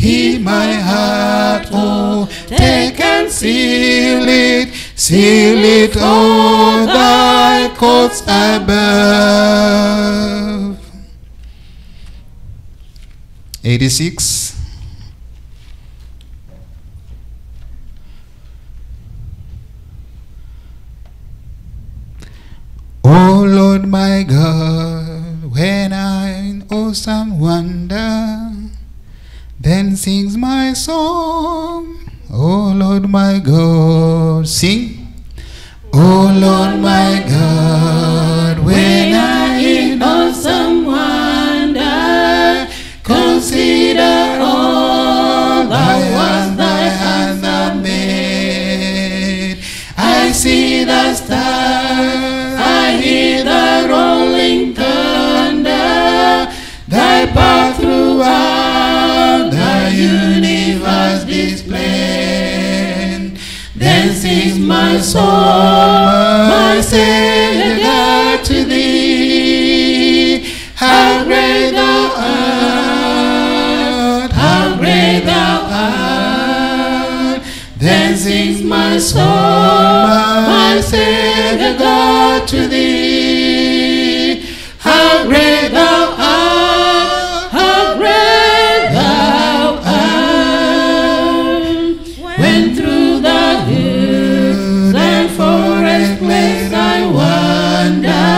Hear my heart, oh, take and seal it all thy courts above. 86. O Lord my God, when I in awesome wonder, then sings my song. O Lord my God, sing. O Lord my God, when I in awesome wonder, consider all thy hands have made. I see the stars, I hear the rolling thunder, thy power throughout the universe displayed. Then sings my soul, my Savior God, to thee. How great thou art, how great thou art. Then sings my soul, my Savior God, to thee. How great thou art, how great thou art. When through the hills and forest glades I wander,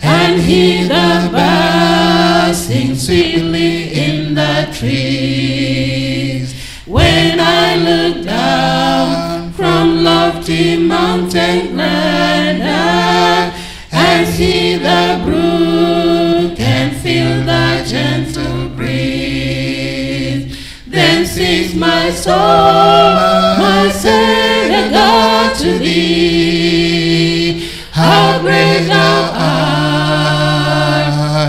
and hear the birds sing sweetly in the trees. When I look down from lofty mountain grandeur, and see the brook and feel the gentle breeze, then sings my soul, my Savior God, to thee. How great thou art,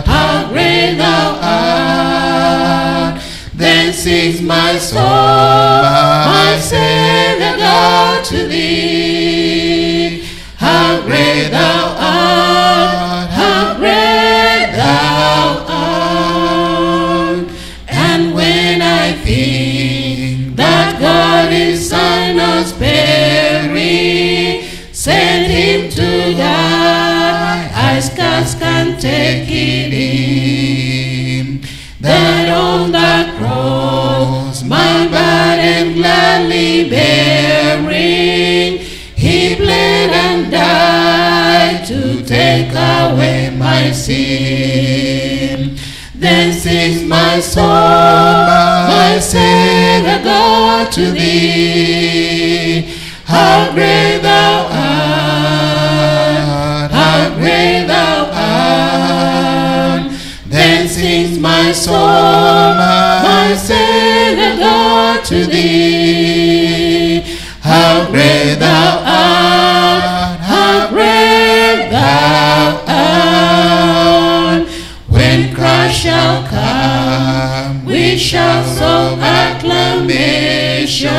how great thou art. Then sings my soul, my Savior God, to thee. How great thou art, how great thou art. And when I think that God is Son of sparing, sent him to die, I scarce can take it in. That on the cross, my burden gladly bearing, he bled and died to take away my sin. Then sings my soul, my Savior God, to thee. How great thou art, how great thou art. Then sings my soul, my Savior God, to thee. How great thou art, how great thou art. When Christ shall come, we shall sing acclamation,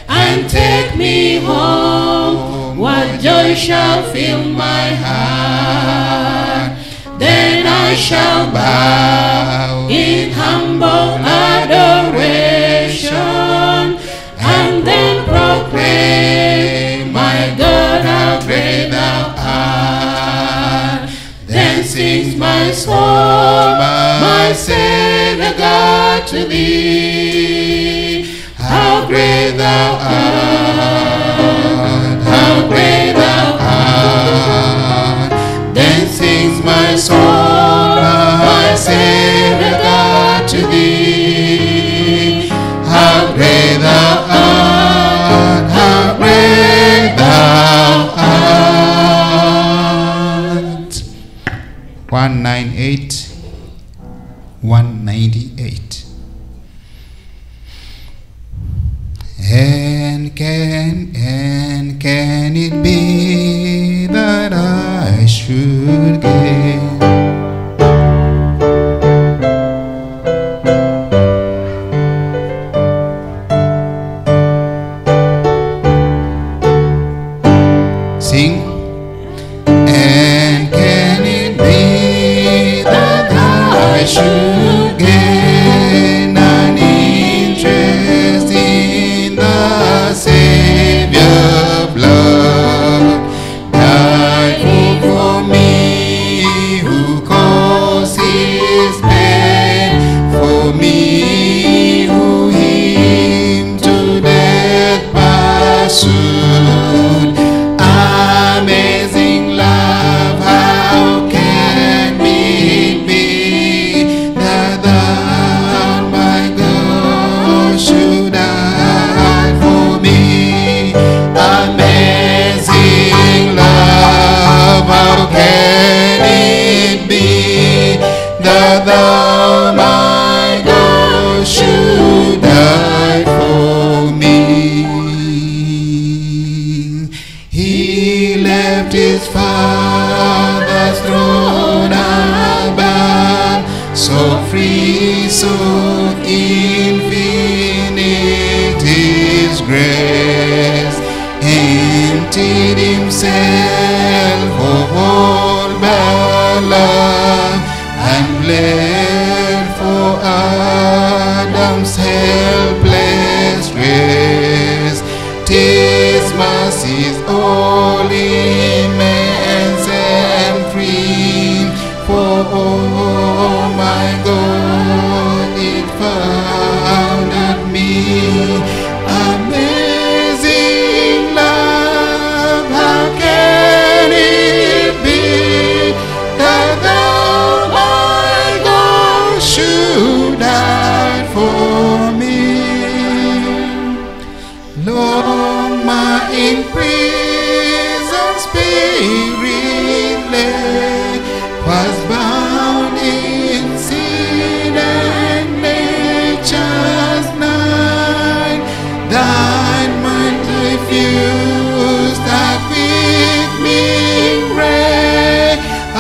and take me home. What joy shall fill my heart. Then I shall bow in humble adoration, and then proclaim, my God, how great thou art. Then sings my soul, my Savior God, to thee. How great thou art, how great thou art. Then sings my soul, my Savior God, to thee. How great thou art, how great thou art. 198, 198. And can it be that I should gain sing? And can it be that I should gain an infinity's grace, emptied himself of all but love, and bled for Adam's helpless race. 'Tis mercy's all immense and free, for oh my God, it founded me. Amazing love, how can it be that thou, my God, should die for me? Long my imprisoned spirit lay, was bound in sin and nature's night. Thine mind refused that quickening ray. I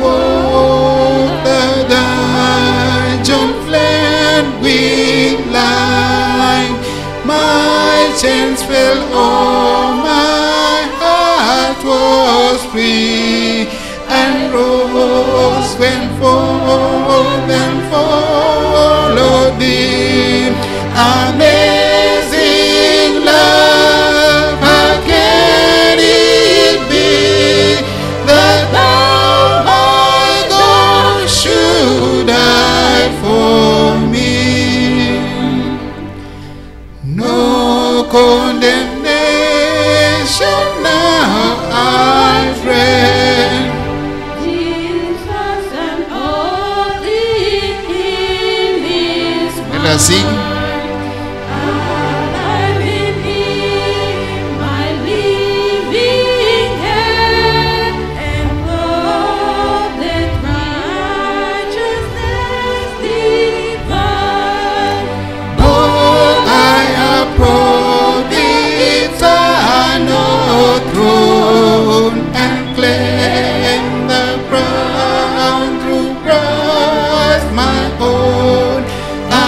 walked the dungeon, fled with light. My chains fell, oh, my heart was free, and rose when forth and followed thee. Amazing love, how can it be that thou, my God, should die for me? No condemnation now I dread. Jesus and all in his Let us sing. alive in him, my living head, and clothed righteousness divine. Oh, I approach the eternal throne and claim the crown through Christ my own.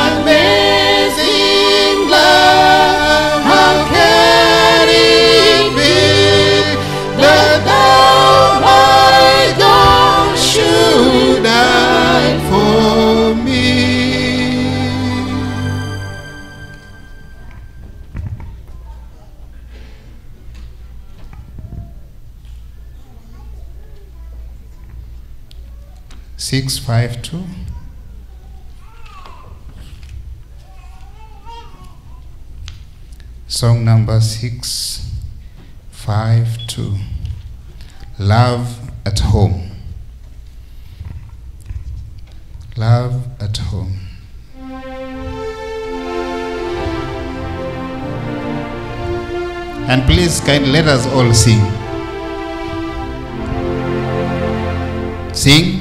Amazing love, how can it be that thou, my God, should die for me? Six, 5, 2. Song number 652. Love at home. Love at home. And please, let us all sing. Sing.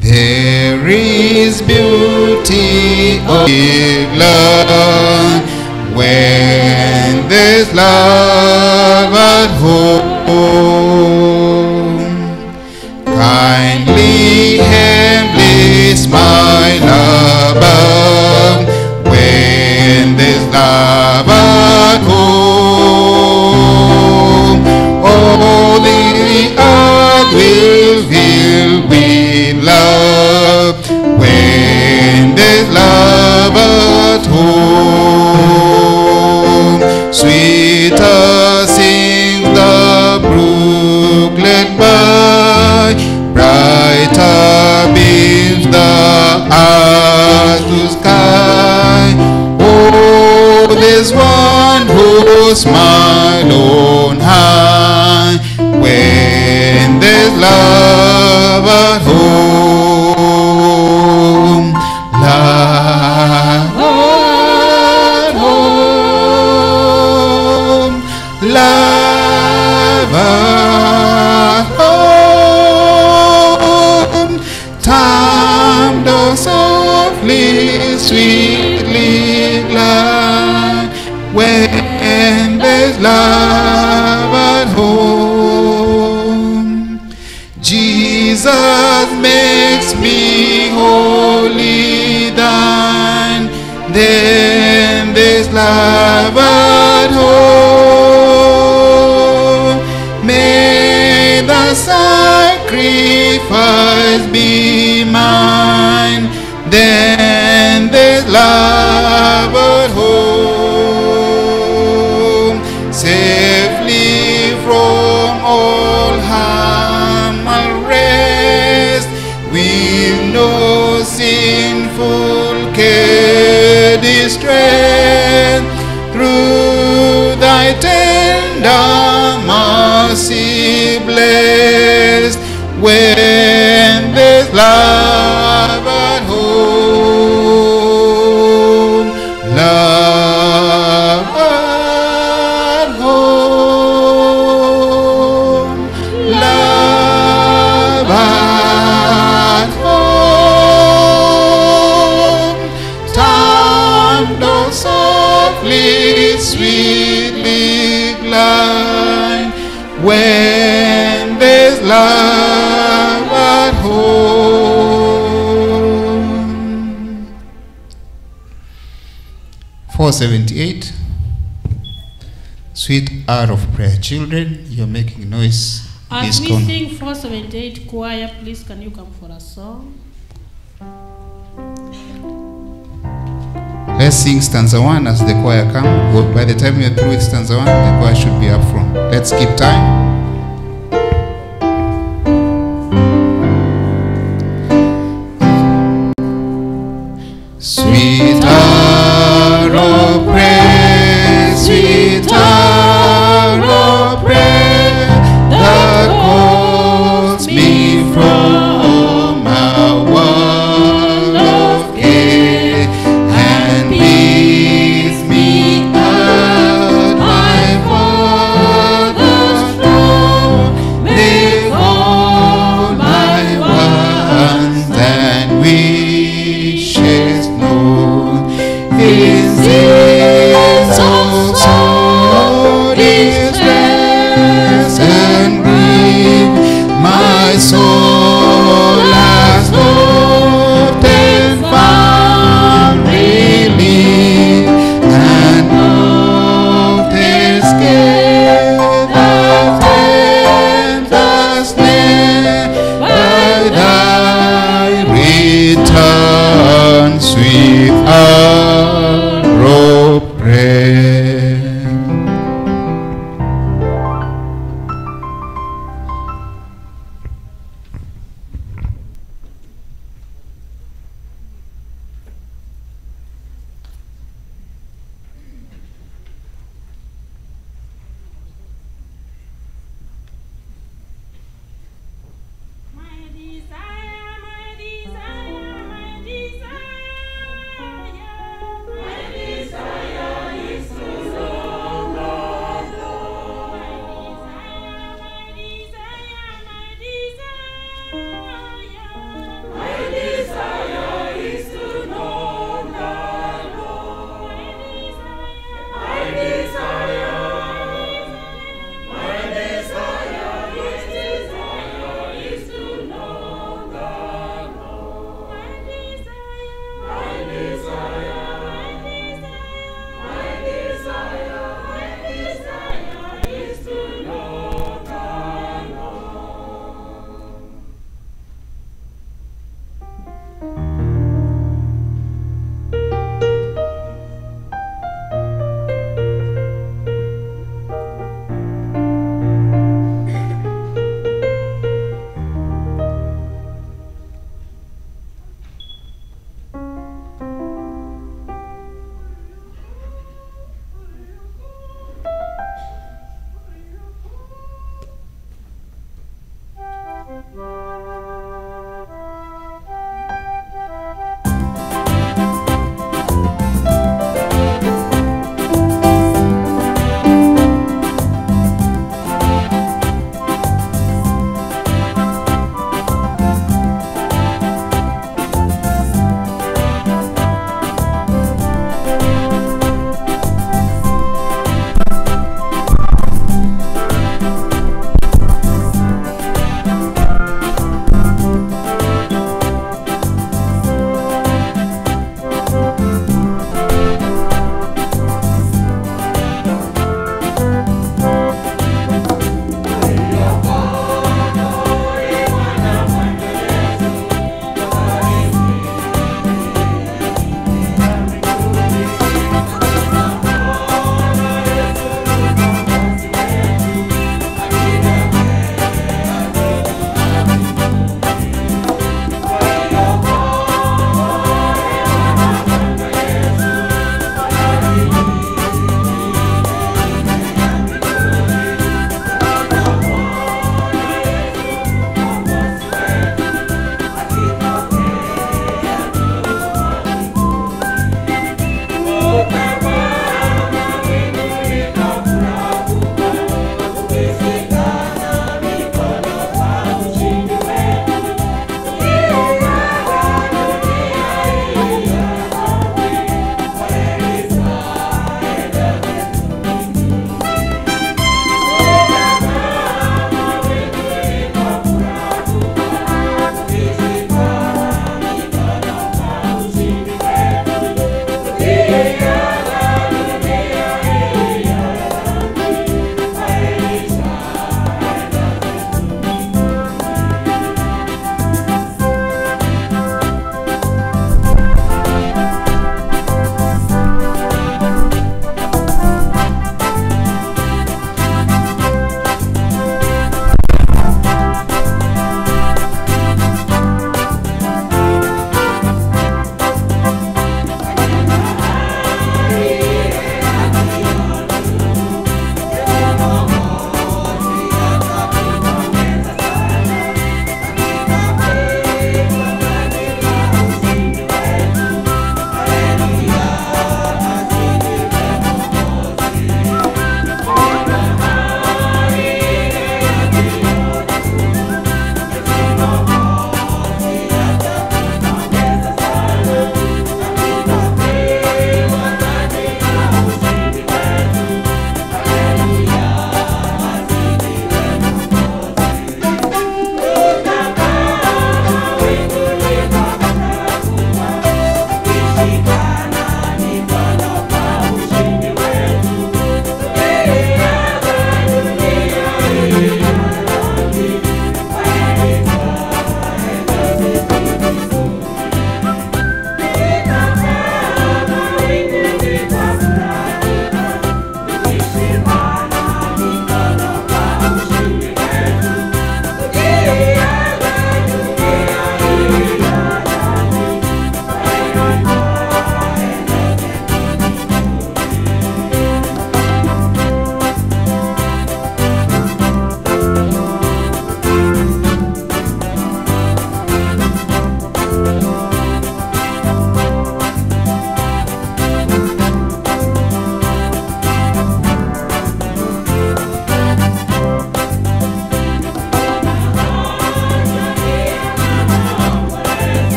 There is beauty of love when there's love at home. Kindly, humbly smile above when there's love at home. All the earth will fill with love when there's love at home. Sweeter sings the brooklet by, brighter beams the earth to sky. Oh, there's one who smile on high when there's love at home. Love at home. Love at home. Time does softly, sweetly glide when there's love at home. Jesus makes me wholly thine then there's love at home. May the sacrifice be mine, then there's love at home. Safely from all harm I'll rest, with no sinful care distress. Through thy tender mercy blessed, when there's love at home, love at home, love at home. Time doth softly, sweetly glide, when there's love at home. 478. Sweet hour of prayer. Children, you're making noise. As we Please sing 478, choir, please can you come for a song? Let's sing stanza 1 as the choir come. Well, by the time we're through with stanza 1, the choir should be up front. Let's keep time. Sweet hour of prayer, sweet hour of prayer, that calls me from a world of care, and bids me at my Father's throne, make all my wants and wishes known.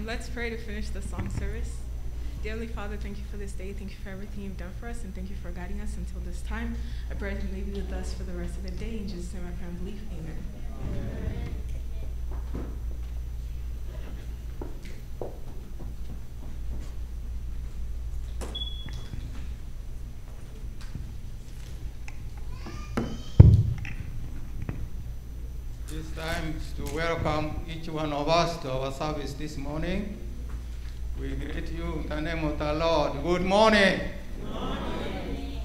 Let's pray to finish the song service. Dear Heavenly Father, thank you for this day. Thank you for everything you've done for us, and thank you for guiding us until this time. I pray that you may be with us for the rest of the day. In Jesus' name I pray and believe. Amen. It's time to welcome each one of us to our service this morning. We greet you in the name of the Lord. Good morning. Good morning.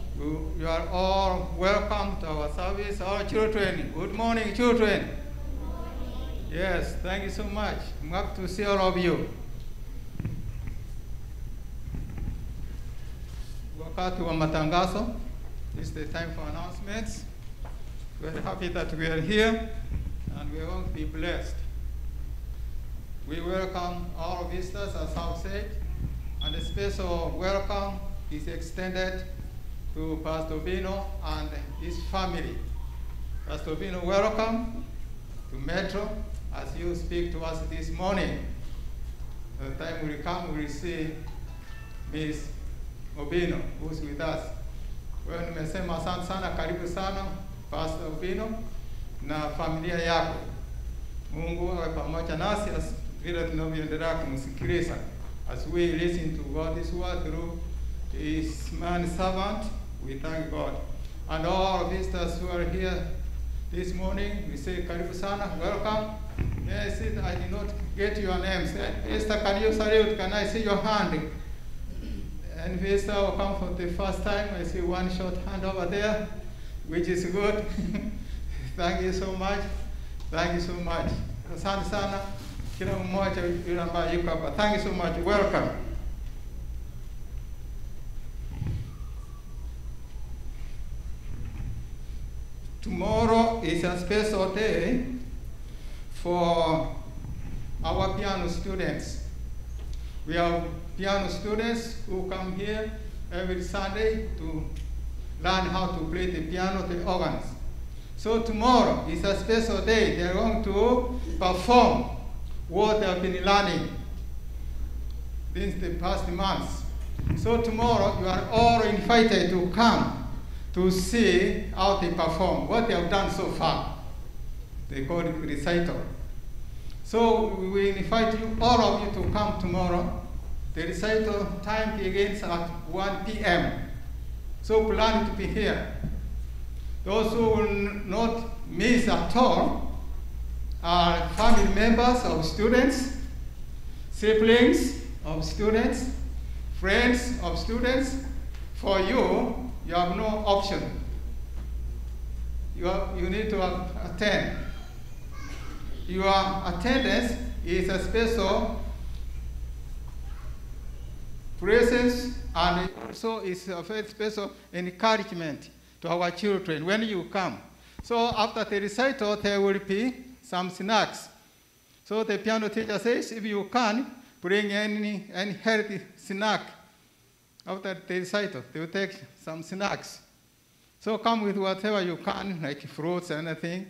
You are all welcome to our service. All children, good morning, children. Good morning. Yes, thank you so much. I'm happy to see all of you. wakati wa matangazo. This is the time for announcements. We're happy that we are here and we're going to be blessed. We welcome all visitors, as I've said, and a special welcome is extended to Pastor Bino and his family. Pastor Bino, welcome to Metro as you speak to us this morning. The time will come, we will see Miss Obino, who's with us. Wewe nimesema asante sana, karibu sana Pastor Obino na familia yako. Mungu awe pamoja nasi vile tunavyoendelea kumsikiliza. As we listen to God's word through his man servant, we thank God. And all visitors who are here this morning, we say karibu sana, welcome. May I see that I did not get your names. Esther, can you salute? Can I see your hand? And visitor will come for the first time. I see one short hand over there, which is good. Thank you so much. Thank you so much. Asante sana. Kila mmoja yule ambaye yuko hapa. Thank you so much. Welcome. Tomorrow is a special day for our piano students. We have piano students who come here every Sunday to learn how to play the piano, the organs. So tomorrow is a special day. They are going to perform what they have been learning since the past months. So tomorrow you are all invited to come to see how they perform, what they have done so far. They call it recital. So we invite you, all of you, to come tomorrow. The recital time begins at 1 p.m. So plan to be here. Those who will not miss at all are family members of students, siblings of students, friends of students. For you, you have no option. You need to attend. Your attendance is a special presence, and also is a very special encouragement to our children when you come. So after the recital, there will be some snacks. So the piano teacher says, if you can, bring any healthy snack. After the recital, they will take some snacks. So come with whatever you can, like fruits and anything,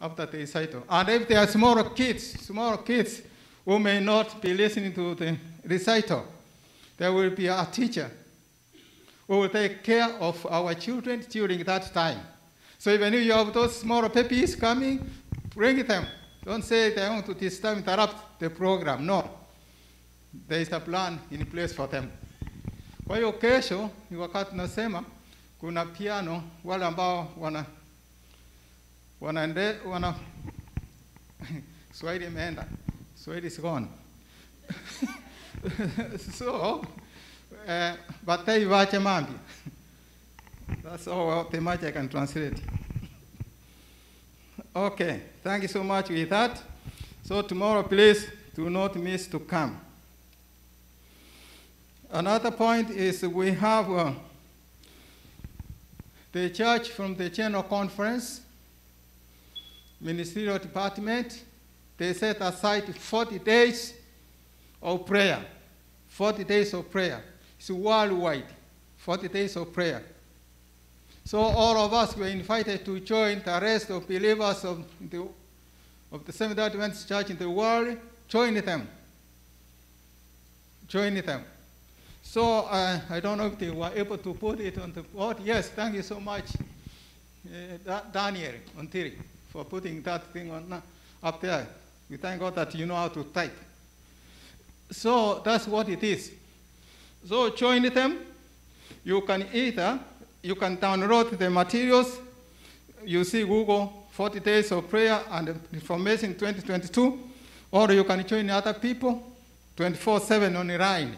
after the recital. And if there are small kids who may not be listening to the recital, there will be a teacher who will take care of our children during that time. So even if you have those small puppies coming, bring them. Don't say they want to this time interrupt the program. No. There is a plan in place for them. Kwa hiyo kesho ni wakati nasema kuna piano wale ambao wana Swahili imeenda. Swahili is gone. So, batai wache mambi. That's all the much I can translate. Okay, thank you so much with that. So tomorrow, please do not miss to come. Another point is we have the church from the General Conference, Ministerial Department. They set aside 40 days of prayer. 40 days of prayer. It's worldwide, 40 days of prayer. So all of us were invited to join the rest of believers of the Seventh-day Adventist Church in the world. Join them. Join them. So I don't know if they were able to put it on the board. Yes, thank you so much, Daniel Ontiri, for putting that thing on up there. We thank God that you know how to type. So that's what it is. So join them. You can download the materials. You see Google 40 days of prayer and information 2022, or you can join other people 24/7 online.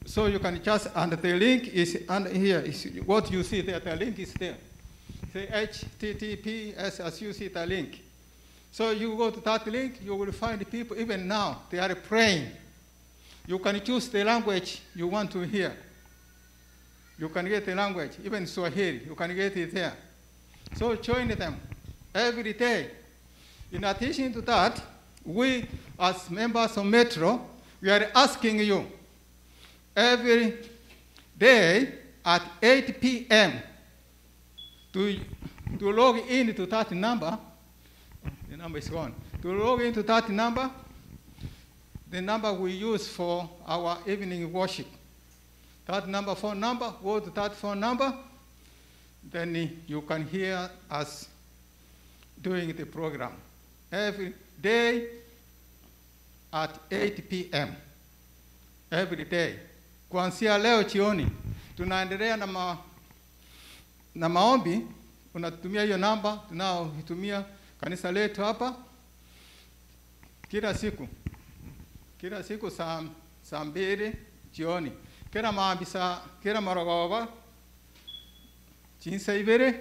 So you can just, and the link is under here. Is what you see there. The link is there. Say HTTPS as you see the link. So you go to that link, you will find people, even now, they are praying. You can choose the language you want to hear. You can get the language, even Swahili, you can get it there. So join them every day. In addition to that, we as members of Metro, we are asking you every day at 8 p.m. to log into that number. The number is gone. To log into that number, the number we use for our evening worship. That number, phone number, go to that phone number, then you can hear us doing the program every day at 8 p.m. every day. Kuanzia leo jioni tunaendelea na maombi. Unatumia hiyo namba tunaoitumia kanisa letu hapa kila siku saa 2 jioni. Kila maombi kila maragaba jinsa ibere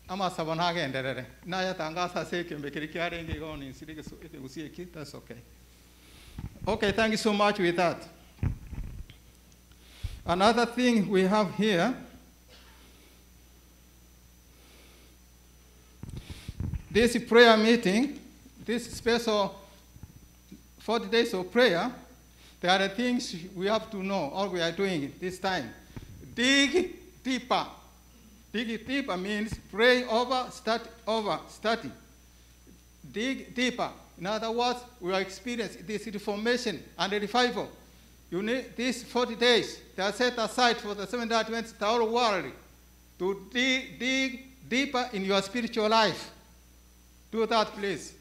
ama sabana genderere na yatangaza sekembe kirikiarenge goni sirike usieki. That's okay. Okay, thank you so much with that. Another thing we have here, this prayer meeting, this special 40 days of prayer, there are things we have to know, all we are doing this time. Dig deeper. Dig deeper means pray over, study. Dig deeper. In other words, we are experiencing this reformation and revival. You need these 40 days. They are set aside for the Seventh-day Adventists, the whole world, to dig deeper in your spiritual life. Do that, please.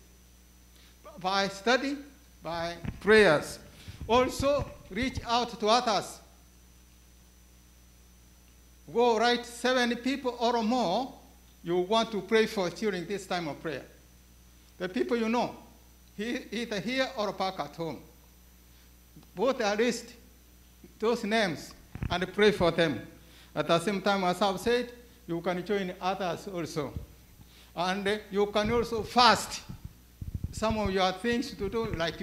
By study, by prayers. Also, reach out to others. Go write 7 people or more you want to pray for during this time of prayer. The people you know, either here or back at home. Both are list those names and pray for them. At the same time, as I've said, you can join others also. And you can also fast. Some of your things to do, like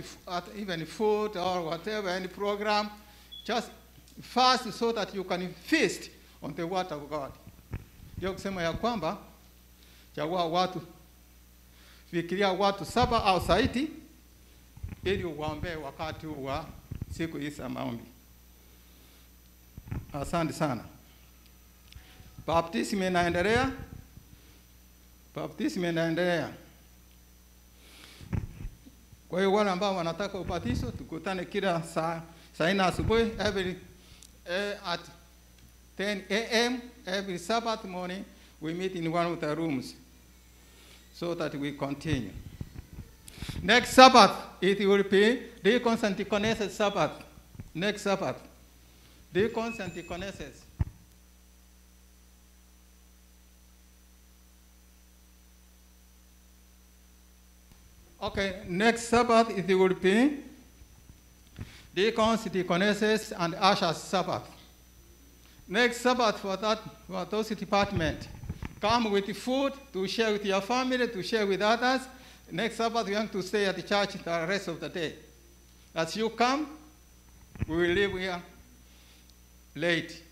even food or whatever, any program, just fast so that you can feast on the word of God. Yo kusema ya kwamba, chagua watu, fikiria watu 7 au zaidi, ili uwaombee wakati wa siku hizi za maombi. Asante sana. Baptism inaendelea. Kwa hiyo wale ambao wanataka ubatizo, tukutane kila saa 4 asubuhi at 10 a.m. every Sabbath morning. We meet in one of the rooms so that we continue. Next Sabbath, it will be Deacons and Deaconesses Sabbath. Next Sabbath, Deacons and Deaconesses. Okay, next Sabbath it will be Deacons, Deaconesses, and Ushers Sabbath. Next Sabbath for those departments, come with food to share with your family, to share with others. Next Sabbath we have to stay at the church the rest of the day. As you come, we will leave here late.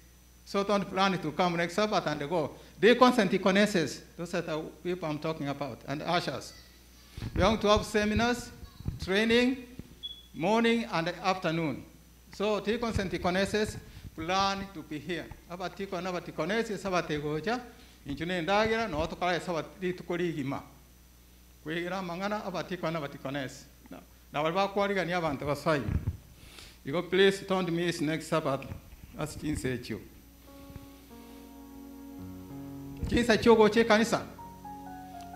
So don't plan to come next Sabbath and go. Deacons and Deaconesses, those are the people I'm talking about, and ushers. We want to have seminars, training, morning and afternoon. So deacons and deaconesses plan to be here. About deacon and deaconesses, about tegoja, injune ndagira, no otokala sabat litukorigima. Kuigira mangana about deacon and deaconess. Now walba kwariga ni abantu basai. You go please don't miss next Sabbath. As Jin said you. Jin said you go check kanisa.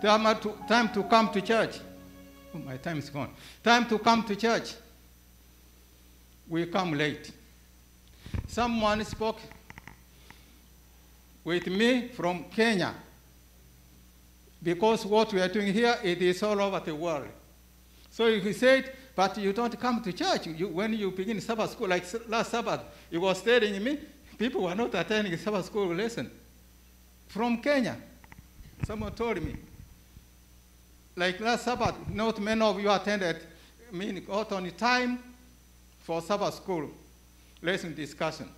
Time to come to church. Oh, my time is gone. Time to come to church. We come late. Someone spoke with me from Kenya. Because what we are doing here, it is all over the world. So he said, but you don't come to church. When you begin Sabbath school, like last Sabbath, he was telling me, people were not attending Sabbath school lesson. From Kenya. Someone told me. Like last Sabbath, not many of you attended, got on time for Sabbath school lesson discussion.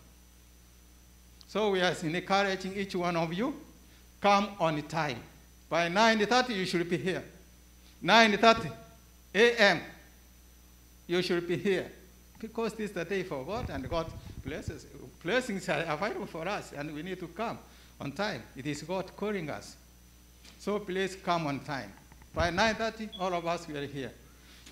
So we are encouraging each one of you, come on time. By 9:30, you should be here. 9:30 a.m., you should be here. Because this is the day for God, and God blesses. Blessings are available for us, and we need to come on time. It is God calling us. So please come on time. By 9:30, all of us will here.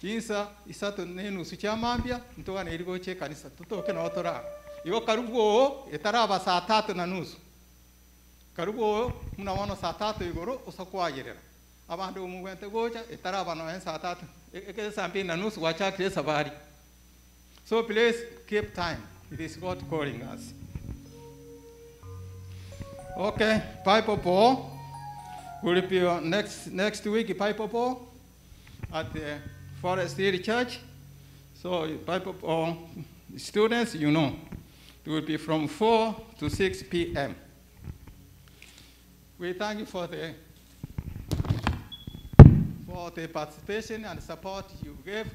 Insa isatu nenu suchamambia ntoka na iligo che kanisa tutoke na otora. Iyo karugo etaraba saa 3:30. Karugo mnaona saa 3 igoro usakwagerera. Abantu umwente gocha etaraba no saa 3. Eke saa 2:30 wachakire sabari. So please keep time. It is God calling us. Okay, Bible Ball will be on next week. Bible Ball at the Forest Hill Church. So Bible Ball students, you know, it will be from 4 to 6 p.m. We thank you for the participation and support you gave to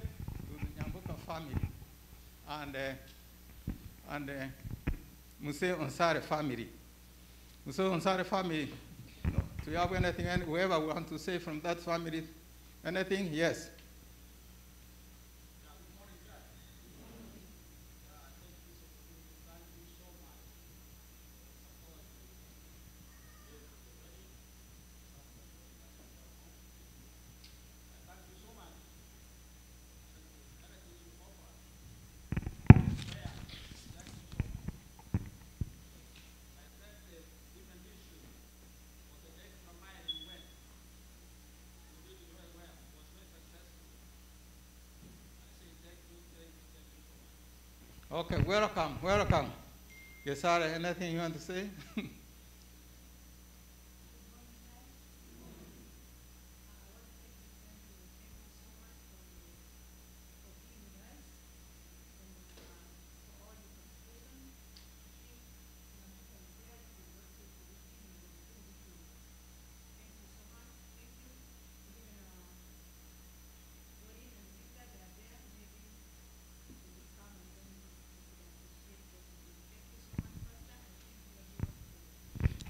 the Nyambuka family and Muse Onsare family. Muse Onsare family, do you have anything, whoever want to say from that family? Anything? Yes. Okay, welcome. Yes, Sarah, anything you want to say?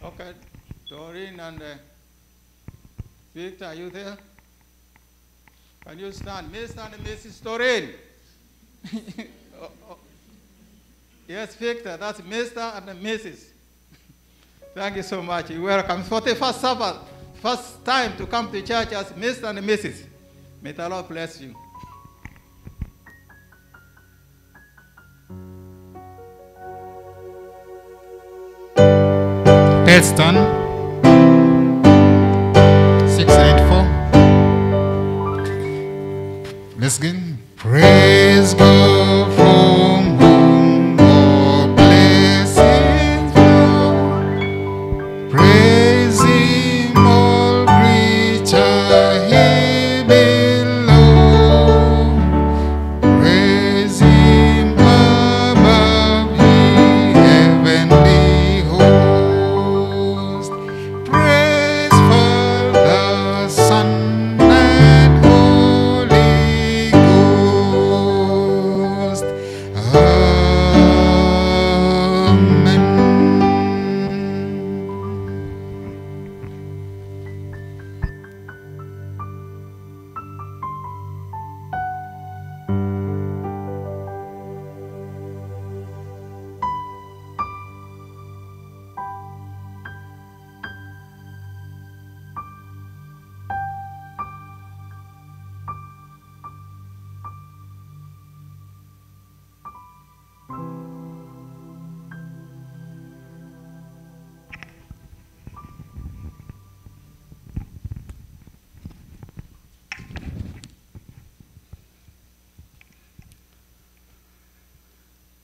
Okay, Doreen and Victor, are you there? Can you stand? Mr. and Mrs. Doreen. Yes, Victor, that's Mr. and Mrs. Thank you so much. You're welcome. For the first Sabbath, first time to come to church as Mr. and Mrs. May the Lord bless you. Let's stand. 694. Let's begin. Praise God from whom all blessings flow. Praise Him, all creature here below. Praise Him above, ye heavenly hosts. Praise Father, Son, and Holy Ghost. Amen.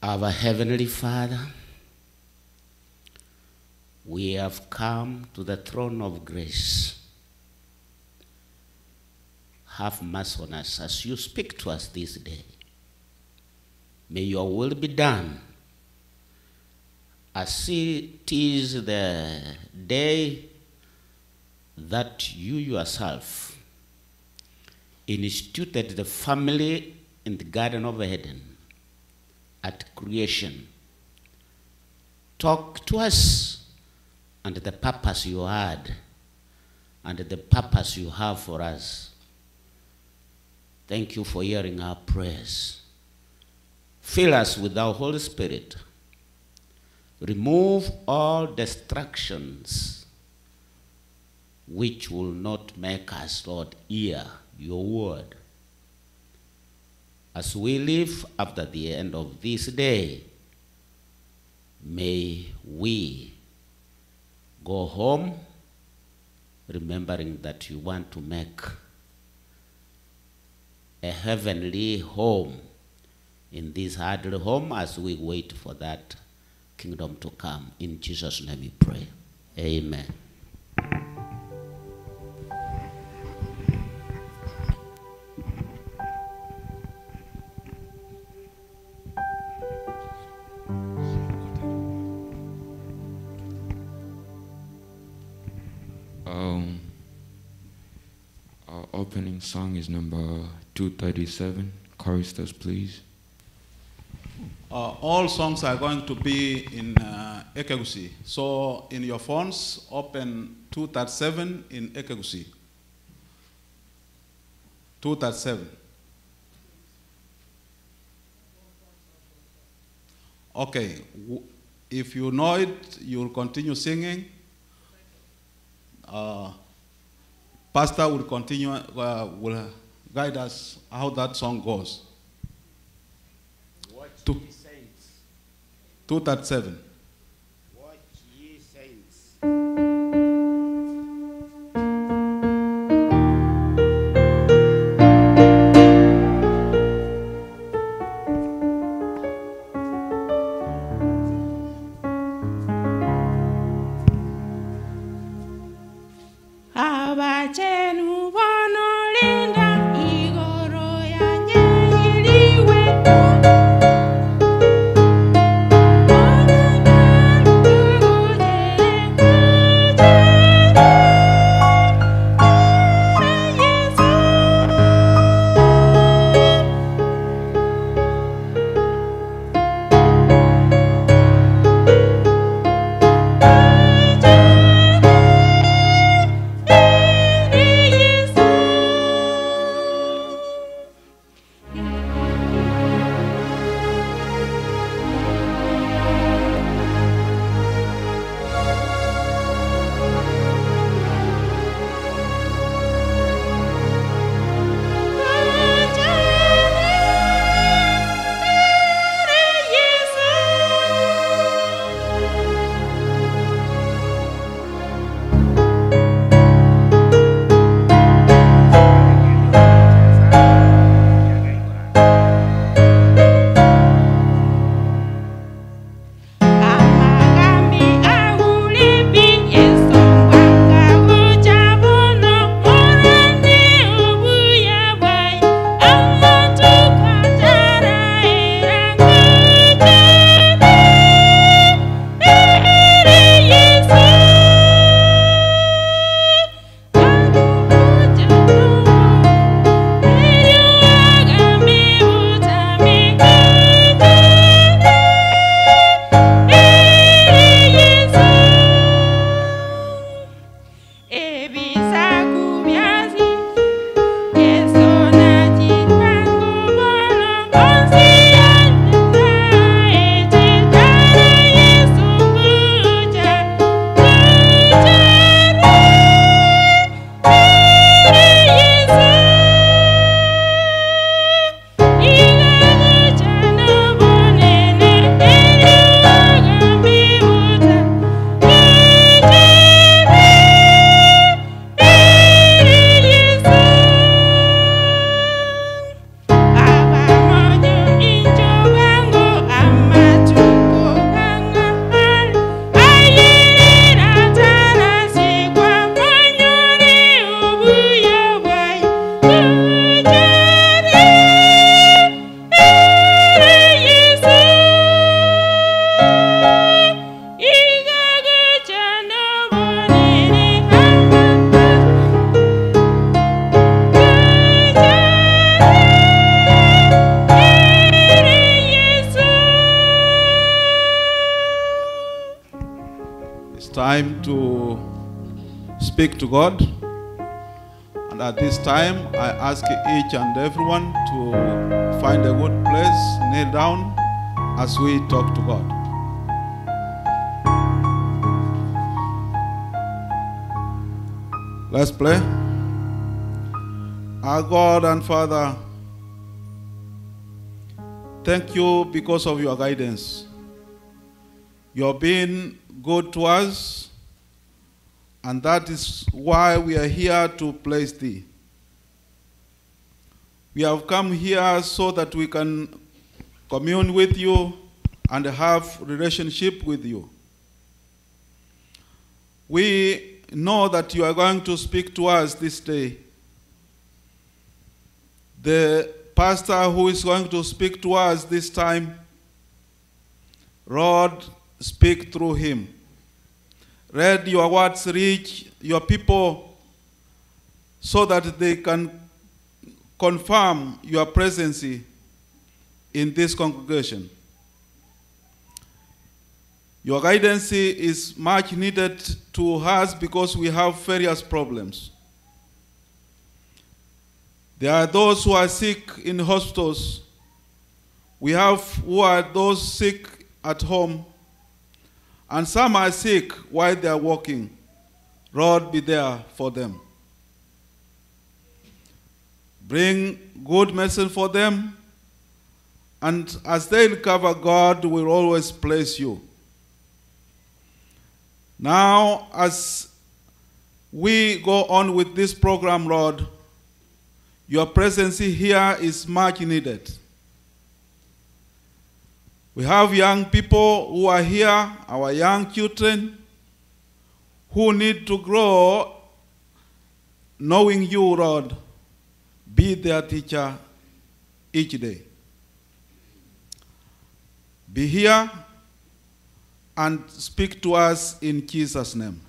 Our Heavenly Father, we have come to the throne of grace. Have mercy on us as you speak to us this day. May your will be done as it is the day that you yourself instituted the family in the Garden of Eden at creation talk to us and the purpose you had and the purpose you have for us. Thank you for hearing our prayers. Fill us with our Holy Spirit. Remove all distractions which will not make us, Lord, hear your word. As we live after the end of this day, may we go home remembering that you want to make a heavenly home in this earthly home as we wait for that kingdom to come. In Jesus' name we pray. Amen. Our opening song is number 237. Choristers, please. All songs are going to be in Ekegusi. So in your phones, open 237 in Ekegusi. 237. Okay. If you know it, you'll continue singing. Pastor will continue, will guide us how that song goes. Watch Two- ye saints. 237. Watch ye saints. Abachenu bonolinda igoro yanye iliwetu. Orana tugoje It's time to speak to God. And at this time, I ask each and everyone to find a good place, kneel down as we talk to God. Let's pray. Our God and Father, thank you because of your guidance. You have been good to us, and that is why we are here to praise thee. We have come here so that we can commune with you and have relationship with you. We know that you are going to speak to us this day. The pastor who is going to speak to us this time, Lord, speak through him. Let your words reach your people so that they can confirm your presence in this congregation. Your guidance is much needed to us because we have various problems. There are those who are sick in hospitals. We have who are those sick at home. And some are sick while they are walking. Lord, be there for them. Bring good medicine for them. And as they recover, God will always bless you. Now, as we go on with this program, Lord, your presence here is much needed. We have young people who are here, our young children, who need to grow knowing you, Lord. Be their teacher each day. Be here and speak to us in Jesus' name.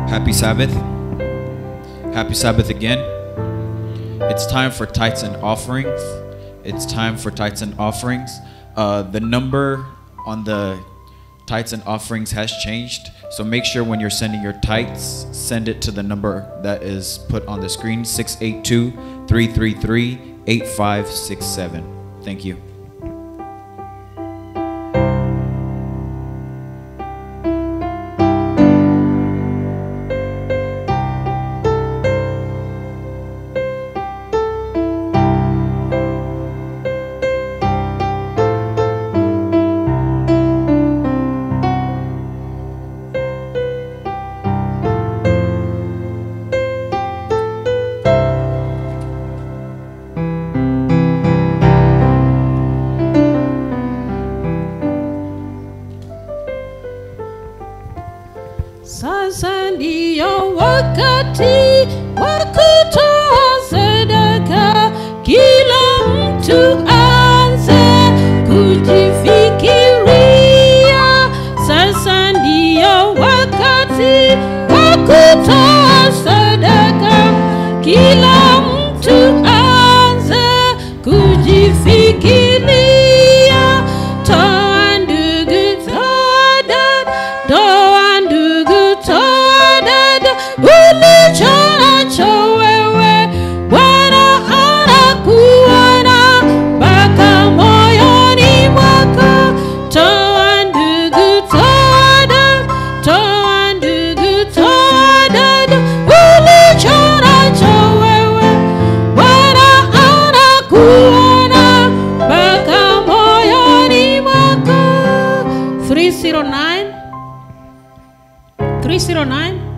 Happy Sabbath. Happy Sabbath again. It's time for tithes and offerings. It's time for tithes and offerings. The number on the tithes and offerings has changed. So make sure when you're sending your tithes, send it to the number that is put on the screen, 682-333-8567. Thank you. Sasa ndiyo wakati wa kutoa sadaka, kila mtu aanze kujifikiria. Sasa ndiyo wakati wa kutoa sadaka, kila mtu aanze kujifikiria. Toa ndugu, toa dada, toa ndugu, toa dada, ulicho nacho wewe, Bwana anakuona mpaka moyoni mwako. Toa ndugu, toa dada, toa ndugu, toa dada, ulicho nacho wewe, Bwana anakuona mpaka moyoni mwako. 309. 309.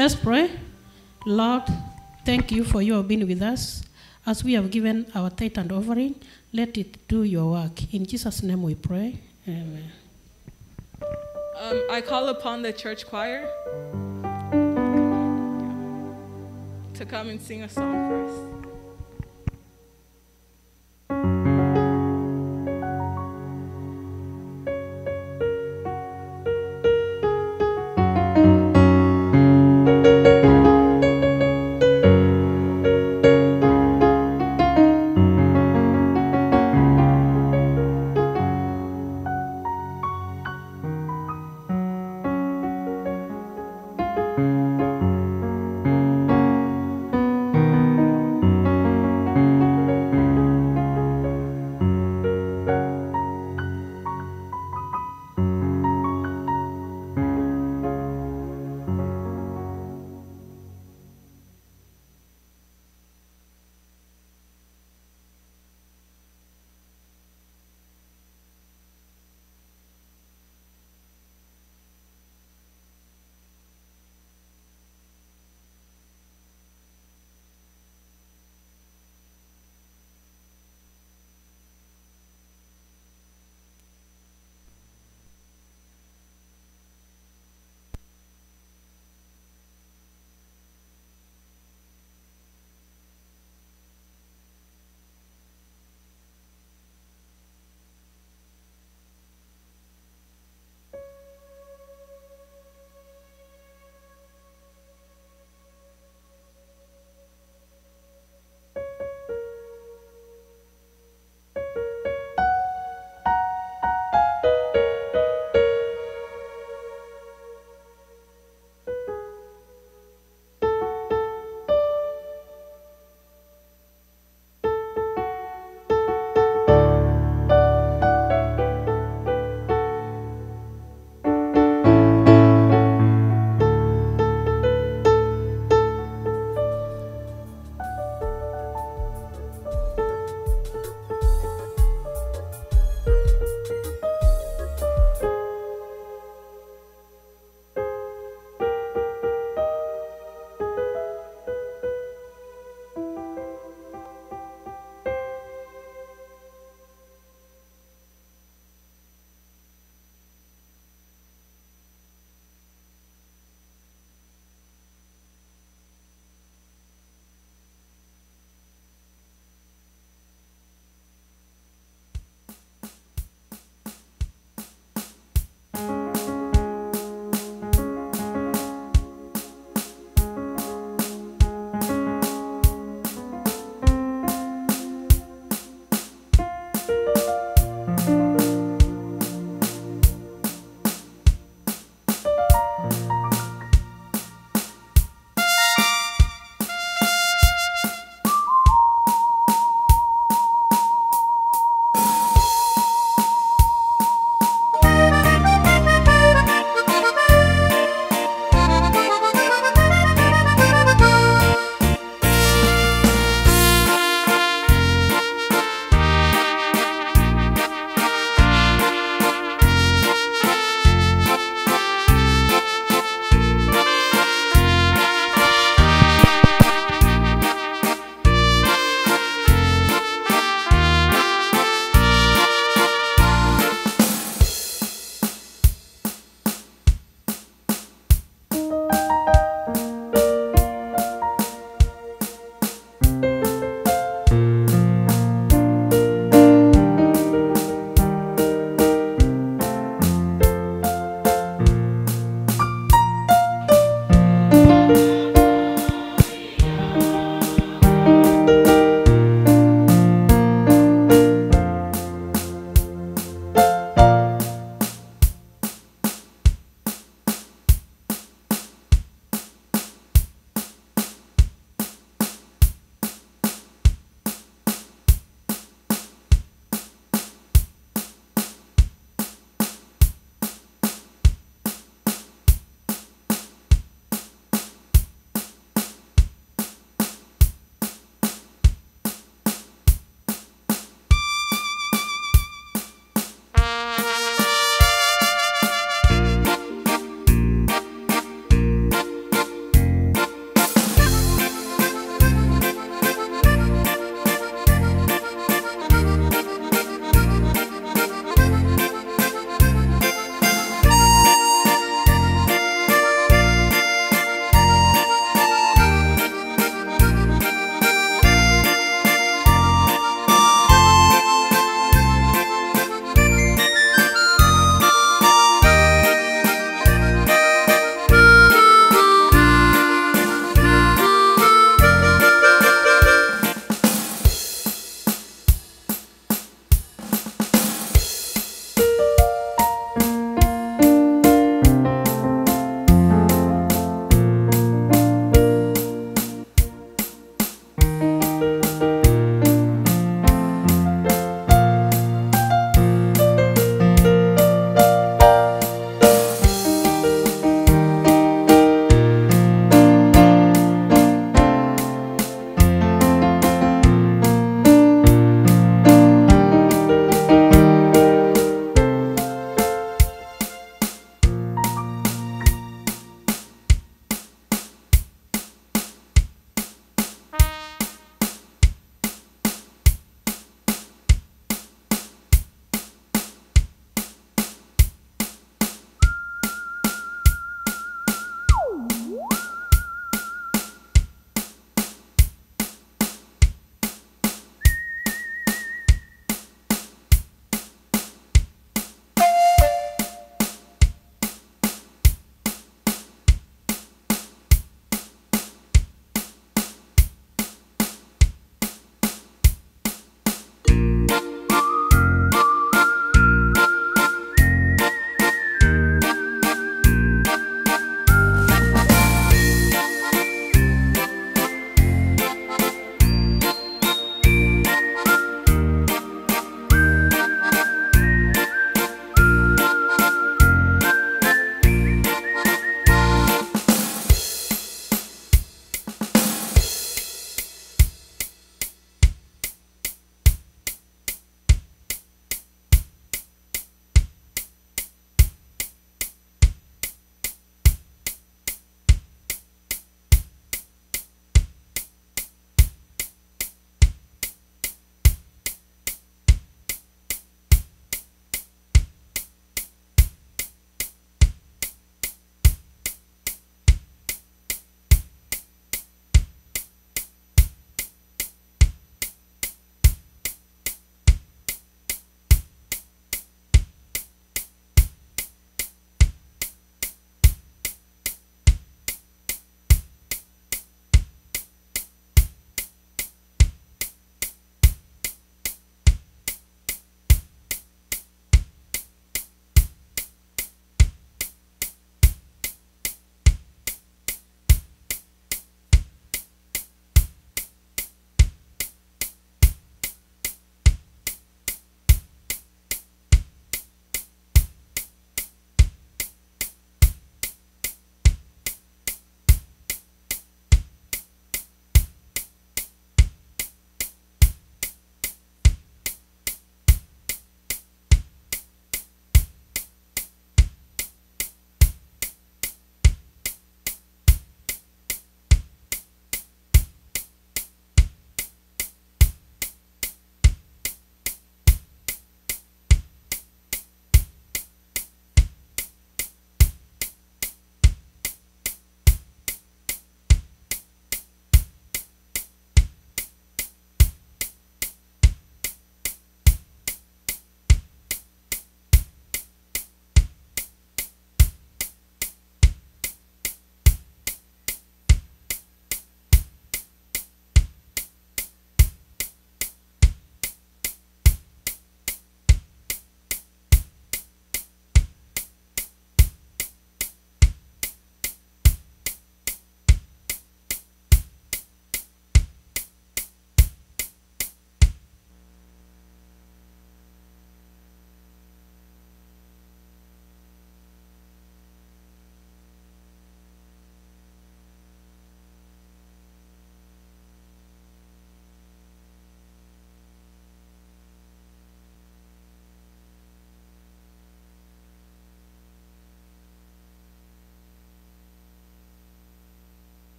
Let's pray. Lord, thank you for your being with us. As we have given our tithe and offering, let it do your work. In Jesus' name we pray. Amen. I call upon the church choir. to come and sing a song for us.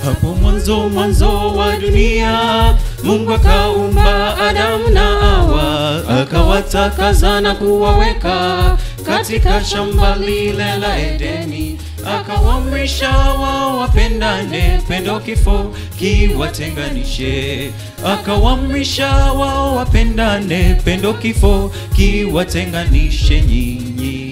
Hapo mwanzo wa dunia, Mungu akaumba Adamu na Hawa, akawatakaza na kuwaweka katika shamba lile la Edeni, akawaamrisha wao wapendane, pendo kifo kiwatenganishe. Akawaamrisha wao wapendane, pendo kifo kiwatenganishe nyinyi.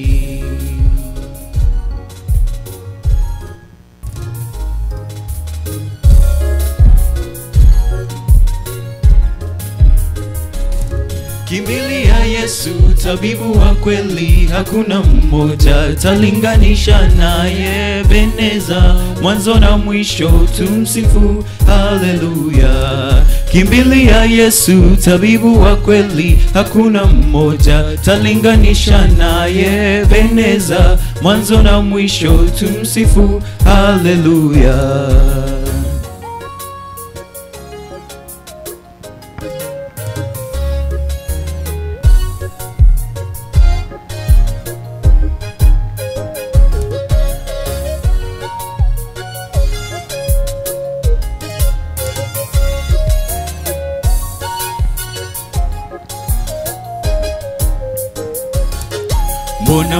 Kimbilia Yesu, tabibu wa kweli, hakuna mmoja talinganisha naye. Beneza, mwanzo na mwisho, tumsifu, haleluya. Kimbilia Yesu, tabibu wa kweli, hakuna mmoja talinganisha naye. Beneza, mwanzo na mwisho, tumsifu, haleluya.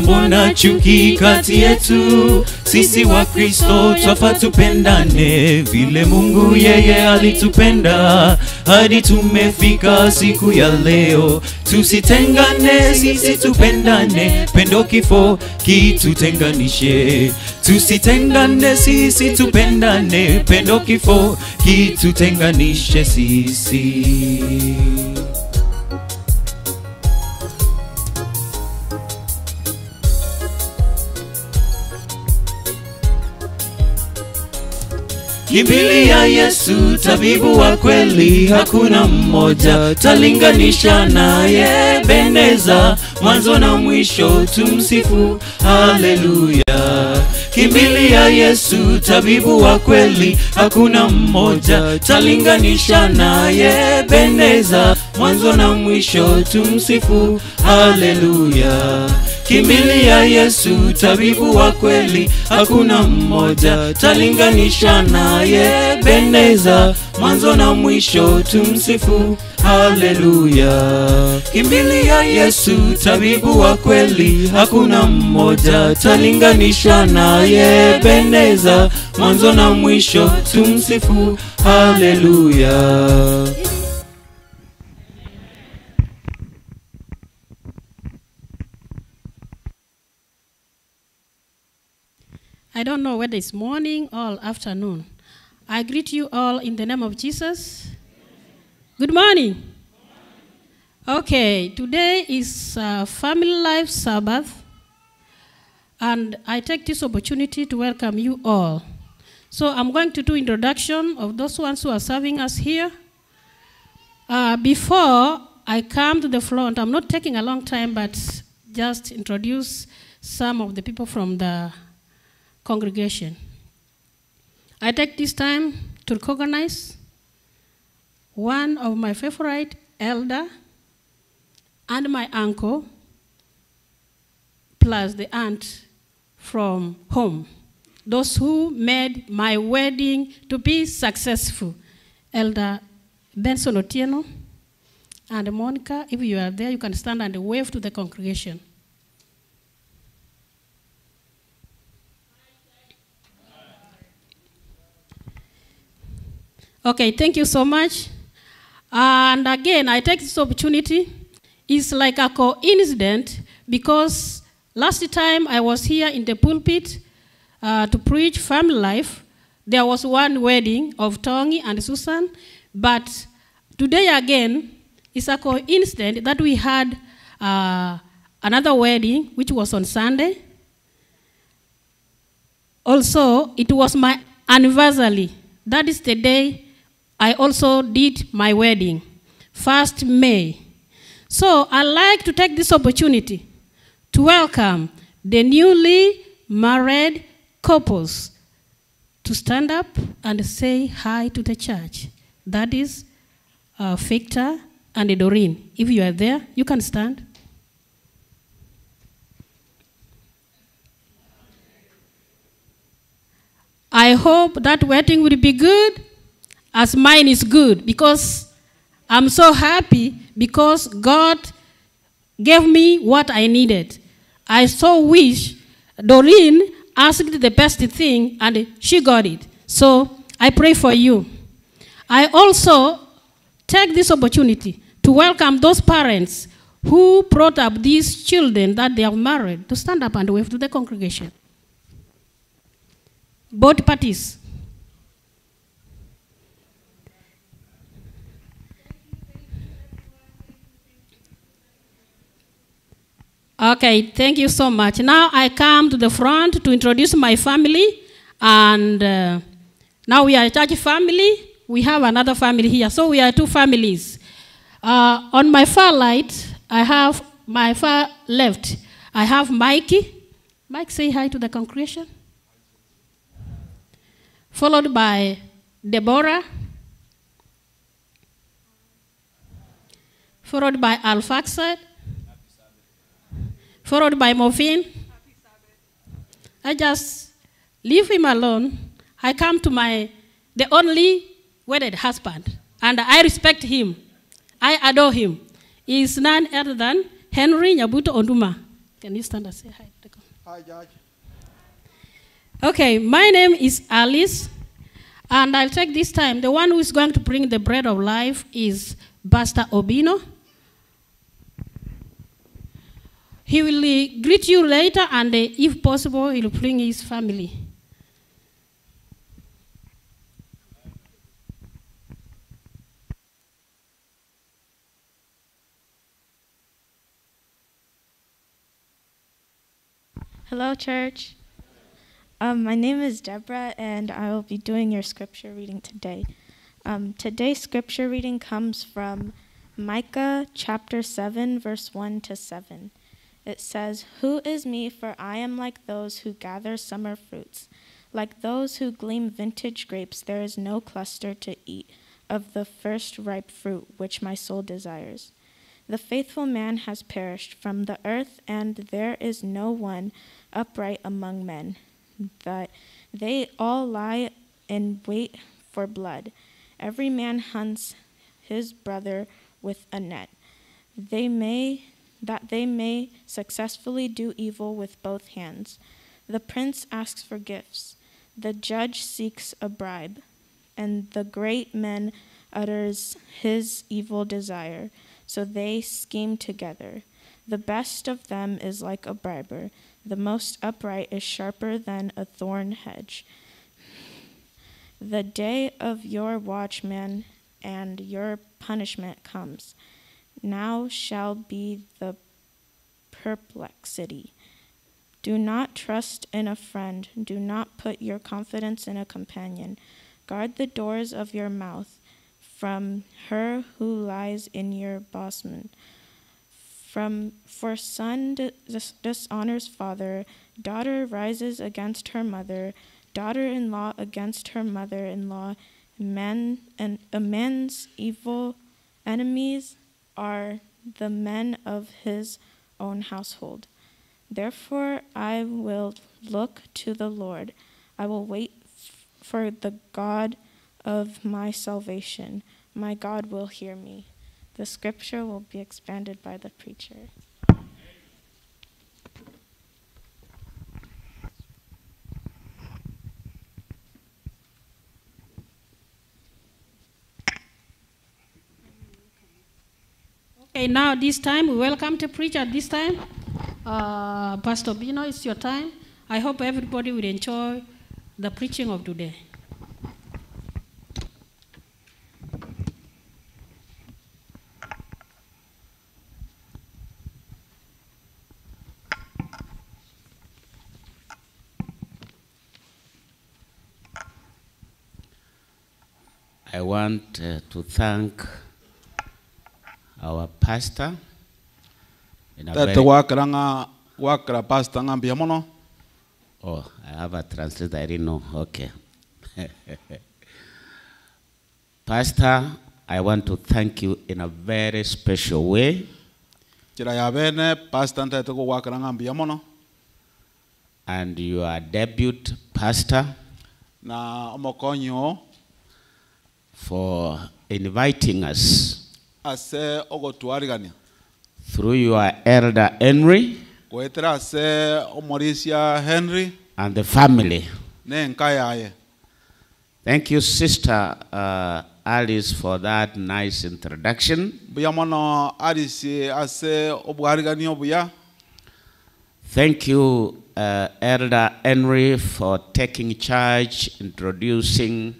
Mbona chuki kati yetu? Sisi wa Kristo twafaa tupendane, vile Mungu yeye alitupenda hadi tumefika siku ya leo. Tusitengane, sisi tupendane, pendo kifo kitutenganishe. Tusitengane, sisi tupendane, pendo kifo kitutenganishe sisi. Kimbilia Yesu, tabibu wa kweli, hakuna mmoja talinganisha naye. Beneza, mwanzo na mwisho, tumsifu, haleluya. Kimbilia Yesu, tabibu wa kweli, hakuna mmoja talinganisha naye. Beneza, mwanzo na mwisho, tumsifu, haleluya. Kimbilia Yesu, tabibu wa kweli, hakuna mmoja talinganisha naye. Beneza, mwanzo na mwisho, tumsifu, haleluya. Kimbilia Yesu, tabibu wa kweli, hakuna mmoja talinganisha naye. Beneza, mwanzo na mwisho, tumsifu, haleluya. I don't know whether it's morning or afternoon. I greet you all in the name of Jesus. Good morning. Okay, today is Family Life Sabbath, and I take this opportunity to welcome you all. So I'm going to do introduction of those ones who are serving us here. Before I come to the front, I'm not taking a long time, but just introduce some of the people from the congregation. I take this time to recognize one of my favorite elder and my uncle, plus the aunt from home. Those who made my wedding to be successful. Elder Benson Otieno and Monica, if you are there, you can stand and wave to the congregation. Okay, thank you so much. And again, I take this opportunity. It's like a coincidence because last time I was here in the pulpit to preach family life, there was one wedding of Tongi and Susan, but today again, it's a coincidence that we had another wedding, which was on Sunday. Also, it was my anniversary. That is the day I also did my wedding, 1st May. So I'd like to take this opportunity to welcome the newly married couples to stand up and say hi to the church. That is Victor and Doreen. If you are there, you can stand. I hope that wedding will be good as mine is good, because I'm so happy because God gave me what I needed. I so wish Doreen asked the best thing and she got it. So I pray for you. I also take this opportunity to welcome those parents who brought up these children that they have married to stand up and wave to the congregation. Both parties. Okay, thank you so much. Now I come to the front to introduce my family, and now we are a church family. We have another family here, so we are two families. On my far right, I have my far left. I have Mikey. Mike, say hi to the congregation. Followed by Deborah. Followed by Alfaxad. Followed by Morphine. I just leave him alone. I come to the only wedded husband, and I respect him. I adore him. He is none other than Henry Nyabuto Onduma. Can you stand and say hi? Hi, Judge. Okay, my name is Alice, and I'll take this time. The one who is going to bring the bread of life is Pastor Obino. He will greet you later, and if possible, he will bring his family. Hello, church. My name is Deborah, and I will be doing your scripture reading today. Today's scripture reading comes from Micah chapter 7, verse 1 to 7. It says, "Who is me, for I am like those who gather summer fruits. Like those who glean vintage grapes, there is no cluster to eat of the first ripe fruit which my soul desires. The faithful man has perished from the earth, and there is no one upright among men. That they all lie in wait for blood. Every man hunts his brother with a net. That they may successfully do evil with both hands. The prince asks for gifts. The judge seeks a bribe. And the great man utters his evil desire. So they scheme together. The best of them is like a briber. The most upright is sharper than a thorn hedge. The day of your watchman and your punishment comes. Now shall be the perplexity. Do not trust in a friend. Do not put your confidence in a companion. Guard the doors of your mouth from her who lies in your bosom. For son dishonors father, daughter rises against her mother, daughter-in-law against her mother-in-law. A man's evil enemies are the men of his own household. Therefore I will look to the Lord. I will wait for the God of my salvation. My God will hear me. The scripture will be expanded by the preacher. Okay, now this time, we welcome the preacher at this time. Pastor Bino, it's your time. I hope everybody will enjoy the preaching of today. I want to thank our pastor. In a That very, wakra pastor ngambia mono. oh, I have a translator, I didn't know. Okay. Pastor, I want to thank you in a very special way. Kira ya bene pastor nta ko wakra ngambia mono. And you are debut pastor. na omokonyo for inviting us ase ogotwarigania through your elder Henry goetera ase omorisia Henry and the family. nenka yaye. Thank you, Sister Alice, for that nice introduction. Buya mono Alice ase obwarigania obuya. Thank you, Elder Henry, for taking charge, introducing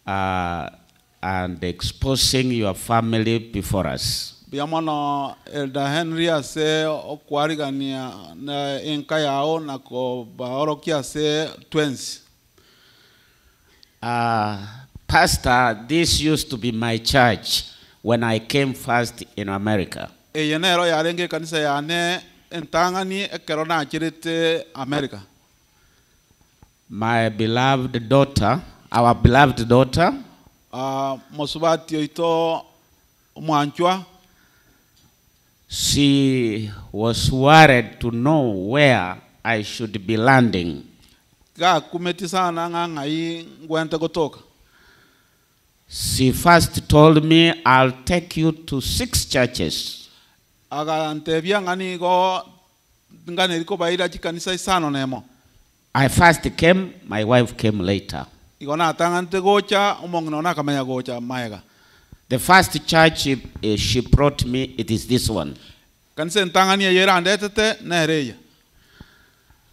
and exposing your family before us. Buya mono Elder Henry ase okwarigania na enka yao na ko baorokia ase twins. Pastor, this used to be my church when I came first in America. Eyenero yarenge kanisa yane entangani ekerona achirite America. My beloved daughter, our beloved daughter, mosubati ito mwanchwa. She was worried to know where I should be landing. Ga kumeti sana ngangai ngwente gotoka. She first told me, I'll take you to 6 churches. Aga antebia ngani go ngane liko baida chikanisa isano nemo. I first came, my wife came later. Igona tangante gocha umongno na kamenya gocha maega. The first church she brought me, it is this one. Kanisa ntangani yera andetete nereya.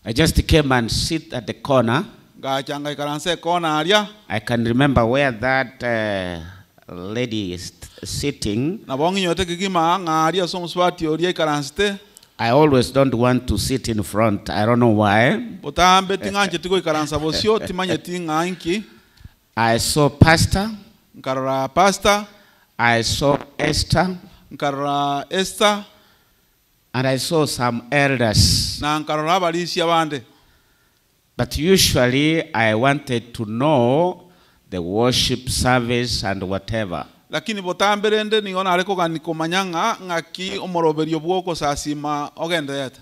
I just came and sit at the corner. Ga changa ikaranse kona aria. I can remember where that lady is sitting. Na bongi nyote kigima ngaria somuswati oria ikaranste. I always don't want to sit in front. I don't know why. Botambe tinganche tiko ikaransa bosio timanye tinga inki. I saw Pastor. Nkarora Pastor. I saw Esther. Nkarora Esther. And I saw some elders. Na nkarora balisi abande. But usually I wanted to know the worship service and whatever. Lakini botamberende niona areko ganiko manyanga ngaki omoroberio bwoko sasima ogende yet.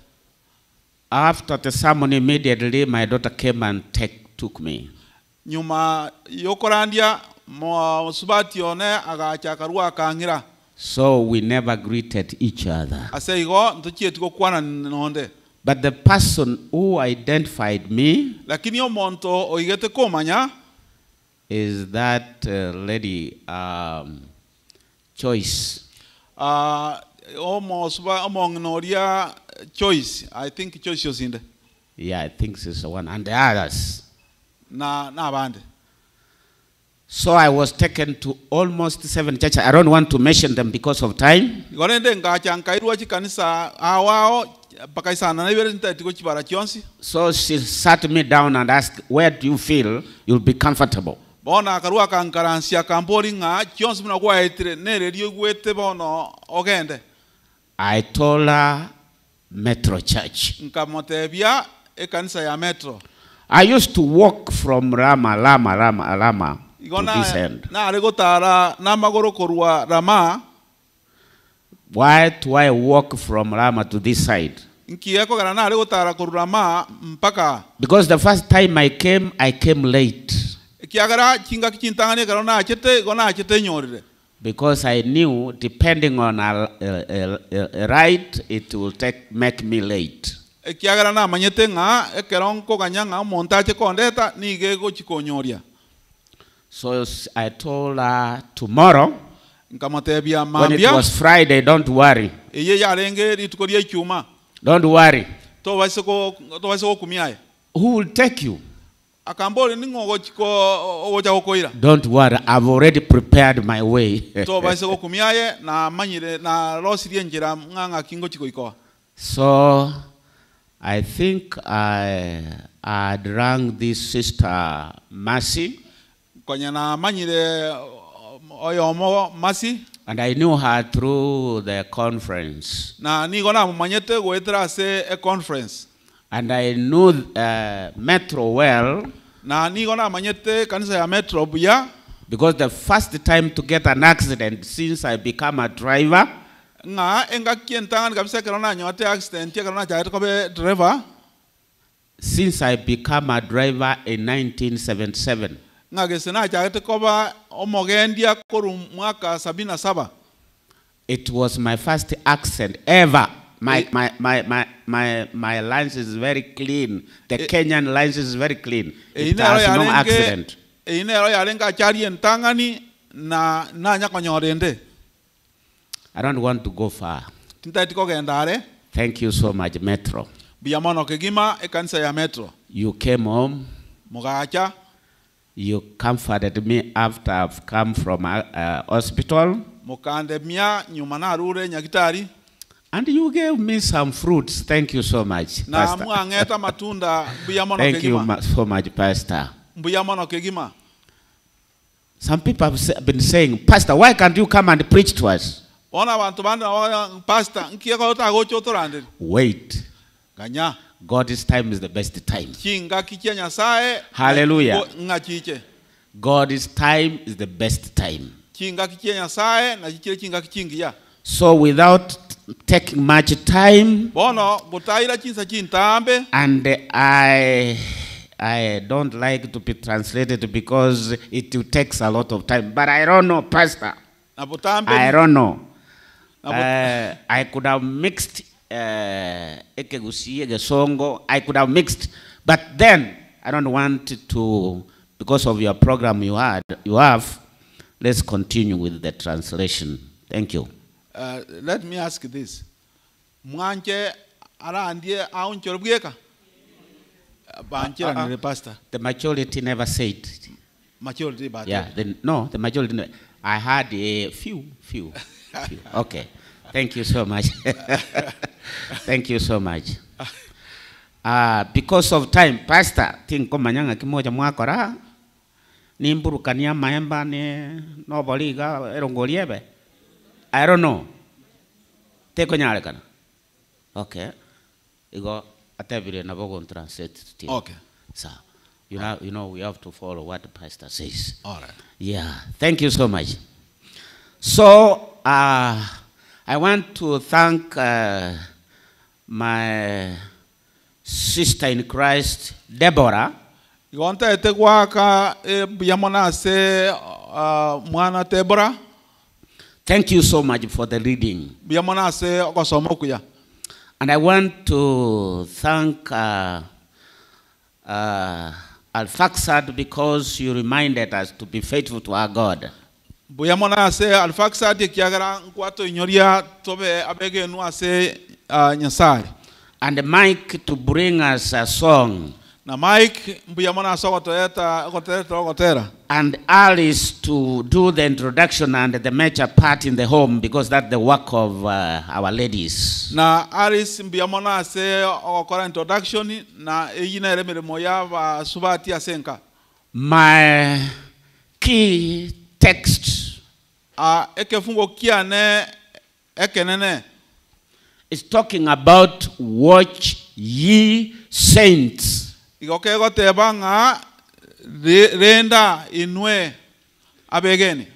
After the sermon, immediately my daughter came and took me. Nyuma yokorandia mo subati one agacha karua kangira. So we never greeted each other. Aseigo ntuchie tiko kwana nonde. But the person who identified me, lakini omonto oigete komanya, is that lady Choice. Omongnoria Choice. I think Choice was in there. Yeah, I think she's the one. And the others. Na bande. So I was taken to almost 7 churches. I don't want to mention them because of time. Gorende ngacha nkairwa chikanisa awao pakaisana na ibere ntiko chibara chionsi. So she sat me down and asked, where do you feel you'll be comfortable? Bona karua kankaransia kampori nga chionsi muna kwa etire neredio gwete bono ogende. I told her Metro Church. Nkamotebia ekanisa ya Metro. I used to walk from Rama to this end. Na aregotara na magoro korwa Rama. Why do I walk from Rama to this side? Because the first time I came late. Because I knew, depending on a ride, it will make me late. So I told her tomorrow, when it was Friday, don't worry. Don't worry. Who will take you? Don't worry, I've already prepared my way. So I think I rang this sister Mercy. And I knew her through the conference. And I knew Metro well. Because the first time to get an accident since I become a driver, since I became a driver in 1977. Ngagesena chagete koba omogendia korum mwaka 77. It was my first accident ever. My license is very clean. The Kenyan license is very clean. It has no accident. Inero yalenga chari entangani na nyakonyorende. I don't want to go far. Tintatiko gendare. Thank you so much, Metro. Biyamono kegima ekanisa ya Metro. You came home. Mugacha. You comforted me after I've come from hospital. Mukande mia nyumana rure nyakitari. And you gave me some fruits. Thank you so much, Pastor. Thank you so much, Pastor. Some people have been saying, Pastor, why can't you come and preach to us? Wait. God's time is the best time. Hallelujah. God's time is the best time. So without taking much time, and I don't like to be translated because it takes a lot of time. But I don't know, Pastor. I don't know. I could have mixed songo. I could have mixed, but then I don't want to, because of your program you have. Let's continue with the translation. Thank you. Let me ask this. Mwanche arandie aunchorbieka. Pastor. The majority never said. Majority, but yeah, the majority. I had a few. Okay, thank you so much. Thank you so much. Because of time, Pastor, think manyanga kimoja mwakora. Nimburukania maemba ne noboliga erongoliebe. I don't know. Take on. Okay. You go atebire na bogo translate. Okay. So, you know, we have to follow what the pastor says. All right. Yeah. Thank you so much. So, I want to thank my sister in Christ, Deborah. You want to take waka biyamona se mwana Deborah. Thank you so much for the reading. And I want to thank Al-Faxad because you reminded us to be faithful to our God. And Mike to bring us a song. And Alice to do the introduction and the major part in the home, because that's the work of our ladies. Na Alice mbiyamona se okora introduction na eyina remeremo ya subati asenka. My key text ekefungo kiane ekenene is talking about watch ye saints. Igokego tebanga renda inwe abegeni.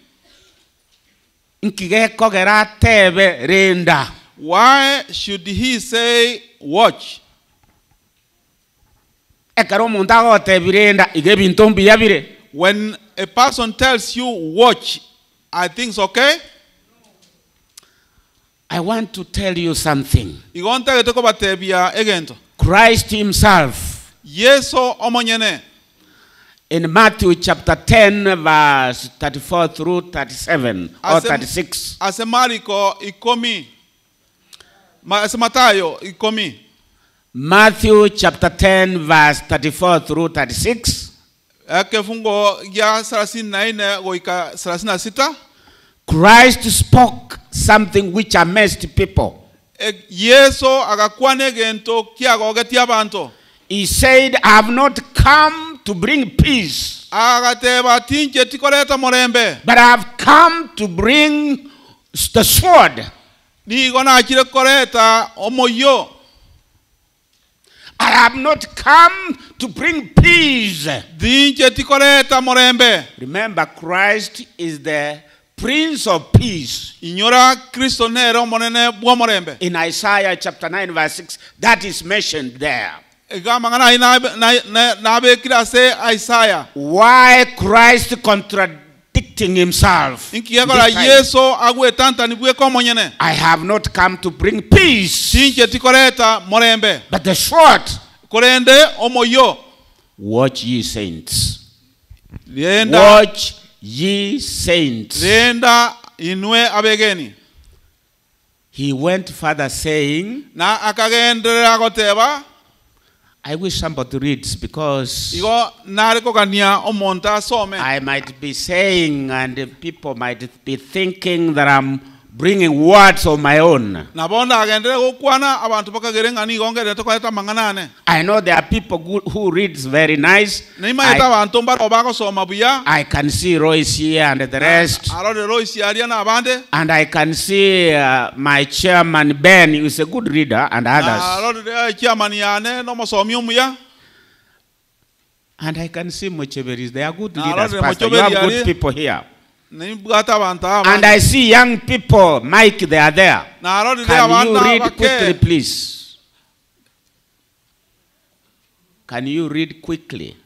Nkigeko gera tebe renda. Why should he say watch? Ekaro mundago tebe renda igebi ntombi yabire. When a person tells you watch, are things okay? I want to tell you something. Igonta getoko batebia egento. Christ himself. Yeso omonyene. In Matthew chapter 10 verse 34 through 37 or 36. Ase Mariko ikomi. Ase Matayo ikomi. Matthew chapter 10 verse 34 through 36. Kefungo ya 34 goika 36. Christ spoke something which amazed people. Yeso agakwane gento kiago getia banto. He said, I have not come to bring peace, but I have come to bring the sword. I have not come to bring peace. Remember, Christ is the Prince of Peace. In Isaiah chapter 9 verse 6, that is mentioned there. Why Christ contradicting himself? This time, I have not come to bring peace, but the sword. Watch ye saints. Watch ye saints. He went further saying, I wish somebody reads, because I might be saying and people might be thinking that I'm bringing words of my own. I know there are people who reads very nice. I can see Royce here and the rest. And I can see my chairman Ben, who is a good reader, and others. And I can see Mucheveris. They are good readers, Pastor. You have good people here. And I see young people. Mike, they are there. Can you read quickly, please? Can you read quickly?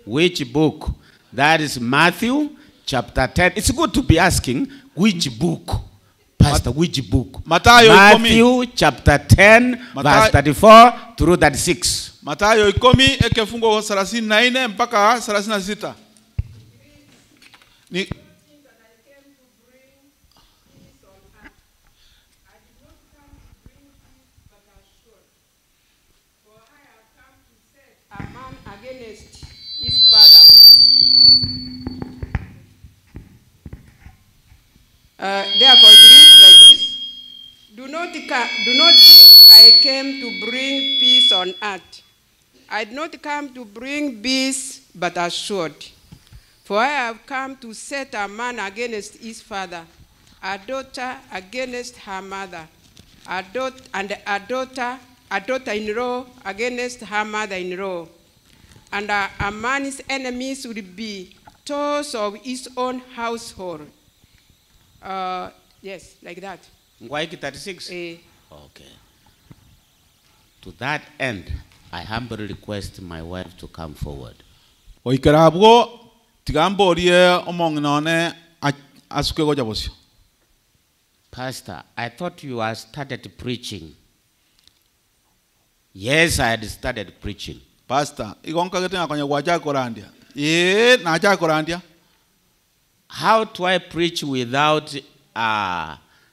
Which book? That is Matthew chapter 10. It's good to be asking which book. Pastor, which book? Matthew chapter 10, verse 34 through 36. Matayo 10:34 mpaka 36. Ni a man against his father. Therefore it reads like this: Do not think I came to bring peace on earth. I did not come to bring peace, but a sword. For I have come to set a man against his father, a daughter against her mother, a daughter-in-law against her mother-in-law. And a man's enemies will be those of his own household. Yes, like that. Why 36? Okay. To that end, I humbly request my wife to come forward. Pastor, I thought you had started preaching. Yes, I had started preaching. Pastor, how do I preach without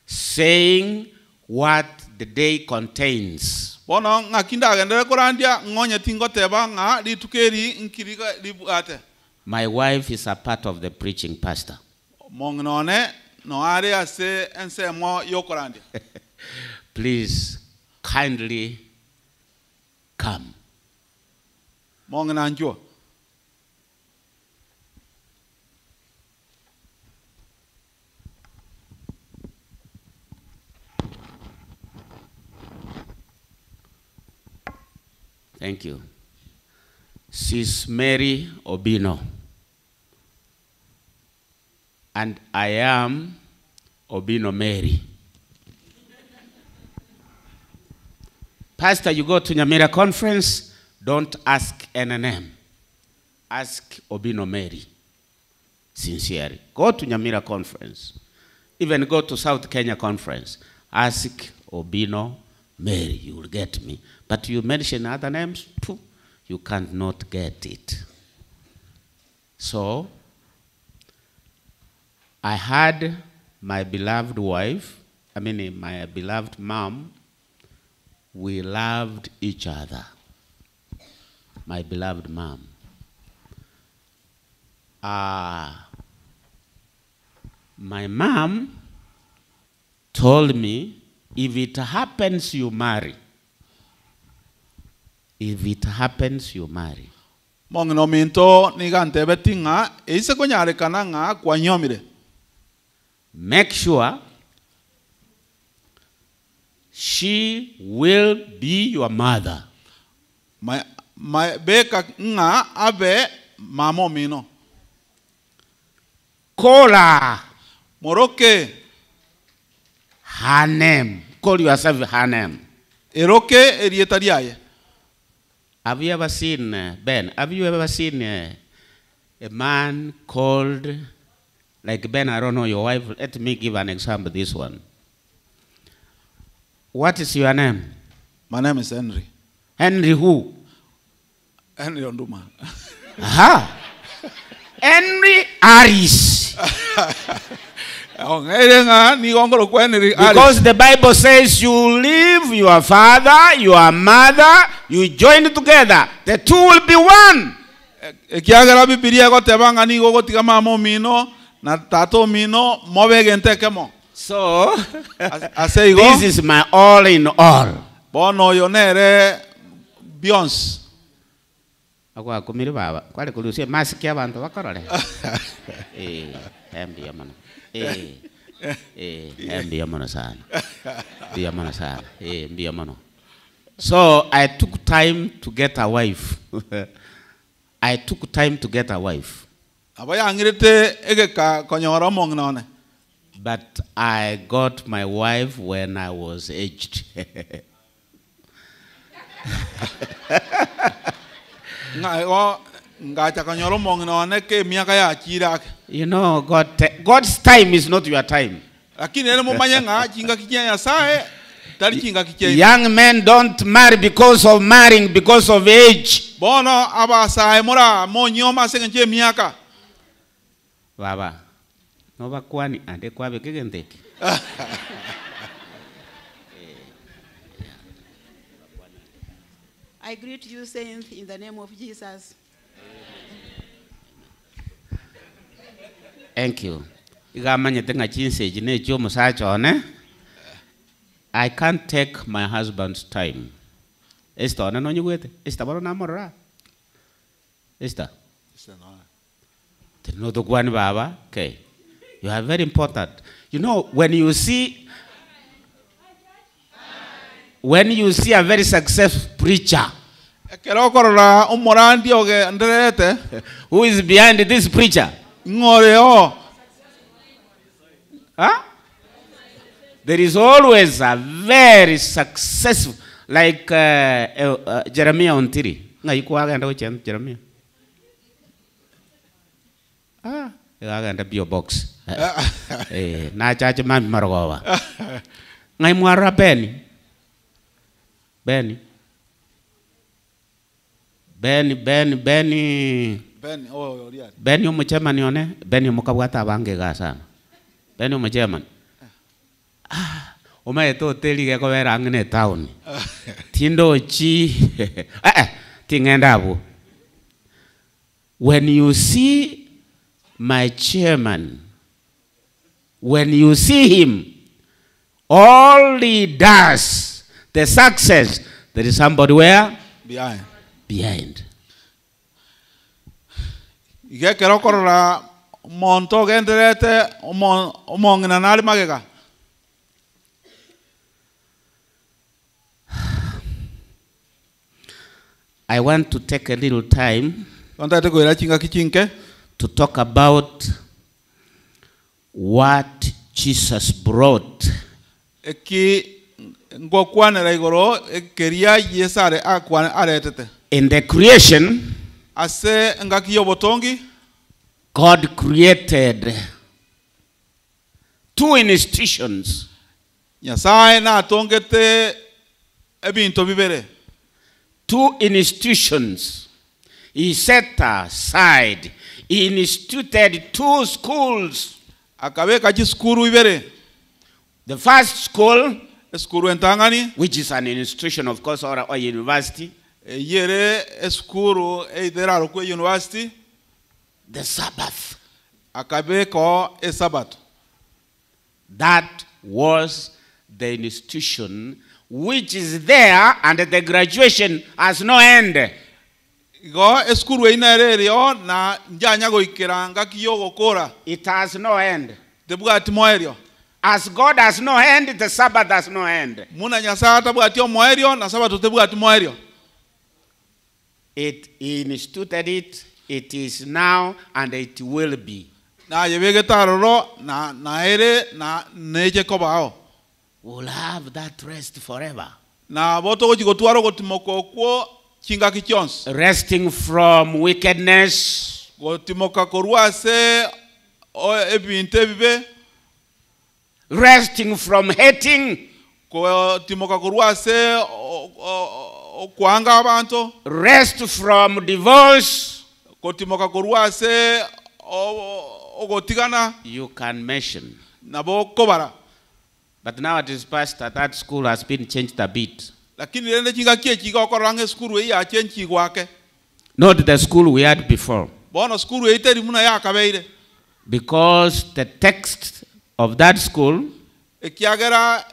saying what the day contains? My wife is a part of the preaching, Pastor. Please, kindly come. Thank you. She's Mary Obino. And I am Obino Mary. Pastor, you go to Nyamira conference, don't ask any name. Ask Obino Mary. Sincerely. Go to Nyamira conference. Even go to South Kenya conference. Ask Obino Mary. You will get me. But you mention other names, you cannot get it. So, I had my beloved wife, my beloved mom. We loved each other. My beloved mom. My mom told me, if it happens, you marry. If it happens, you marry. Make sure she will be your mother. Call her. Her name. Call yourself her name. eroke erieta riaye. Have you ever seen, Ben, have you ever seen a man called, like Ben, I don't know your wife, let me give an example, this one. What is your name? My name is Henry. Henry who? Henry Onduma. Aha. Henry Harris. Because the Bible says you leave your father, your mother, you join together. The two will be one. So, this is my all in all. Agwa kumiri baba kwale kulusia masiki abantu bakorole mbia mano mbia mano sana mbia mano. So I took time to get a wife. I took time to get a wife. But I got my wife when I was aged. You know, God's time is not your time. Young men don't marry because of marrying, because of age. Baba, no bakwani ande kwabe kegenteki. I greet you, saints, in the name of Jesus. Thank you. I can't take my husband's time. Esther, no you wait. Esther, what namora? Esther. No the one baba. Okay. You are very important. You know, when you see a very successful preacher, who is behind this preacher? Huh? There is always a very successful, like Jeremiah Ontiri. Jeremiah. Ah, you are going to be a box. Na charge man Margova. Ngai muara Benny. Benny, oh, yeah. Benny umuchairman yone, Benny mukabwata bange gasa. Benny umuchairman. Umaeto teli ke ko vera ngne town. Tindo chi. Tingendabu. When you see my chairman, when you see him, all he does, the success, there is somebody where? Behind. I want to take a little time to talk about what Jesus brought. In the creation, God created two institutions. Two institutions. He set aside. He instituted two schools. The first school, which is an institution, of course, or a university. The Sabbath. That was the institution which is there, and the graduation has no end. It has no end. As God has no end, the Sabbath has no end. He instituted it, it is now, and it will be. We'll have that rest forever. na boto gotwaro gotimoko kwo chingaki chons resting from wickedness, gotimoka korwase ebinte bibe, resting from hating, gotimoka korwase kwanga abantu, rest from divorce. gotimoka korwase ogotigana. You can mention. Nabo kobara. But now it is pastor, that school has been changed a bit. Lakini rende chinga kiechi ga okorange skuru ya chenchi gwake. Not the school we had before. Bono skuru iteri muna ya kabeire. Because the text of that school, Ekiagera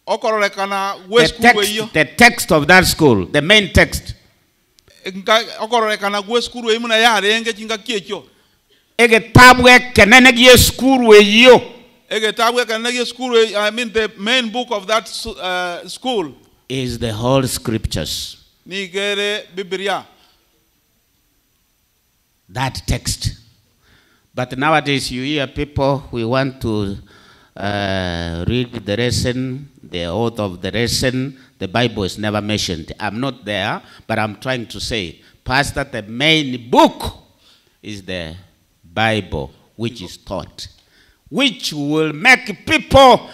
okororekana we skuru iyo. the text of that school, the main text, okororekana we skuru iyo muna ya renge chinga kiecho. egetabwe kenene gie skuru iyo. I mean, the main book of that school is the whole scriptures. That text. But nowadays you hear people, we want to read the lesson, the author of the lesson. The Bible is never mentioned. I'm not there, but I'm trying to say, Pastor, the main book is the Bible, which is taught, which will make people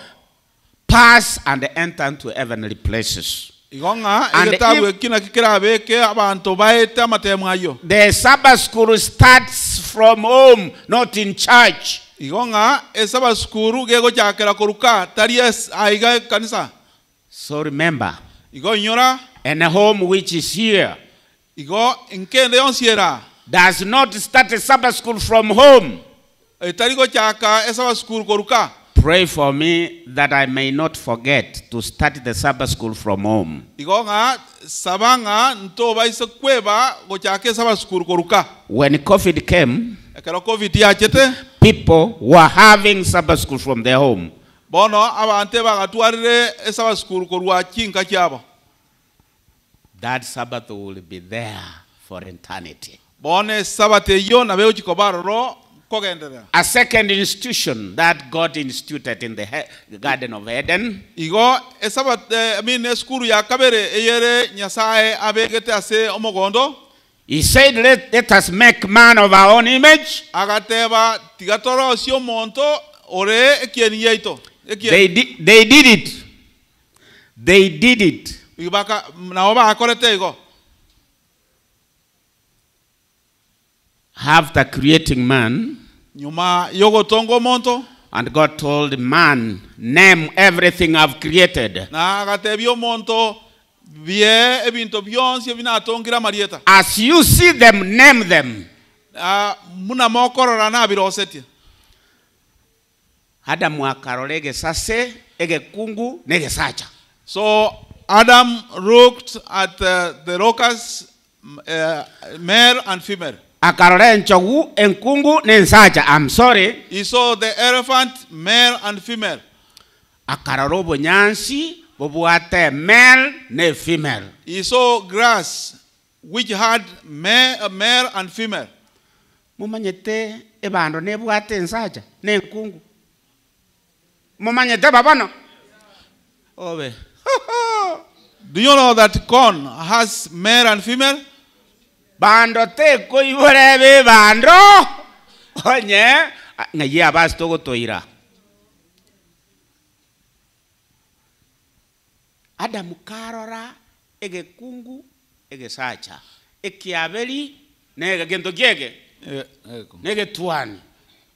pass and enter into heavenly places. And the Sabbath school starts from home, not in church. So remember, and a home which is here does not start a Sabbath school from home. Pray for me that I may not forget to start the Sabbath school from home. When COVID came, people were having Sabbath school from their home. That Sabbath will be there for eternity. A second institution that God instituted in the Garden of Eden. He said, let us make man of our own image. They did it. They did it. After creating man, and God told man, name everything I've created. As you see them, name them. So Adam looked at the locusts, male and female. I'm sorry. He saw the elephant, male and female. Male ne female. He saw grass which had male and female. Mumanyete ebando ne buate nsaja ne nkungu. Mumanyete babano. Obe. Do you know that corn has male and female? Bando te koiborebe bando. Onye ngaye abasto toira. Adamu karora ege kungu ege sacha. Ekiabeli nege gendo gege. Nege tuani.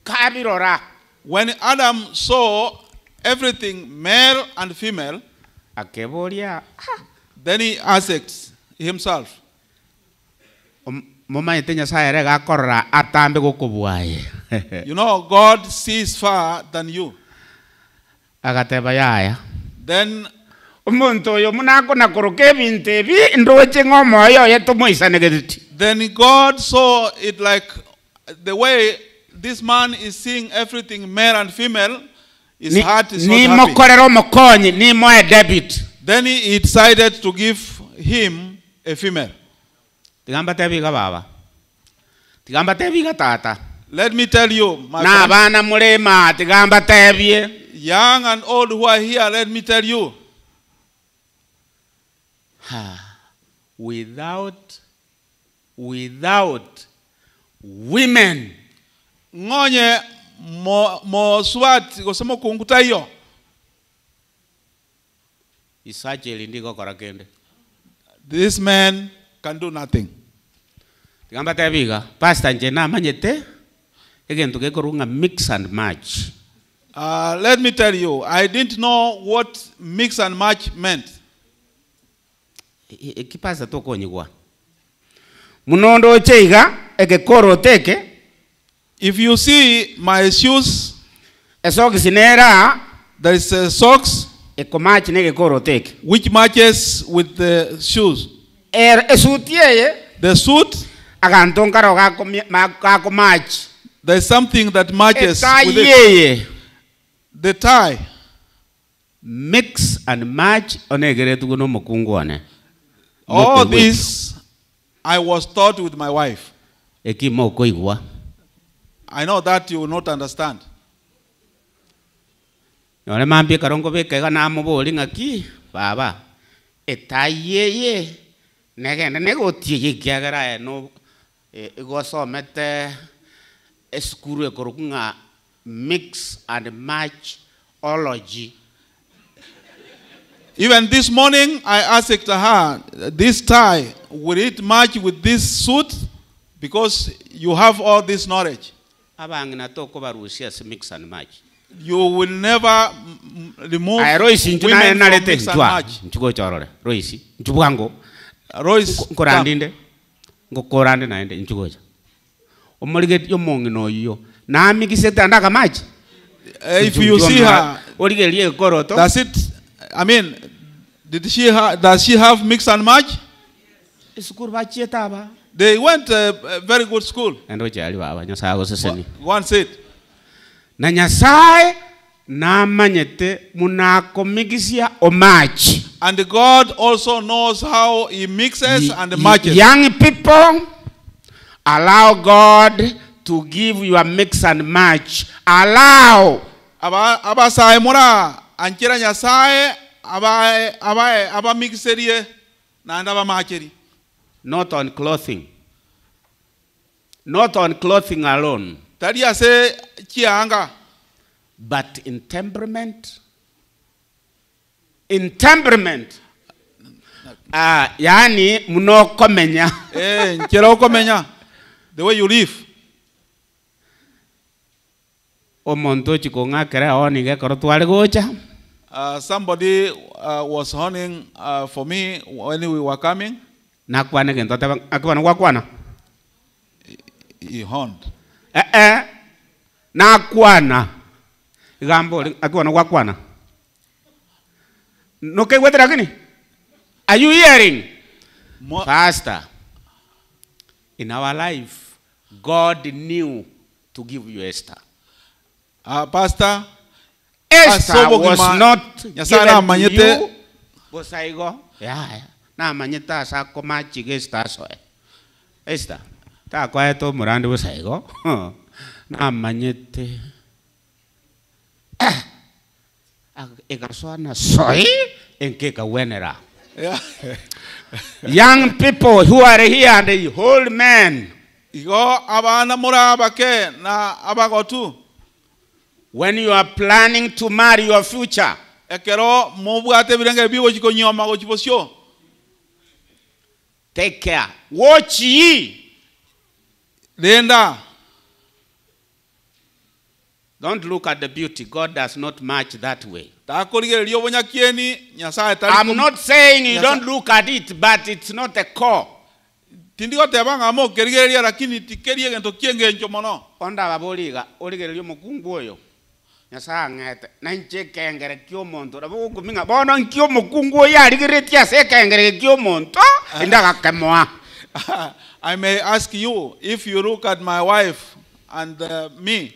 Kabirora. When Adam saw everything male and female, then he asked himself, you know, God sees far than you. Then God saw it like the way this man is seeing everything male and female. His heart is not happy. Then he decided to give him a female. Let me tell you, my friend, young and old who are here, let me tell you. Without women. Ngonye mo swat gosemo kunguta hiyo. Isajeli ndiko korakende. This man can do nothing. Tigamba tebiga, pastor nje na manyete. Egento gekorunga mix and match. Let me tell you, I didn't know what mix and match meant. Ikipasa to konyigwa. Munondo cheiga egekoro teke. If you see my shoes, a socks inera, there is a socks match negekoro teke, which matches with the shoes. The suit, there is something that matches with it. The tie. Mix and match. All this I was taught with my wife. I know that you will not understand. Baba, etayeye negende negotie kiagara no igoso mete eskuru ekorukunga mix and match ology. Even this morning I asked her, this tie, will it match with this suit? Because you have all this knowledge. Mix and match. You will never remove women from mix and match. Royce, Nchubango, Royce, Korandinde, Korande na ende Nchugoja. Omoliget yo mongi no yo. Na mikiseta andaka match. If you see her, does it? I mean, does she have mix and match? They went a very good school. And go and say it. Na Nyasai na manyete munako mixia o match. And God also knows how He mixes and matches. Young people, allow God to give you a mix and match. Allow. Aba sai mora anchira Nyasai aba mixerie na aba matcheri. Not on clothing. Not on clothing alone. Tadia se chianga. But in temperament. In temperament. Yani muno komenya. Nchera komenya. The way you live. Omonto chikonga kere oni ge korotwale gocha. Somebody was honing for me when we were coming. Nakwane gento te akwana wakwana. He horned. Nakwana. Gambo akwana wakwana. No ke wetra gini. Are you hearing? Pastor, in our life, God knew to give you Esther. Pastor, Esther was not given to you. Bosaigo, yeah. Na manyeta sa koma chigesta so. Esther, ta kwa to murande bosaigo. Na manyete. Egarsona soy enkeka wenera. Young people who are here and the old men. When you are planning to marry your future, take care. Watch ye. Don't look at the beauty. God does not match that way. I'm not saying you don't look at it, but it's not a core. Onda baboliga oligerio mukunguoyo. Nyasa ngete nanche kengere kyo monto rabo kuminga bono nkyo mukunguo ya ligeretia se kengere kyo monto indaga kemoa. I may ask you, if you look at my wife and me,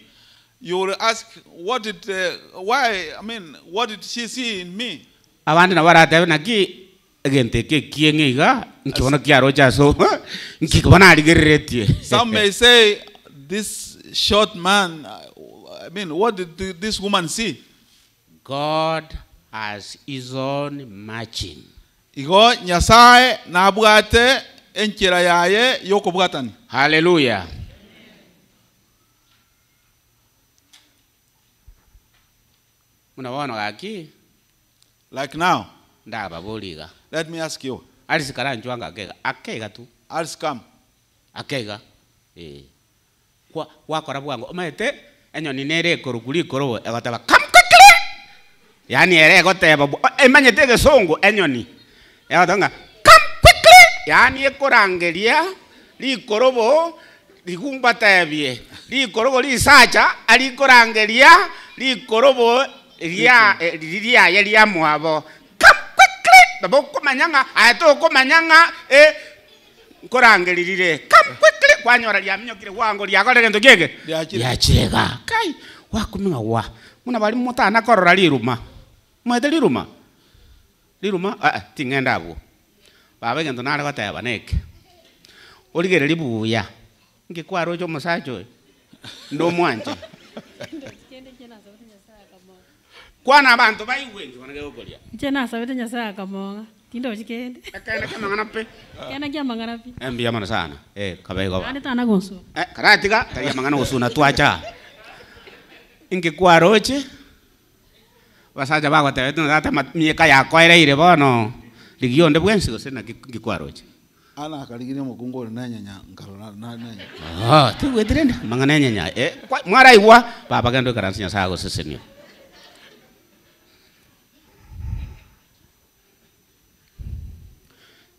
you will ask, what did she see in me? Abandi na warata na ki agente ke kiengiga nkibona kyaro chaso nkikubona aligeretie. Some may say, this short man, what did this woman see? God has his own matching. Igo Nyasaye nabwate enchera yaye yokubwatani. Hallelujah. Unaona gaki? Like now. Ndaba boliga. Let me ask you. Alisikara njwanga akega. Akega tu. I'll come. Akega. Kwa wakora bwango. Omete enyoni nere koruguli korobo egotaba come quickly. Yani ere goteba emanyete gesongo enyoni. Egotanga come quickly. Yani ekorangeria likorobo ligumbatebye. Likorobo lisacha alikorangeria likorobo ria ya mwabo. Come quickly. Baboko manyanga ayatoko manyanga korangelirire. Come quickly. Kwanyora lya mnyokire wango lyakole gento gege. Lyachirega. Kai wakuminga wa. Muna bali mutana korora liruma. Mwete liruma. Liruma tingenda abo. Baba gento nale bataya neke. Oligere libuya. Ngikwaro cyo musacho. Ndo mwanje. Kwana abantu bayiwenje wanage okolya. Jena sabete Nyasaye kamonga. Tindo chikende. Akana kamangana pe. Kana kya mangana pi. Embiya mana sana. Kabego. Ane tana gonso. Karatiga kaya mangana usuna tuacha. Ingikwaroche. Basaja bagwa tetu data mieka yako ire bono. Ligionde bwensi gosena ngikwaroche. Ana kaligire mukungo na nyanya ngaro na nyanya. Tu wetrenda mangana nyanya. Mwara iwa baba gando karansinya sago sesenyo.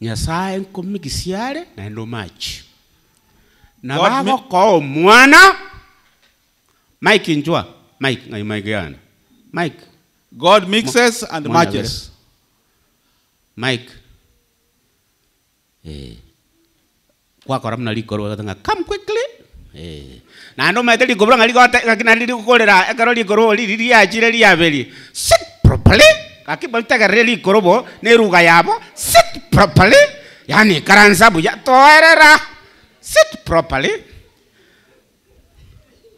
Nyasaye nkomigisiare na ndo machi. Na babo ko mwana Mike njua. Mike ngai Mike yana. Mike God mixes and matches. Mike kwa koramna likoro gatanga come quickly. Na ndo mete likoro ngaligote ngakina likukolera ekaro likoro liri achire liabeli. Sit properly. Akibantaka reli korobo neruga yabo. Sit properly. Yani karansabu ya toerera. Sit properly.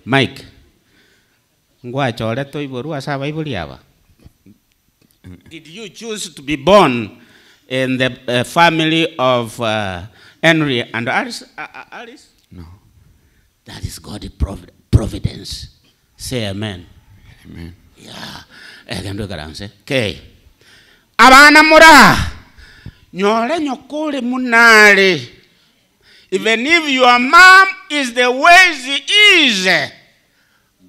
Mike. Ngwa chole to iboru asaba iboliaba. Did you choose to be born in the family of Henry and Alice? No. That is God's providence. Say amen. Amen. Yeah. Okay. Abana mura. Nyore nyokole munale. Even if your mom is the way she is,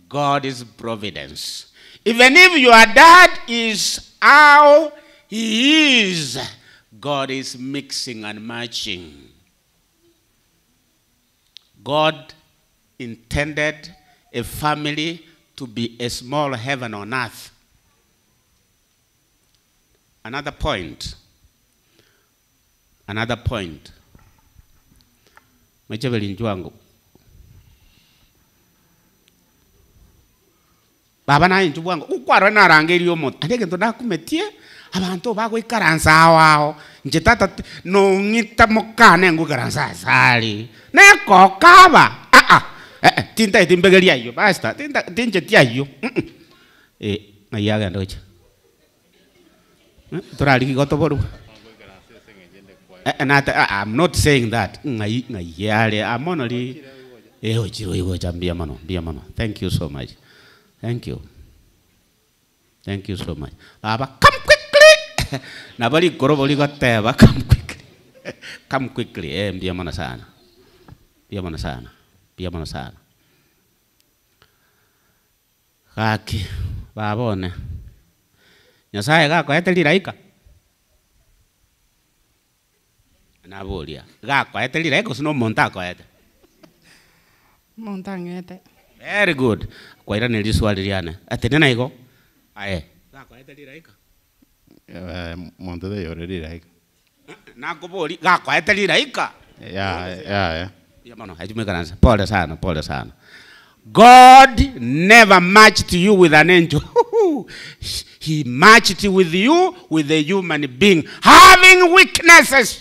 God is providence. Even if your dad is how he is, God is mixing and matching. God intended a family to be a small heaven on earth. Another point. Machebeli njwangu. Baba na intu bwangu ukwaro narangeri yo moto. Andeke ndo nakumetie abantu bagwe karanza wao. Nje tata no ngita mokane ngu karanza sali. Neko kaba. Tinta itimbegelia yo basta. Tinje tia yo. Ngayaga ndocha. Turali goto boru. I'm not saying that. I'm only thank you so much. Thank you. Thank you so much. Baba, come quickly. Nabali koroboli goteba, come quickly. Come quickly. Mbia mana sana. Mbia mana sana. Kaki, babone. Nyasaye gako eteliraika. Nabolia. Gako eteliraika sino montako ete. Montangete. Very good. Kwa ira niliswali liane. Atenena iko. Aye. Gako eteliraika. Monte yoreliraika. Nakoboli gako eteliraika. Yeah. Yamano, hajumekaranza. Pole sana. God never matched you with an angel. He matched with you with a human being having weaknesses.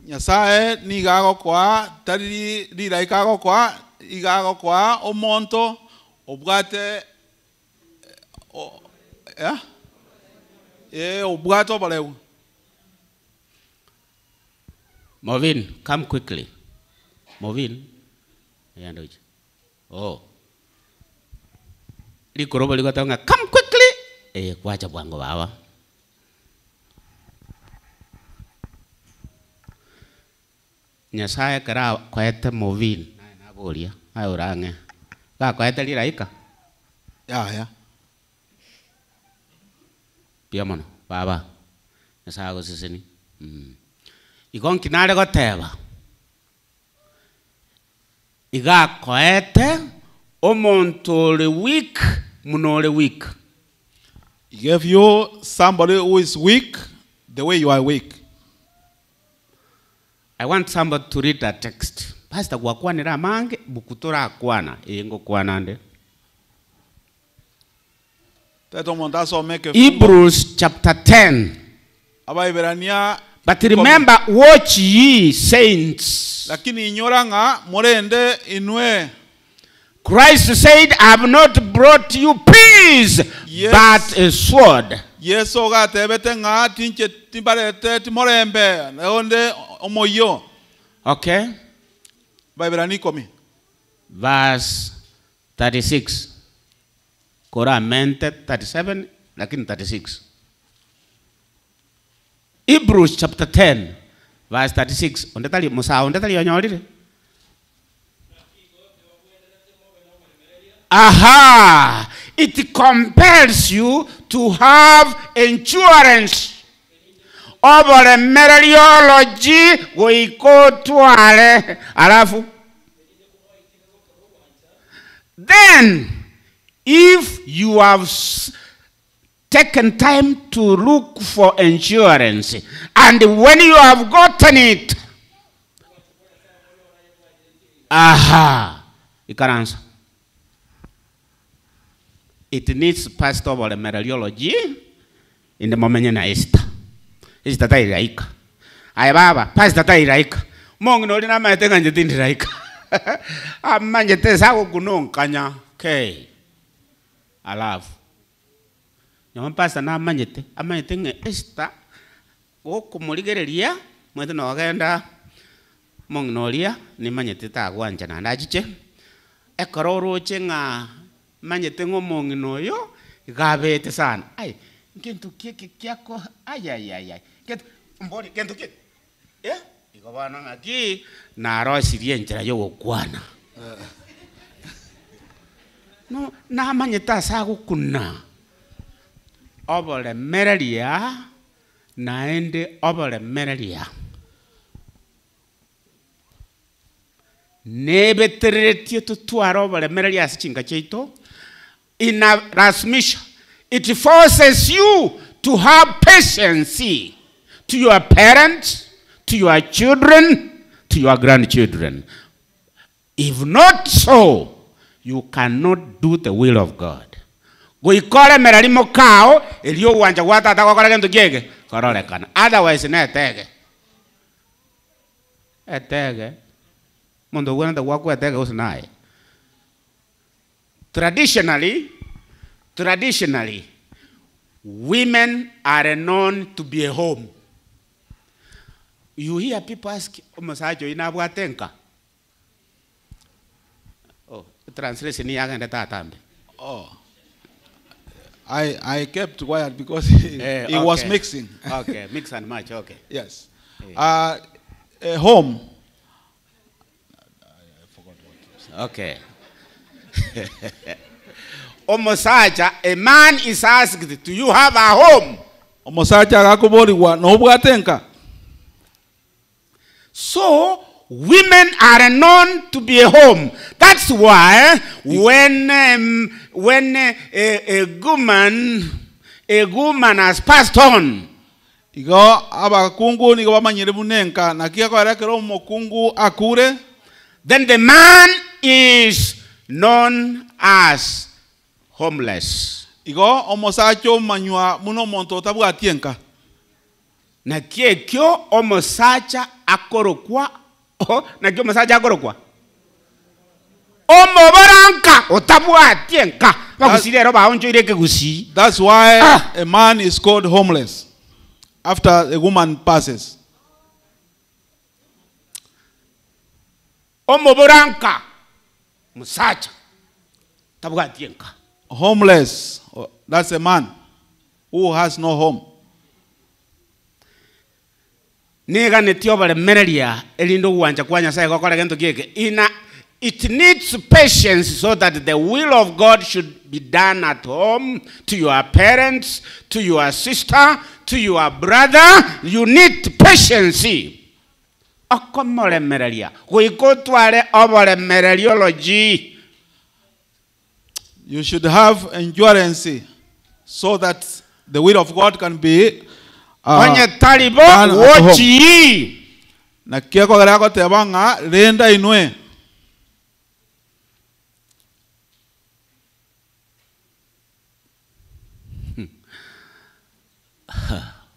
Nyasaye ni gago kwa tari liraika go kwa igago kwa omonto obwate Ubwato balew. Movin, come quickly. Movin. Oh. Likorobo likotonga, come quickly. Kwacha bwango bawa. Nyasaye kara kwete Movin. Na bolia. Ayo range. Ka kwete liraika. Ya. Piamono, baba. Nyasaye go sisini. Ikon kinare go teba. Iga kwete omontole weak, munole weak. He gave you somebody who is weak the way you are weak. I want somebody to read that text. Pastor gwakwanira mange bukutora akwana engo kwanande. Hebrews chapter 10. But remember, watch ye saints. Christ said, I have not brought you peace, but a sword. Okay. Verse 36. Kora amended 37, lakini 36. Hebrews chapter 10, verse 36. Ondetali musa, ondetali yonyolire. Aha! It compels you to have endurance over the meteorology goiko twale alafu. Then, if you have taken time to look for insurance, and when you have gotten it, aha, you can answer. It needs pastoral meteorology in the moment na Esther. Esther ta iraika. Ay baba, pastor ta iraika. Mong no dina ma tenga njeti iraika. Amanje te sago kunonkanya. Okay. Alafu. Nyama pastor na amanyete nge Esther o kumuligereria mwete no agenda mong nolia ni manyete ta gwanja na ndajiche. Ekororo chenga manyete ngomong noyo gabete sana. Ai, ngentu kyako ay. Kentu mboni kentu kye. Ikobana ngaki na rosirie njira yo gukwana. No, na manyeta sagu kuna. Obole merelia naende obole merelia. Nebeteretio tutuaro obole merelia sichinga cheito. In a transmission, it forces you to have patience to your parents, to your children, to your grandchildren. If not so, you cannot do the will of God. Goikore meralimo kao, elio wanja wata atakokora kento kiege, korore kana. Otherwise, ne etege. Etege. Mondo wena da waku etege usinae. Traditionally, women are known to be a home. You hear people ask, "Omosajo inabwatenka." Oh, translation ni agenda tatambe. Oh, I kept quiet because he was mixing. Okay, mix and match. Okay. Yes. A home. I forgot what it was. Okay. Omosaja, a man is asked, "Do you have a home?" Omosaja akakuboriwa no bwatenka. So women are known to be a home. That's why when a woman has passed on, igo abakungu nigo bamanyire bunenka nakia ko arakero mokungu akure, then the man is known as homeless. Igo omosacho manywa muno monto tabwatienka. Na kiekyo omosacha akorokwa. Na kyo omosacha akorokwa. Omobaranka otabwatienka bakusirero baonjoire kegusi. That's why a man is called homeless after a woman passes. Omobaranka musacha tabwatienka. Homeless, that's a man who has no home. Nega netio bale mereria elindo uwanja kwa Nyasaye gokora gento gieke. It needs patience so that the will of God should be done at home, to your parents, to your sister, to your brother. You need patience. Okomore mereria. Goikotware obore mereriology. You should have endurance so that the will of God can be talibo wochi. Na kieko garako tebanga renda inwe.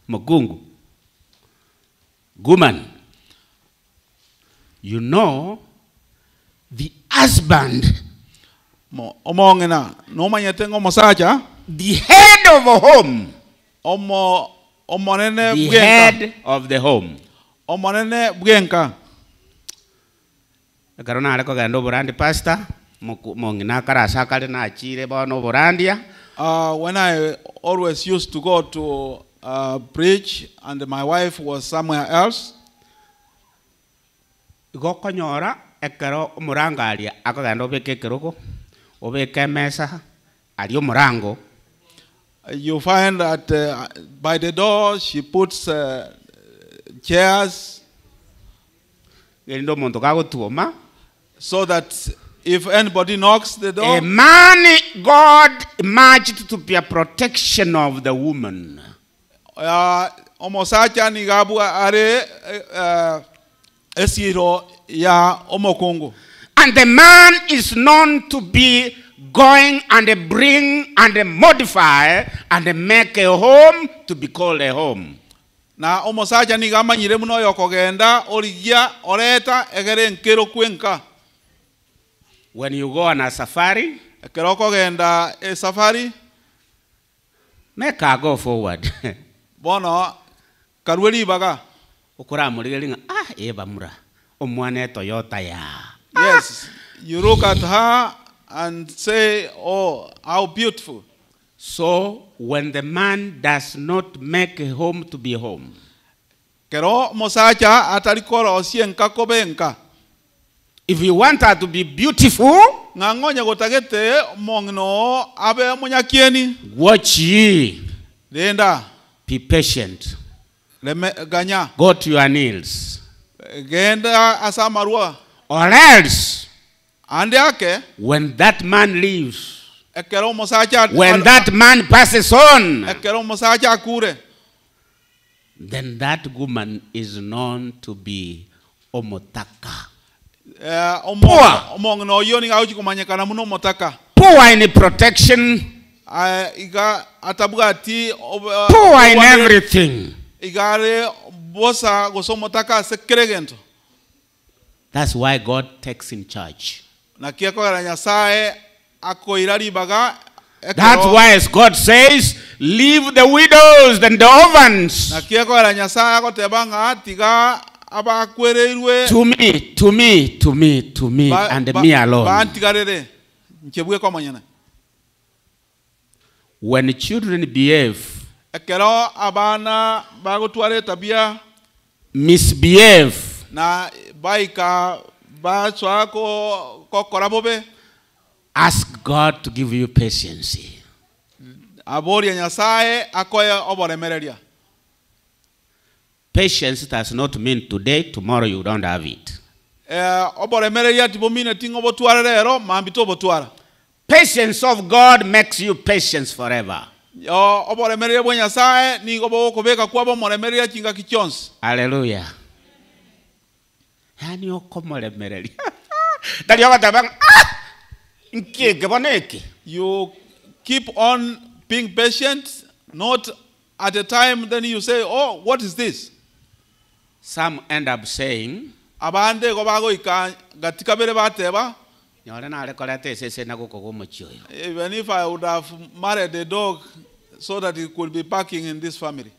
Mugungu. Guman. You know, the husband, the head of a home, the head of the home. Karona aleko gando borandi pastor, mongina karasa kale na chire bono borandia. When I always used to go to preach and my wife was somewhere else, gokonyora ekero murangalia akaganda obeke keroko obeke mesa alio murango. You find that by the door she puts chairs so that if anybody knocks the door, a man God imagined to be a protection of the woman. Omosacha ni gabu are esiro ya omokongo. And the man is known to be going and bring and modify and make a home to be called a home. Na omosacha ni gama nyire muno yokogenda origia oreta egere nkero kwenka. When you go on a safari, ekero kogenda a safari, make a go forward. Bono karweli baga. Ukura muligelinga eba mura omwane Toyota ya. Yes, you look at her and say, oh, how beautiful. So when the man does not make a home to be home, kero mosacha atarikoro osienka kobenka. If you want her to be beautiful, ngangonya gotagete mongno abe munyakieni. Watch ye. Denda. Be patient. Ganya. Go to your knees. Genda asamarua. Or else, andake, when that man leaves, ekero mosacha, when that man passes on, ekero mosacha kure, then that woman is known to be omotaka. Poor in protection, poor in everything. That's why God takes in charge. That's why God says, leave the widows and the orphans to me, and me alone. When children behave, misbehave, ask God to give you patience. Patience does not mean today, tomorrow you don't have it. Patience of God makes you patient forever. Hallelujah. You keep on being patient, not at a time then you say, oh, what is this? Some end up saying, Even if I would have married a dog so that it could be barking in this family,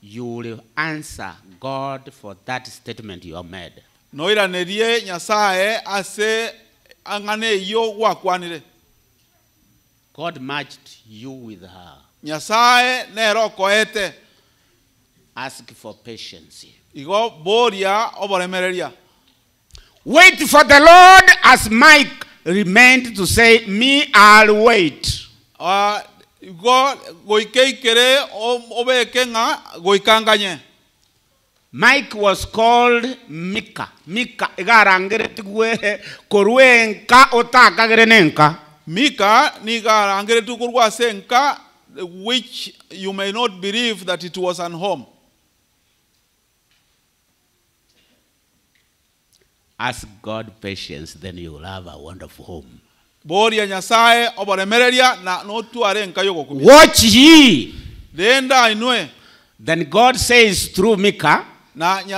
you will answer God for that statement you have made. noira nerie nyasaye ase angane yo wakwanire. God matched you with her. Nyasaye nero koete. Ask for patience. Igo boria oboremereria. Wait for the Lord, as Mike remained to say, me, I'll wait. Mike was called Mika. Mika. Mika which you may not believe that it was an home. Ask God patience, then you will have a wonderful home. Watch ye. Then God says through Micah, in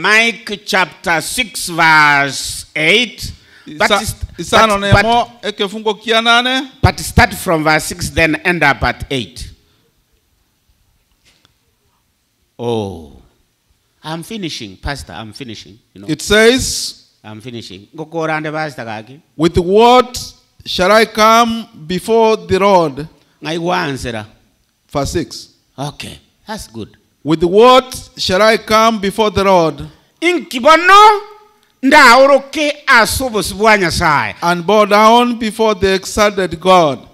Mike chapter 6 verse 8, but start from verse 6 then end up at 8. Oh, I'm finishing, Pastor. I'm finishing. You know. It says, I'm finishing. With what shall I come before the Lord? Verse 6. Okay, that's good. With what shall I come before the Lord? And bow down before the exalted God.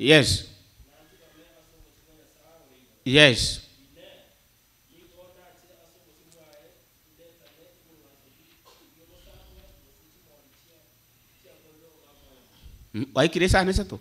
Yes. Yes. Why kire sana sato?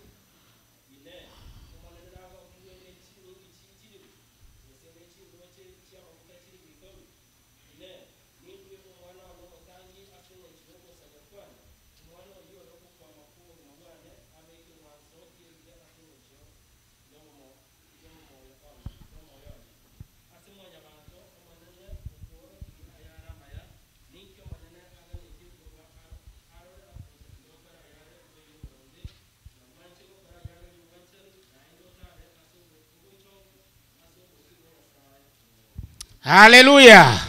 Hallelujah.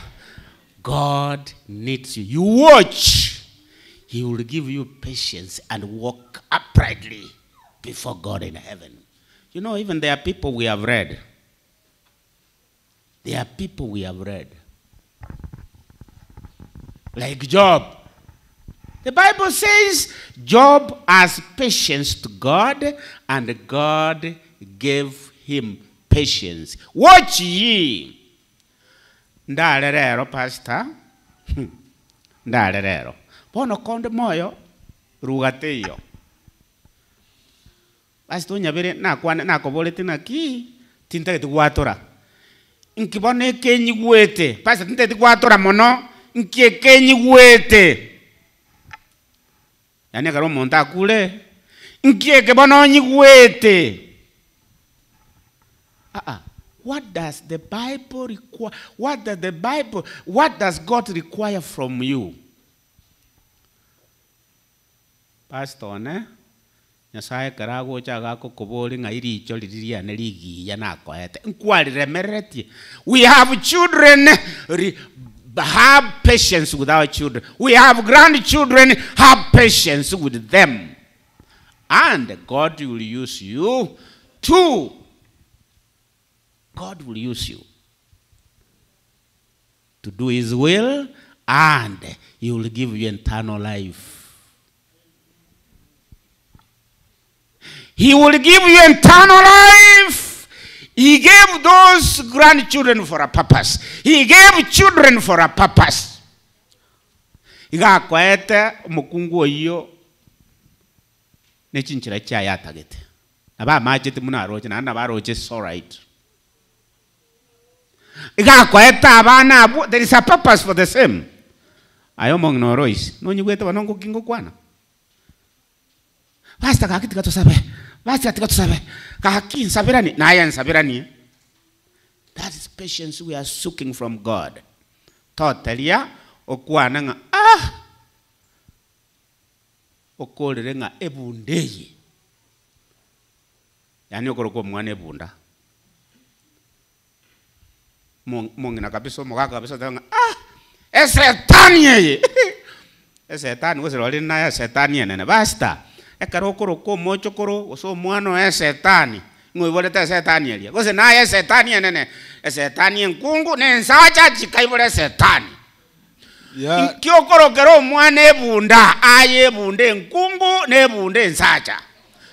God needs you. You watch. He will give you patience and walk uprightly before God in heaven. You know, even there are people we have read. There are people we have read. Like Job. The Bible says Job has patience to God and God gave him patience. Watch ye. Ndalerero pastor. Ndalerero. Pono konde moyo rugateyo. Pastor nyabere na kwana na kobolete na ki tintete gwatora. Nkibone kenyi gwete. Pastor tintete gwatora mono nkie kenyi gwete. Yani karo monta kule nkie kebono nyi gwete. What does the Bible require? What does God require from you? Pastor, ne? Nyasaye karago chaga ko koboli nga iri icho liriya neligi yana koete. Nkwali remereti. We have children. Have patience with our children. We have grandchildren. Have patience with them. And God will use you too. God will use you to do His will, and He will give you eternal life. He will give you eternal life. He gave those grandchildren for a purpose. He gave children for a purpose. Iga kwaete mukungu iyo nechinchira cha yatagete. Aba majete muna roche na ba roche so right. Iga kwaete abana abu, there is a purpose for the same. Ayomong no rois. No nyugete wanongo kingo kwana. Basta kakitika tusabe. Basta katika tusabe. Kahaki nsabirani na aya nsabirani. That is patience we are seeking from God. Totalia okwana nga okolere nga ebundeyi. Yani okoroko mwana ebunda. Mongina kabisa mogaga kabisa tanga esetani yeye. Esetani wose loli na esetani nene basta. Ekaroko mochokoro oso mwana esetani. Ngoiboleta esetani elia. Wose na esetani nene. Esetani nkungu nensacha chikaibole setani. Yeah. Kiokorokero mwana ebunda aye ebunde nkungu ne ebunde nsacha.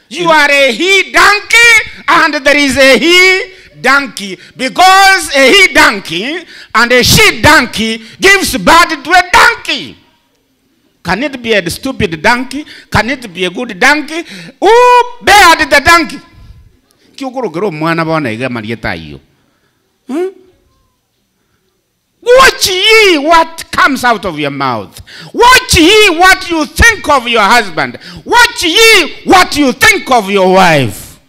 You are a he donkey and there is a he donkey, because a he donkey and a she donkey gives birth to a donkey. Can it be a stupid donkey? Can it be a good donkey? Who bear the donkey? Kiokorokero mwana bona iga marieta iyo. Watch ye what comes out of your mouth. Watch ye what you think of your husband. Watch ye what you think of your wife.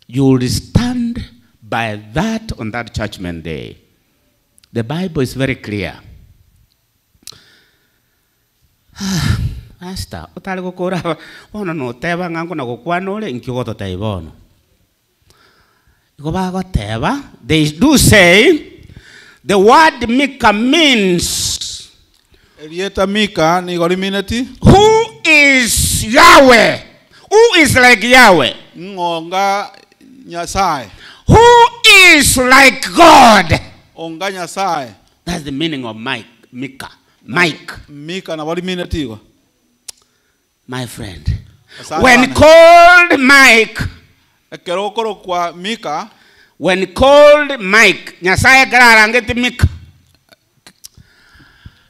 You will stand by that on that judgment day. The Bible is very clear. Master, utali gukura ono no teba ngango na gukwanole nkyogoto taibono. Iko bago teba, they do say the word Mika means who is Yahweh? Who is like Yahweh? Who is like God? That's the meaning of Mika. Mike. My friend. When called Mike, when called Mike, Nyasaya kararangeti Mika.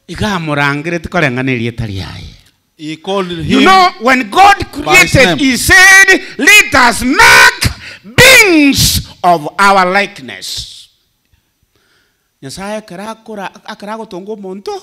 Ikamurangeti korengane lietaliai. He called him. You know, when God created, He said, "Let us make beings of our likeness." Nyasaya akarago tongo monto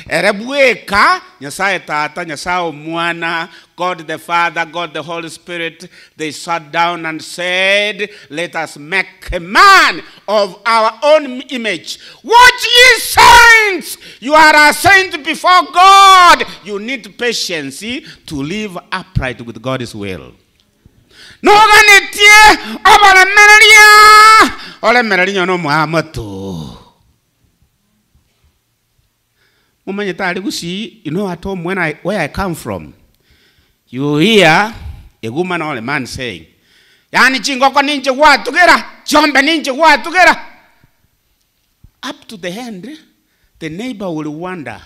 erebueka Nyasaya tata Nyasaya mwana, God the Father, God the Holy Spirit, they sat down and said, "Let us make a man of our own image." Watch ye saints, you are a saint before God. You need patience to live upright with God's will. No ganitie obala merelia ole merelia no muamatu. You know at home where I come from, you hear a woman or a man saying, "Yani chingoko ninje wa tugera, chombe ninje wa tugera." Up to the end, the neighbor will wonder,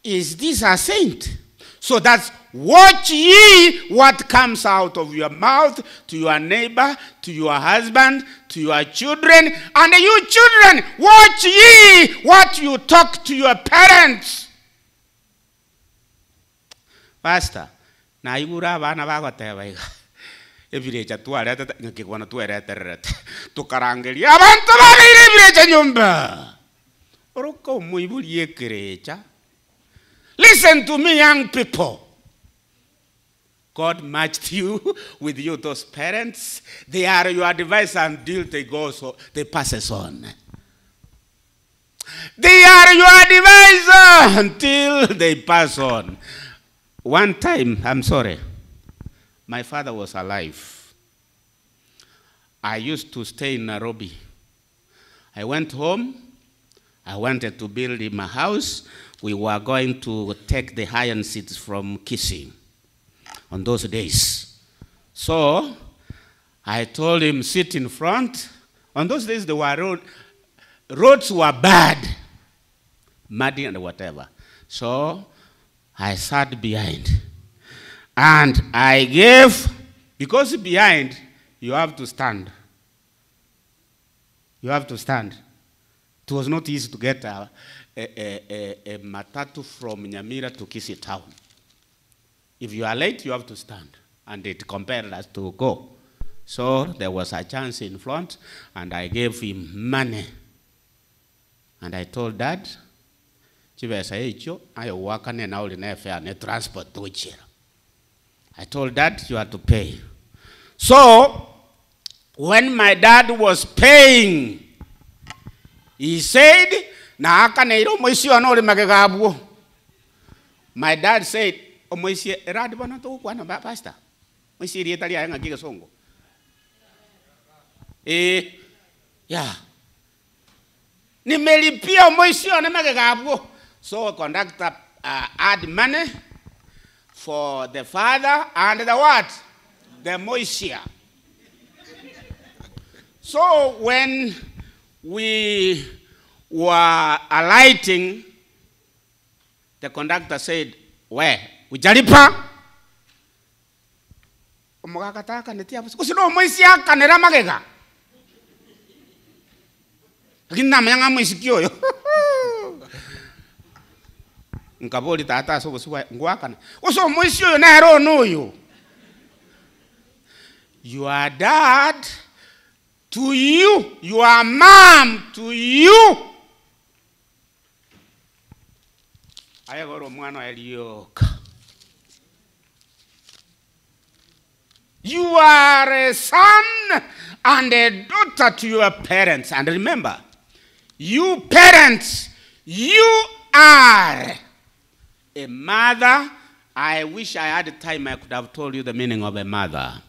is this a saint? So that's watch ye what comes out of your mouth to your neighbor, to your husband, to your children, and you children, watch ye what you talk to your parents. Pastor, na igura bana bagoteba iga. Ebirecha tuarete ngikwana tuereterete. Tukarangeria abantu bagire ebirecha nyumba. Oroko muibulie kerecha. Listen to me, young people. God matched you with you, those parents. They are your advisor until they passes on. They are your advisor until they pass on. One time, I'm sorry, my father was alive. I used to stay in Nairobi. I went home. I wanted to build him a house. We were going to take the iron seats from Kisii on those days. So I told him, sit in front. On those days, there were roads were bad, muddy and whatever. So I sat behind. And I gave, because behind, you have to stand. You have to stand. It was not easy to get a matatu from Nyamira to Kisii town. If you are late, you have to stand. And it compelled us to go. So there was a chance in front, and I gave him money. And I told Dad, I work on an transport to which I told Dad, you have to pay. So, when my dad was paying, he said, my dad said, Pastor. Yeah. So conductor add money for the father and the what? The moisia. So when we were alighting, the conductor said, "Where? Ujalipa?" Omugakataka netia kusino moisia kanera magega. Kina manyanga moisikio yo. Nkaboli tata so busuwa ngwakana. Uso moisio yo na hero no yo. Your dad to you, your mom to you. Ayagoro mwana elioka. You are a son and a daughter to your parents. And remember, you parents, you are a mother. I wish I had time I could have told you the meaning of a mother.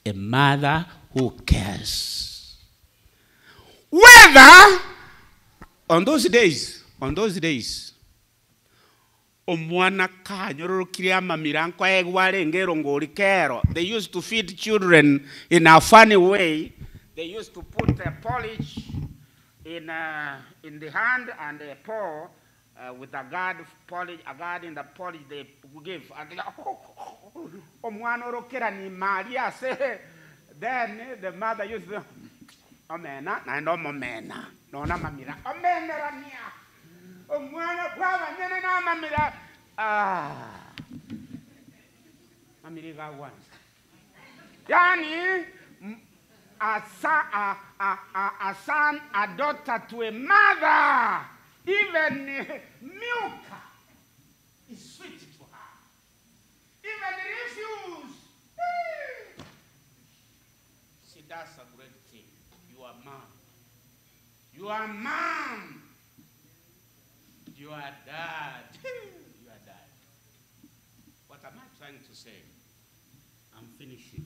A mother who cares. Whether on those days, they used to feed children in a funny way. They used to put a polish in the hand and a paw with a guard in the polish they give. Then the mother used to omena and omena. No na mamira. Omena rania. Omwana baba nene na mamira. Mamira once. Yani a son, a daughter to a mother, even milk is sweet to her. Even refuse. See, that's a great thing. You are mom. You are mom. You are dad. You are dad. What am I trying to say? I'm finishing.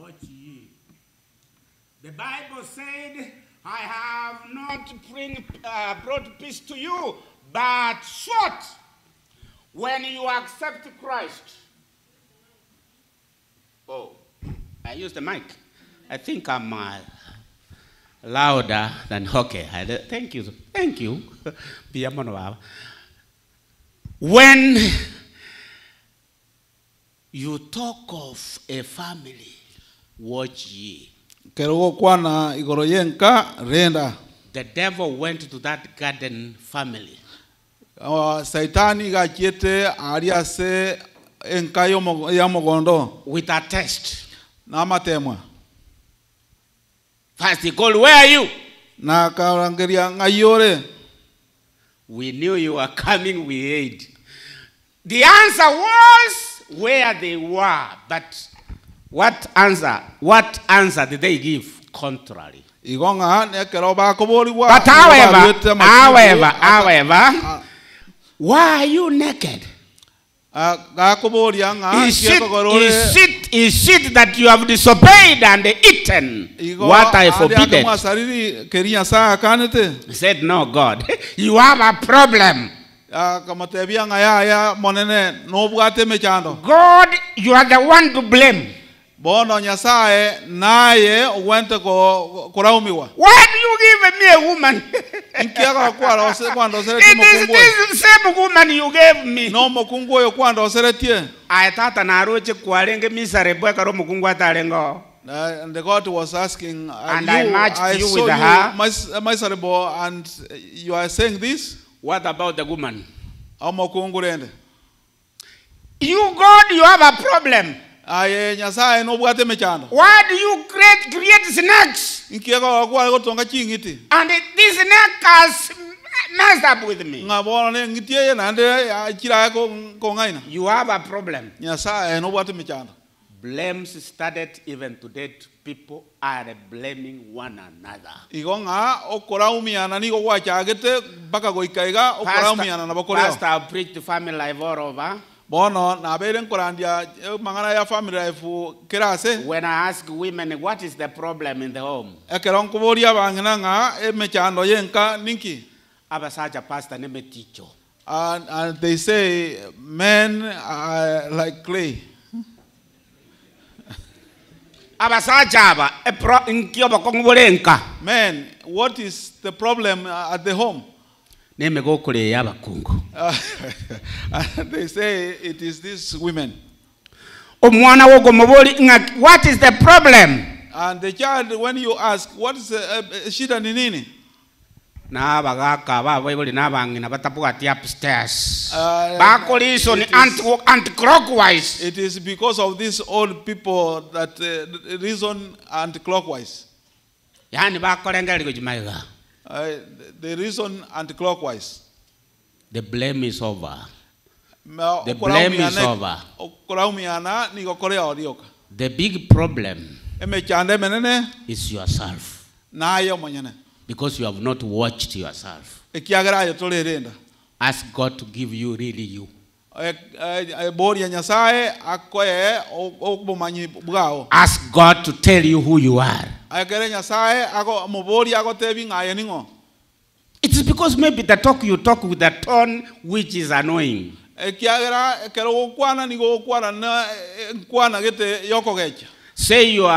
Watch ye. The Bible said, I have not brought peace to you, but what? When you accept Christ. Oh, I used the mic. I think I'm louder than okay. Thank you. Thank you. When you talk of a family, watch ye. The devil went to that garden family. With a test. First he called, where are you? We knew you were coming, we ate. The answer was where they were, but what answer did they give? Contrary. But however, why are you naked? Is it that you have disobeyed and eaten what I forbidden? He said, no, God, you have a problem. God, you are the one to blame. Why do you give me a woman? It is this same woman you gave me. I thought and the God was asking, and I matched you with her. Miserable, and you are saying this? What about the woman? You, God, you have a problem. Why do you create snakes? And this snake has messed up with me. ngabone ngitie nande ya chira ko ngaina. You have a problem. Nyasaye no bwatu michanda. Blames started even today. People are blaming one another. Igonga okora umiana ni go wachagete baka go ikaiga okora umiana na bakoreo. Pastor, I preach the family life all over. Bono na beren korandia mangana ya family life kerase. When I ask women what is the problem in the home, Ekeron kuboria bangina nga emechando yenka ninki. abasaja pastor neme ticho. And they say men are like clay. Abasaja Man, what is the problem at the home? Neme go kule yabakungu. They say it is these women. Omwana wogo muboli what is the problem? And the child, when you ask, what is shida ni nini? Na bagaka ba bwebuli nabangina batapuati upstairs. Bakolison anti-clockwise. It is because of these old people that reason anti-clockwise. Yani bakolengeli kujimaiga. The reason anti-clockwise. The blame is over. The blame is over. The big problem is yourself. Because you have not watched yourself. Ask God to give you really you. Ask God to tell you who you are. It is because maybe the talk you talk with a tone which is annoying. Say your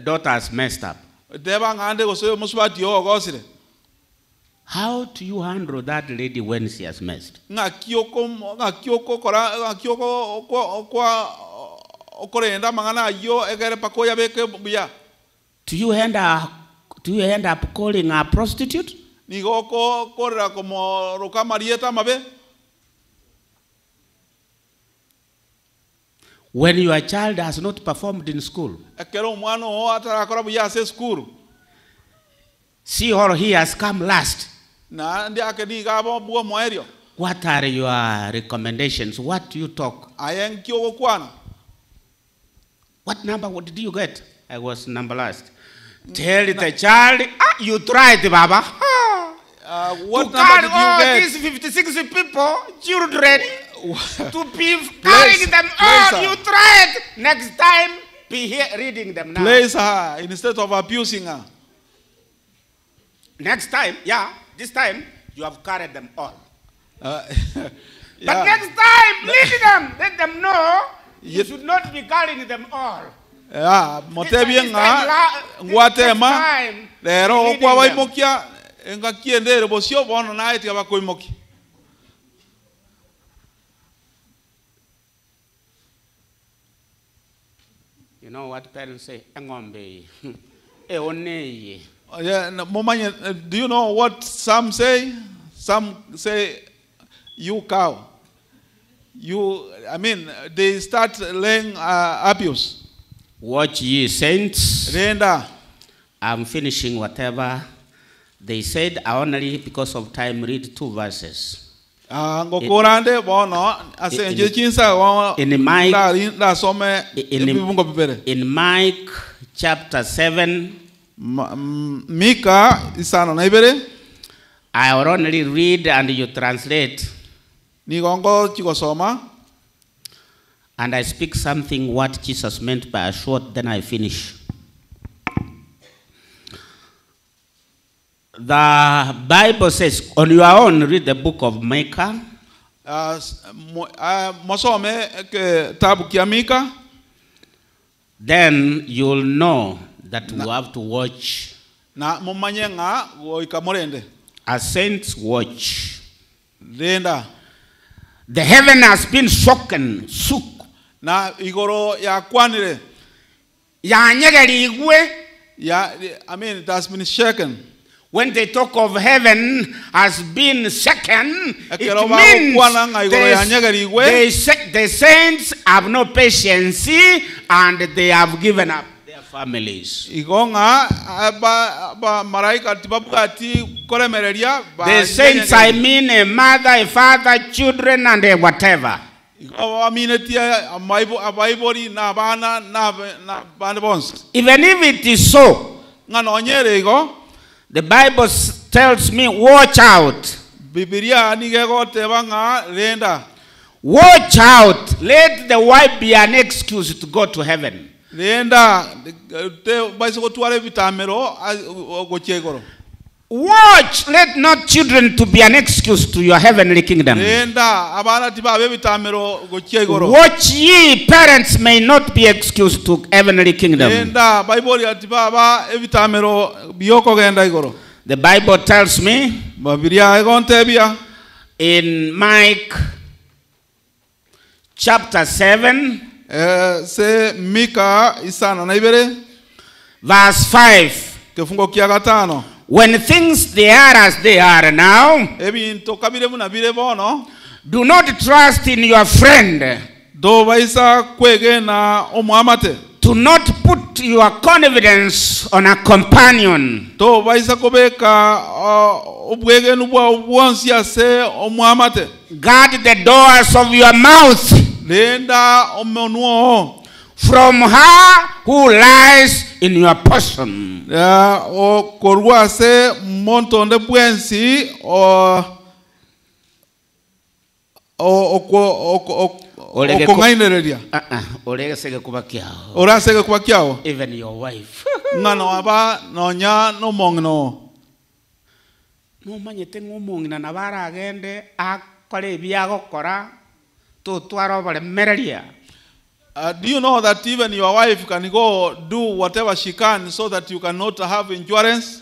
daughter has messed up. How do you handle that lady when she has messed? Do you end up calling her a prostitute? When your child has not performed in school, she or he has come last. What are your recommendations? What do you talk? What number did you get? I was number last. Tell the child, you tried, Baba. What number did you get? These 56 people, children, to be carrying them all. You tried. Next time, be here reading them now. Place her instead of abusing her. Next time, this time, you have carried them all. Yeah. But next time, lead them. Let them know you should not be carrying them all. Ngwatema lero okwa baimokia ngakiendere bosio bono naiti abakoimoki. You know what parents say? Engombe. Eoneye. Do you know what some say? Some say, you cow. They start laying abuse. Watch ye saints. Renda. I'm finishing whatever they said. I only, because of time, read 2 verses. In Mike chapter 7, I will only read and you translate. And I speak something what Jesus meant by a short, then I finish. The Bible says, on your own, read the book of Micah. Then you'll know that you have to watch. A saint's watch. The heaven has been shaken. It has been shaken. When they talk of heaven has been shaken, it means the saints have no patience and they have given up. They have families. Igonga ba maraika tibabwati koremereria ba. The saints, I mean a mother, a father, children, and a whatever. Even if it is so, the Bible tells me, watch out. Watch out. Let the wife be an excuse to go to heaven. Watch, let not children to be an excuse to your heavenly kingdom. Watch ye, parents may not be excused to heavenly kingdom. The Bible tells me in Mike chapter 7 verse 5. When things they are as they are now, do not trust in your friend. Do not put your confidence on a companion. Guard the doors of your mouth from her who lies in your person. Even your wife. Do you know that even your wife can go do whatever she can so that you cannot have endurance?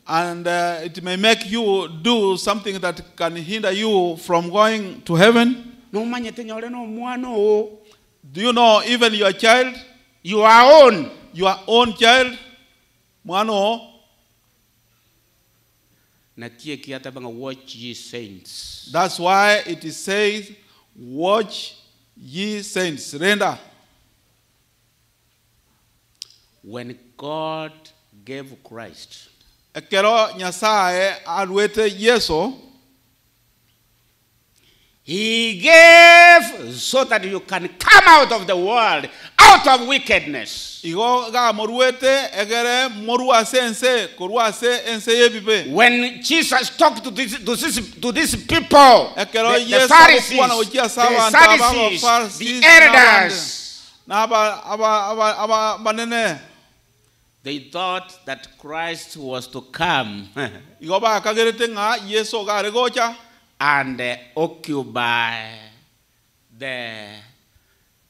And it may make you do something that can hinder you from going to heaven. Do you know even your child? Your own child? Watch ye saints. That's why it is said, watch ye saints. Render. When God gave Christ, He gave so that you can come out of the world, out of wickedness. When Jesus talked to these people, the Pharisees, the Sadducees, the elders, they thought that Christ was to come and occupy the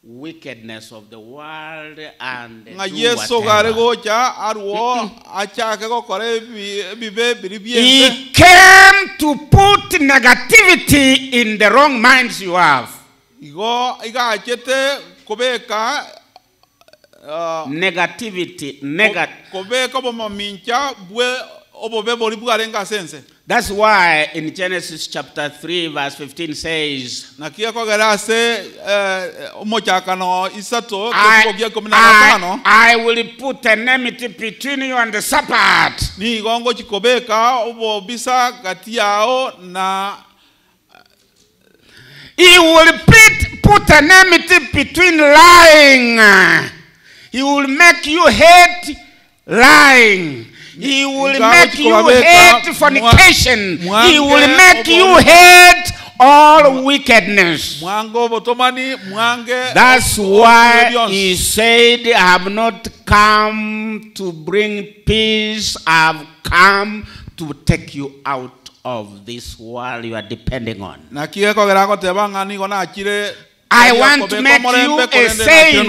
wickedness of the world and do He came to put negativity in the wrong minds you have. Negativity, That's why in Genesis chapter 3 verse 15 says, I will put enmity between you and the sabbath. He will put enmity between lying. He will make you hate lying. He will make you hate fornication. He will make you hate all wickedness. That's why He said, I have not come to bring peace. I have come to take you out of this world you are depending on. I want to make you a saint.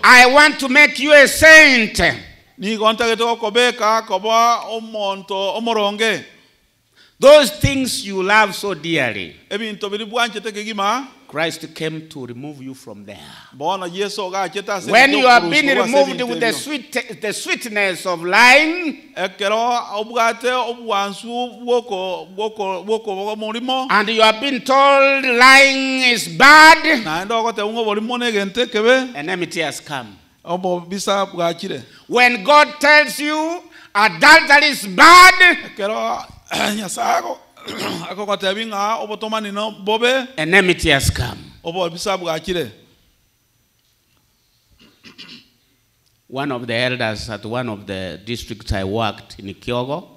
I want to make you a saint. Those things you love so dearly, ebintu biri bwanchete kegima Christ came to remove you from there. bona Yesu gacheta se When you have been removed with the sweetness of lying, ekero obwate obwansu bwoko mulimo and you have been told lying is bad, na ndo gote ungo bolimo negente kebe enmity has come. obo bisa bwachire. When God tells you adultery is bad, ekero nyasago akogote binga obotomani no bobe enmity has come. obo bisa bwachire. One of the elders at one of the districts I worked in Kyogo,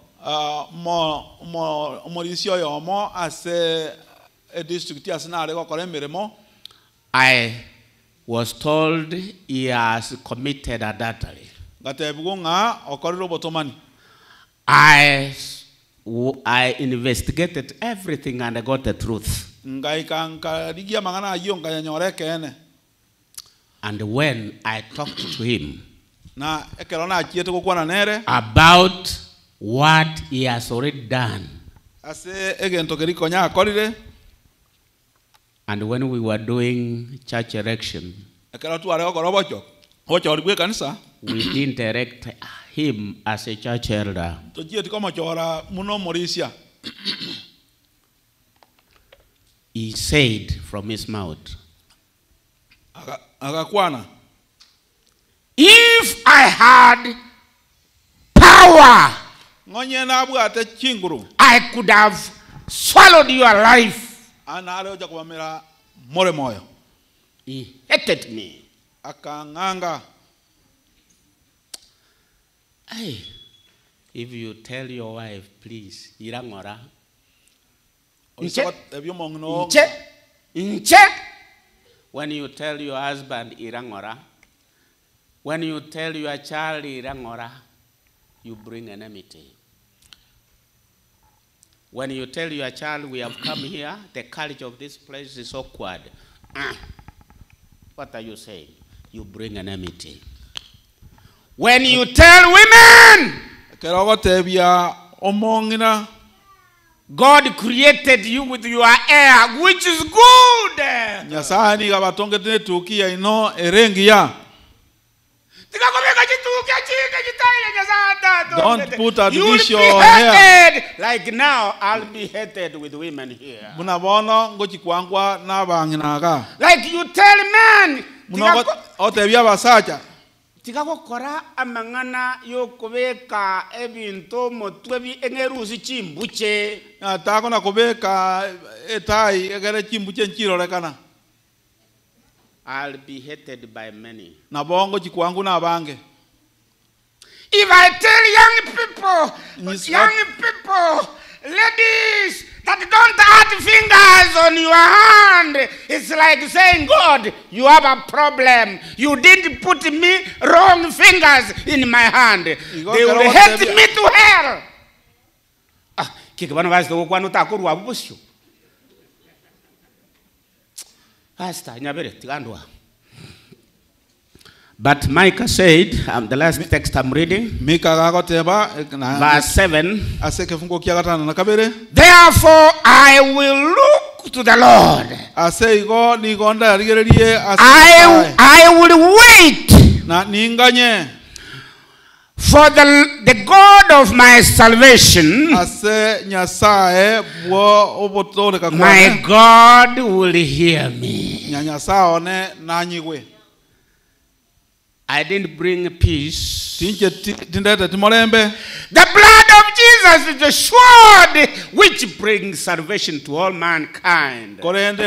morisio yomo ase a district asina go kore mirimo. I was told he has committed adultery. Gatebugunga okoriro botomani. I investigated everything and I got the truth. Ngai kanka digia mangana yonga yanyoreke ene. And when I talked to him Na ekerona achieto kokwana nere about what he has already done, ase egento keriko nya akorire, and when we were doing church erection, ekero tu arego korobocho ocho ribwe kanisa we didn't erect him as a church elder. to jieti komo chora muno morisia. He said from his mouth, Agakwana, if I had power, ngonye na bwate chinguru I could have swallowed your life. anare oja kubamira more moyo. He hated me. Akanganga. Hey, if you tell your wife, please, irangora. When you tell your husband, irangora. When you tell your child, irangora, you bring enmity. When you tell your child, we have come here, the culture of this place is awkward. What are you saying? You bring enmity. When you tell women, God created you with your hair, which is good. Don't put artificial hair. hair. Like now, I'll be hated with women here. Like you tell men, tikakokora amangana yokubeka ebintu motwebi engerusi chimbuche. Atako na kubeka etai egere chimbuche nchirorekana. I'll be hated by many. Na bongo chikwangu na bange. If I tell young people, ladies, that don't add fingers on your hand, it's like saying, God, you have a problem. You didn't put me wrong fingers in my hand. They will hate me to hell. But Micah said, the last text I'm reading, verse 7, therefore I will look to the Lord. I will wait for the God of my salvation. My God will hear me. I didn't bring peace. The blood of Jesus is the sword which brings salvation to all mankind. The blood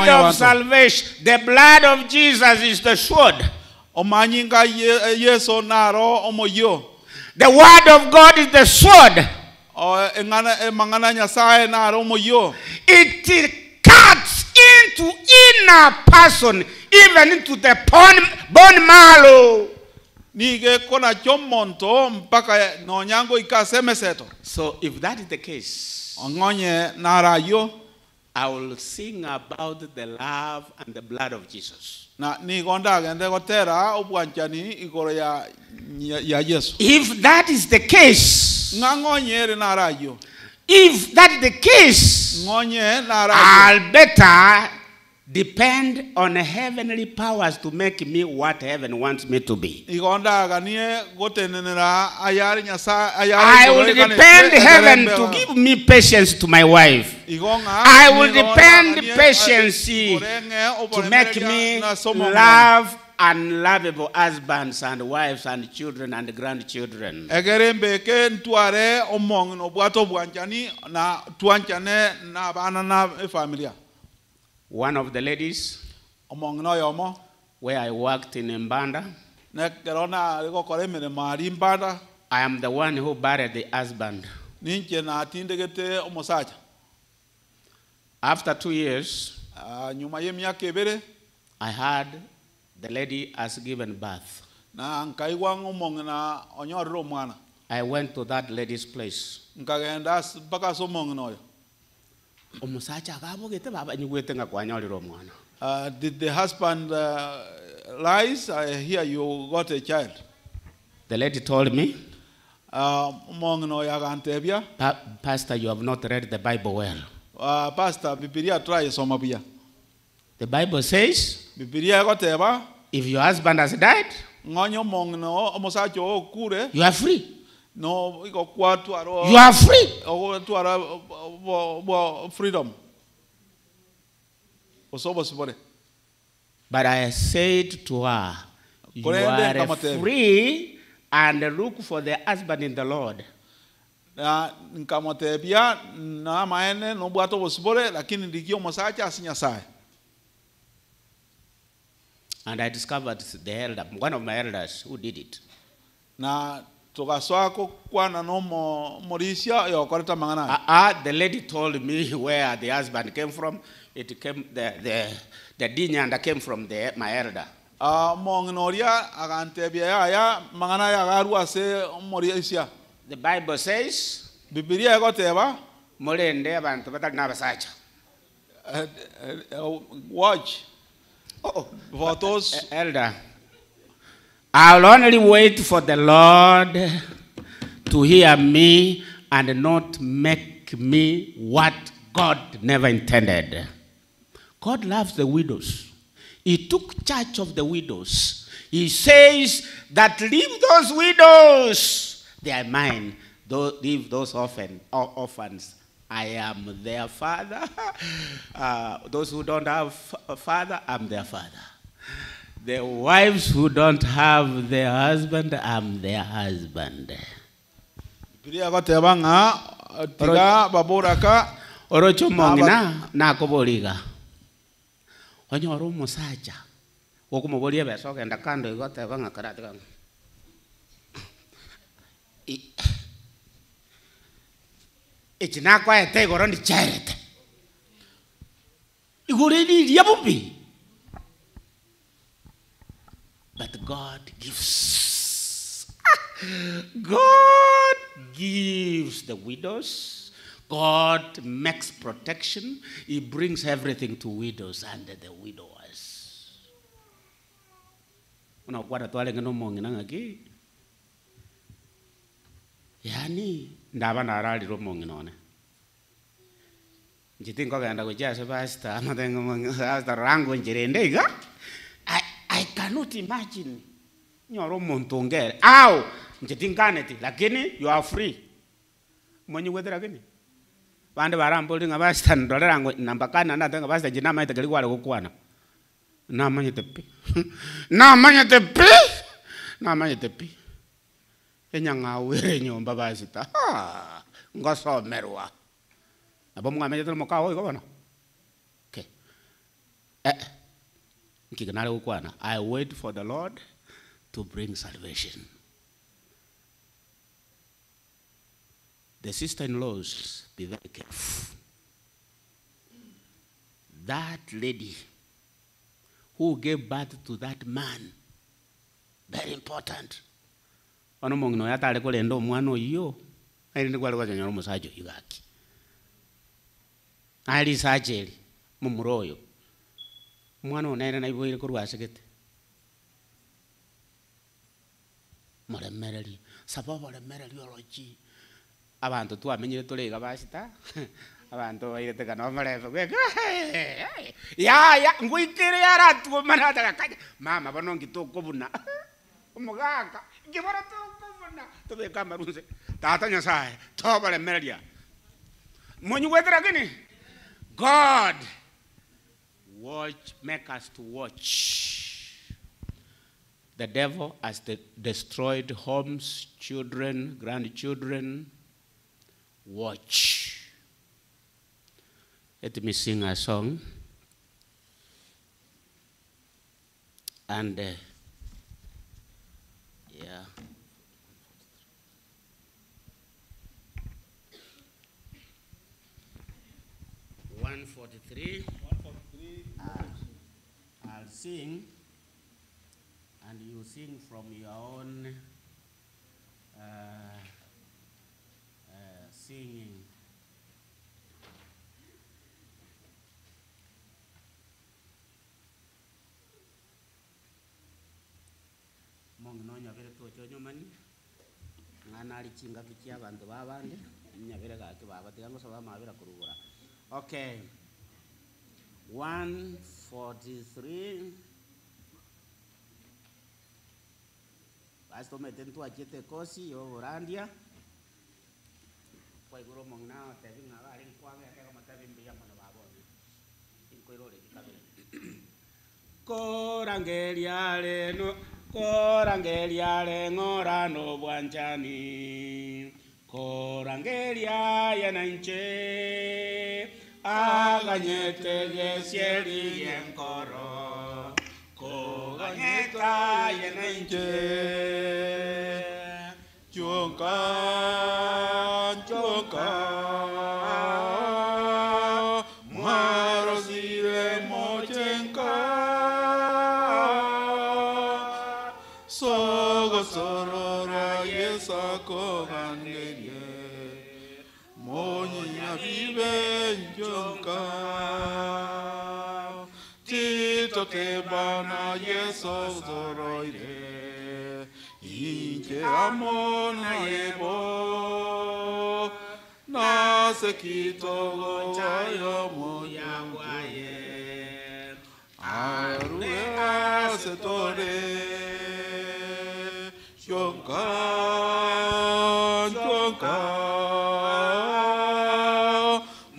of salvation, the blood of Jesus is the sword. The word of God is the sword. It cuts into inner person, even into the bone marrow. So if that is the case, I will sing about the love and the blood of Jesus. Na ni gonda gende gotera obwanchani igoro ya Yesu. If that is the case, Ngangonyere na rayo. if that is the case, Ngonye na rayo. I'll better depend on heavenly powers to make me what heaven wants me to be. Igonda ganie gotenenera ayari nyasa ayari. I will depend heaven to give me patience to my wife. I will depend patience to make me love and lovable husbands and wives and children and grandchildren. Egerembe ke ntuare omong no bwato bwanchani na tuanchane na bana na familia. One of the ladies Omong no yomo where I worked in Mbanda, ne kerona liko koremere mari Mbanda I am the one who buried the husband. ninche na tindegete omosacha. After 2 years, Nyuma ye miaka ebere I heard the lady has given birth. na nkaiwa omong na onyorro mwana. I went to that lady's place. Nkagenda mpaka somong no. Omusacha akabogete baba nyugwete ngakwanyolero omwana. Did the husband lies? I hear you got a child. The lady told me, Omong no yagantebia. Pastor, you have not read the Bible well. Pastor, Bibilia try somabia. The Bible says, Bibilia goteba. if your husband has died, Ngonyo mong no omosacho okure. you are free. No, iko kwatu aro. You are free. O tu aro freedom. Osobo sibore. But I said to her, you Korende are kamatebe. free and look for the husband in the Lord. Na nkamotebia na maene no bwato bosibore lakini ndigio mosacha asinyasai. And I discovered the elder, one of my elders, who did it. Na togaswako kwana no morisia yo koreta mangana. The lady told me where the husband came from. It came the dinyanda came from my elder. Mong noria agantebia ya mangana ya garua se morisia. The Bible says, Bibilia goteba molende abantu batali nabasacha. Watch. For those elder, I'll only wait for the Lord to hear me and not make me what God never intended. God loves the widows. He took charge of the widows. He says that leave those widows. They are mine. Leave those orphans. I am their father. Those who don't have a father, I'm their father. The wives who don't have their husband, I'm their husband. Orocho mongina na koboliga. Onyoro musacha. Wokumobolia beso kenda kando igoteba ngakarate kanga. Ichina kwa ete goro ni charity. Igoreni yabubi. But God gives. God gives the widows. God makes protection. He brings everything to widows and the widowers. Unakwata twale ngeno mongi nangaki. Yani ndaba narali ro mongi none. Njitingo ganda kujaza basta amatengo mongi basta rango njirende iga. I cannot imagine. Nyoro montongere. Au njitinganeti lakini you are free. Mwenye wedera gani? Bande baramboli ngabasta ndolera ngo nambakana na tenga basta jinama ite galikwala kokwana. Na manye tepi. Na manye tepi. Na manye tepi. Enyanga were nyomba basita. Ngosomerwa. Abo mngamenye tele mokawo ikobana. Okay. Nkiganale kokwana. I wait for the Lord to bring salvation. The sister-in-laws, be very careful. That lady who gave birth to that man, very important. Ono mongino yatale kolendo mwana oyo, ayinde kwale kwa nyoro musajo igaki. ali sajeli mumuroyo mwana onene na iboire kurwasegete muremereri sababu remereri oloji abantu twamenyire turega basita abantu bairete kana mareve gweka ya nguikire yara tuomana taka mama banongi tukubuna umugaka ngibora tukubuna tubeka marunze tata nyasaye tobale meria monyu wetera gini God make us to watch. The devil has destroyed homes, children, grandchildren. Watch. Let me sing a song. And, yeah. $143. I'll sing, and you sing from your own singing. Mongnonya vile tocho mani ngana alichinga kichia bantu babande nyabere ka kibaba tigango saba mabira kurubura. Okay. 143. Pastor metentu achete kosi yo Orandia. Kwa iguro mongna tebi ngabari kwanga ya kama tebi mbia mona baboni. Inkoiro le kabele. Korangelia le ngorano bwanjani. Korangelia yananche. Aganyete gesieri yenkoro Koganyeta yenenche Chonka Marosire mochenka Sogo sorora yesa kogangerie Moña vive yonka Tito te bana yeso zoroire Inche amona ebo Nase kito goya moya guaye Arue asetore Yonka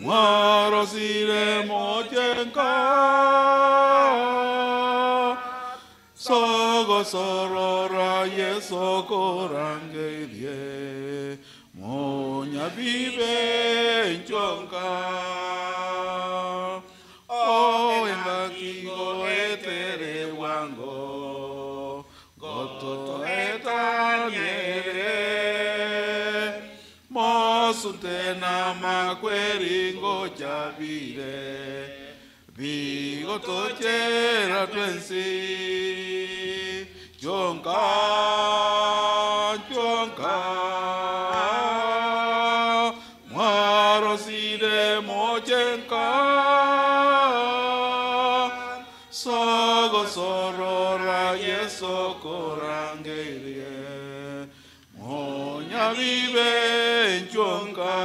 Marosire mochenka Sogo sorora yeso korangelie Moña vive en chonka O engakigo etere wango Gototo etaniere Mosutena makweringo chavire Vigo tochera twensi Chonka Maroside mochenka Sogo sorora yeso korangerie Moña vive en chonka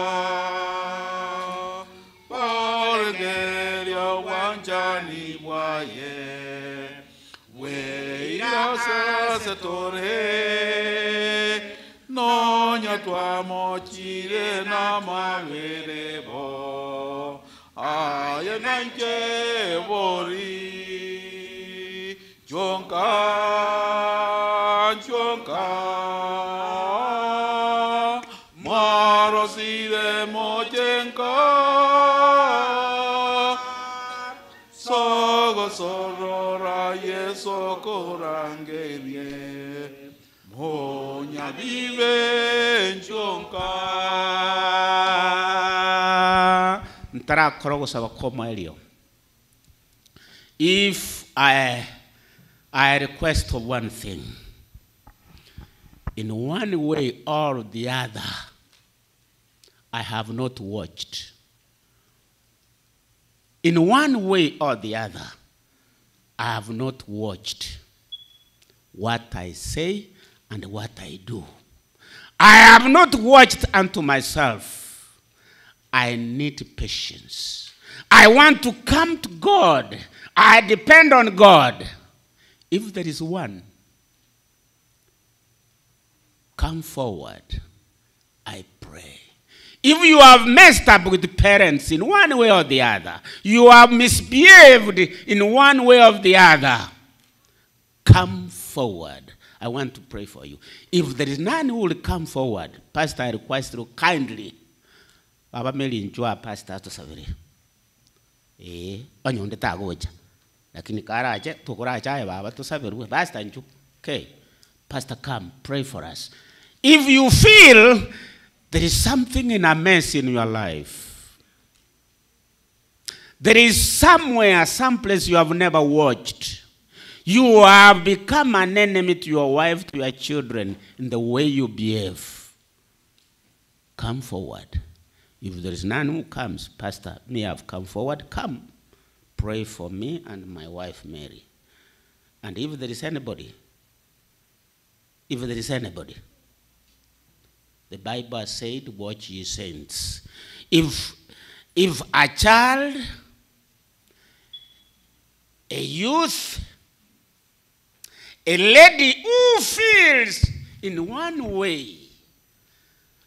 Porgerio wanchani guaye Weira setore Noña tua mochire na maverebo Aye nanche bori Chonka Maroside mochenka Sogo sorora yeso korangerie Moña vive en chonka Ntara korogo saba koma elio. If I request of one thing, in one way or the other, I have not watched. in one way or the other, I have not watched what I say and what I do. I have not watched unto myself. I need patience. I want to come to God. I depend on God. If there is one, come forward. I pray. If you have messed up with parents in one way or the other, you have misbehaved in one way or the other, come forward. I want to pray for you. If there is none who will come forward, Pastor, I request you kindly. Baba Meli njua Pastor to saviri. Onyonde tagoja. Lakini karaje tukuraja ya baba to saviri. Pastor nju. Okay. Pastor, come pray for us. If you feel there is something in a mess in your life, there is somewhere, someplace you have never watched, you have become an enemy to your wife, to your children, in the way you behave, come forward. If there is none who comes, Pastor, me have come forward, come. Pray for me and my wife, Mary. And if there is anybody, the Bible said, watch ye saints. If a child, a youth, a lady who feels in one way,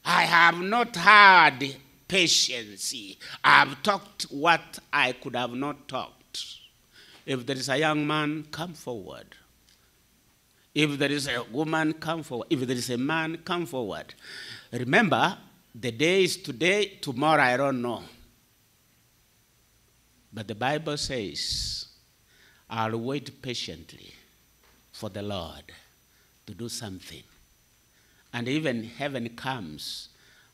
I have not had patience. I have talked what I could have not talked. If there is a young man, come forward. If there is a woman, come forward. If there is a man, come forward. Remember, the day is today, tomorrow I don't know. But the Bible says, I'll wait patiently for the Lord to do something. And even heaven comes,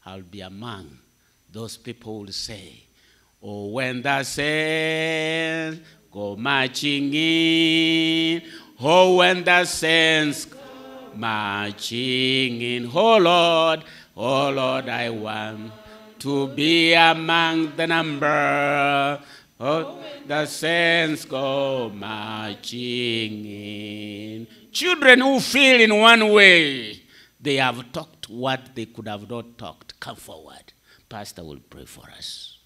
I'll be among those people who will say, oh, when the saints go marching in, oh, when the saints go marching in, oh Lord, I want to be among the number. Oh, the saints go marching in. Children who feel in one way, they have talked what they could have not talked. Come forward. Pastor will pray for us.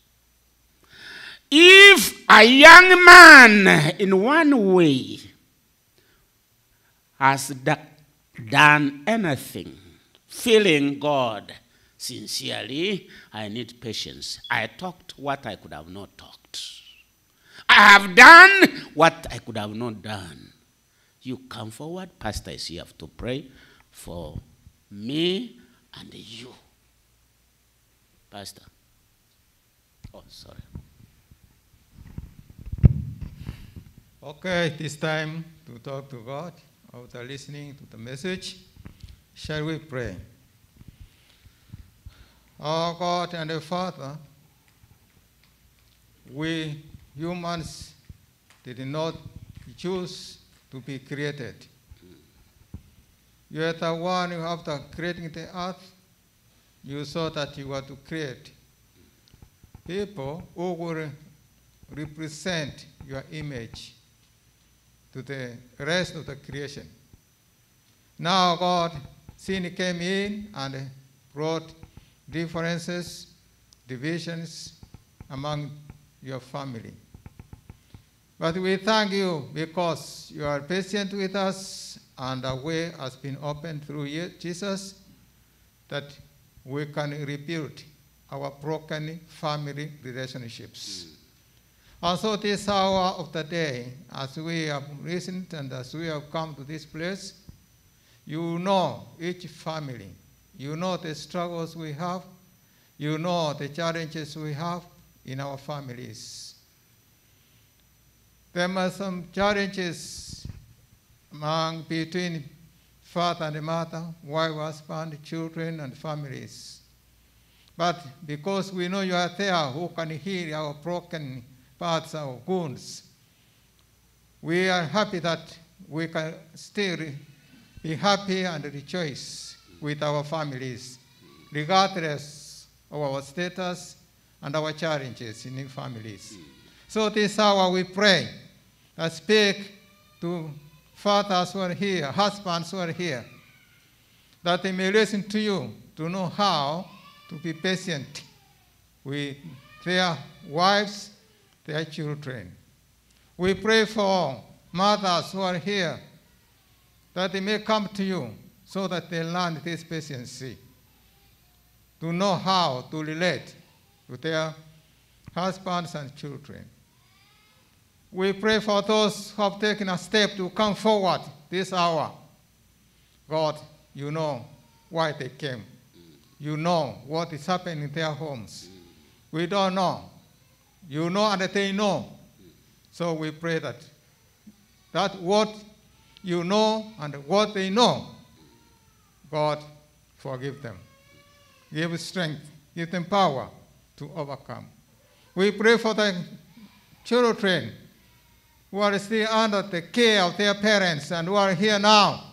If a young man in one way has done anything, feeling God sincerely, I need patience. I talked what I could have not talked. I have done what I could have not done. You come forward. Pastor is here to pray for me and you. Pastor. Oh, sorry. Okay, this time to talk to God after listening to the message. Shall we pray? Our God and our Father, we humans did not choose to be created. You are the one who, after creating the earth, you saw that you were to create people who will represent your image to the rest of the creation. Now, God, sin came in and brought differences, divisions among your family. But we thank you because you are patient with us and a way has been opened through Jesus that we can rebuild our broken family relationships. And so this hour of the day, as we have listened and as we have come to this place, you know each family. You know the struggles we have. You know the challenges we have in our families. There are some challenges between father and mother, wife, husband, children, and families. But because we know you are there who can heal our broken parts, our wounds, we are happy that we can still be happy and rejoice with our families, regardless of our status and our challenges in families. So this hour we pray, I speak to fathers who are here, husbands who are here, that they may listen to you to know how to be patient with their wives, their children. We pray for mothers who are here, that they may come to you so that they learn this patience, to know how to relate to their husbands and children. We pray for those who have taken a step to come forward this hour. God, you know why they came. You know what is happening in their homes. We don't know. You know and they know. So we pray that what you know and what they know, God, forgive them. Give strength, give them power to overcome. We pray for the children who are still under the care of their parents and who are here now.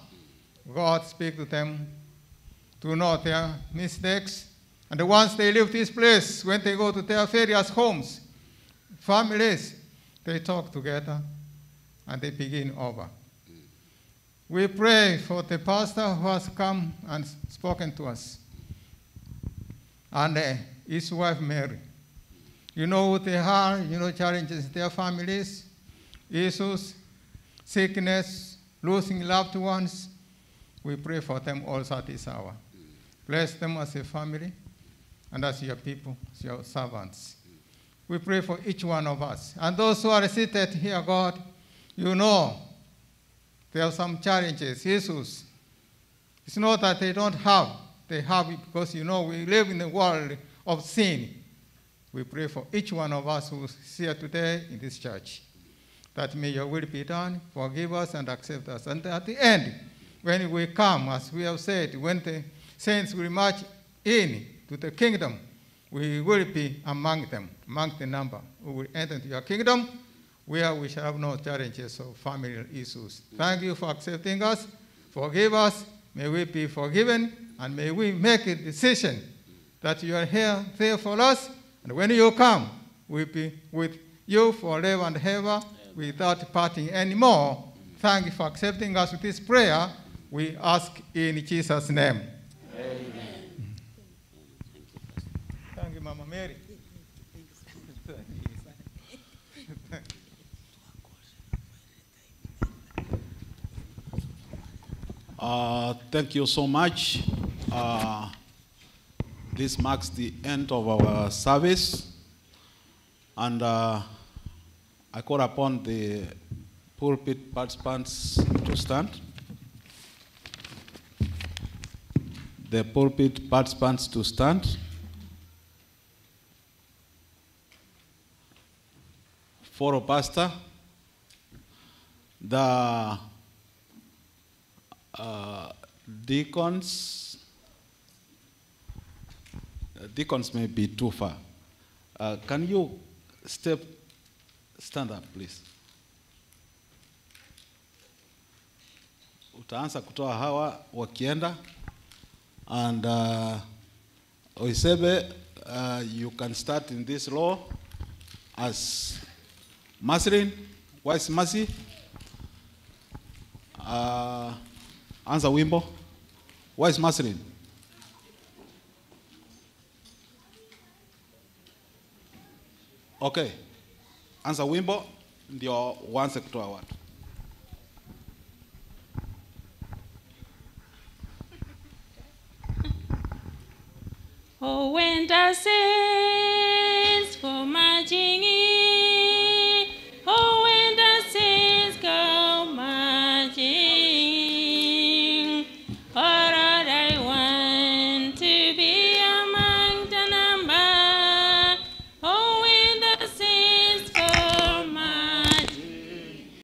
God, speak to them to know their mistakes. And once they leave this place, when they go to their various homes, families, they talk together and they begin over. We pray for the pastor who has come and spoken to us, and his wife Mary. You know who they are, you know challenges in their families, issues, sickness, losing loved ones. We pray for them also at this hour. Bless them as a family and as your people, as your servants. We pray for each one of us. And those who are seated here, God, you know there are some challenges, issues. It's not that they don't have. They have it because, you know, we live in a world of sin. We pray for each one of us who is here today in this church, that may your will be done, forgive us and accept us. And at the end, when we come, as we have said, when the saints will march in to the kingdom, we will be among them, among the number who will enter into your kingdom, where we shall have no challenges of family issues. Thank you for accepting us. Forgive us. May we be forgiven, and may we make a decision that you are here, there for us, and when you come, we'll be with you forever and ever without parting anymore. Thank you for accepting us with this prayer. We ask in Jesus' name. Amen. Thank you, Mama Mary. Thank you so much. This marks the end of our service. And I call upon the pulpit participants to stand. The pulpit participants to stand. Follow pastor. The deacons may be too far. Can you stand up, please? Utaanza kutoa hawa wakienda, and Oisebe, you can start in this row as Maslin. Why is Mercy? Anza wimbo. Why is Maslin? Okay. Anza wimbo ndio uanze kutoa watu. Oh, when I say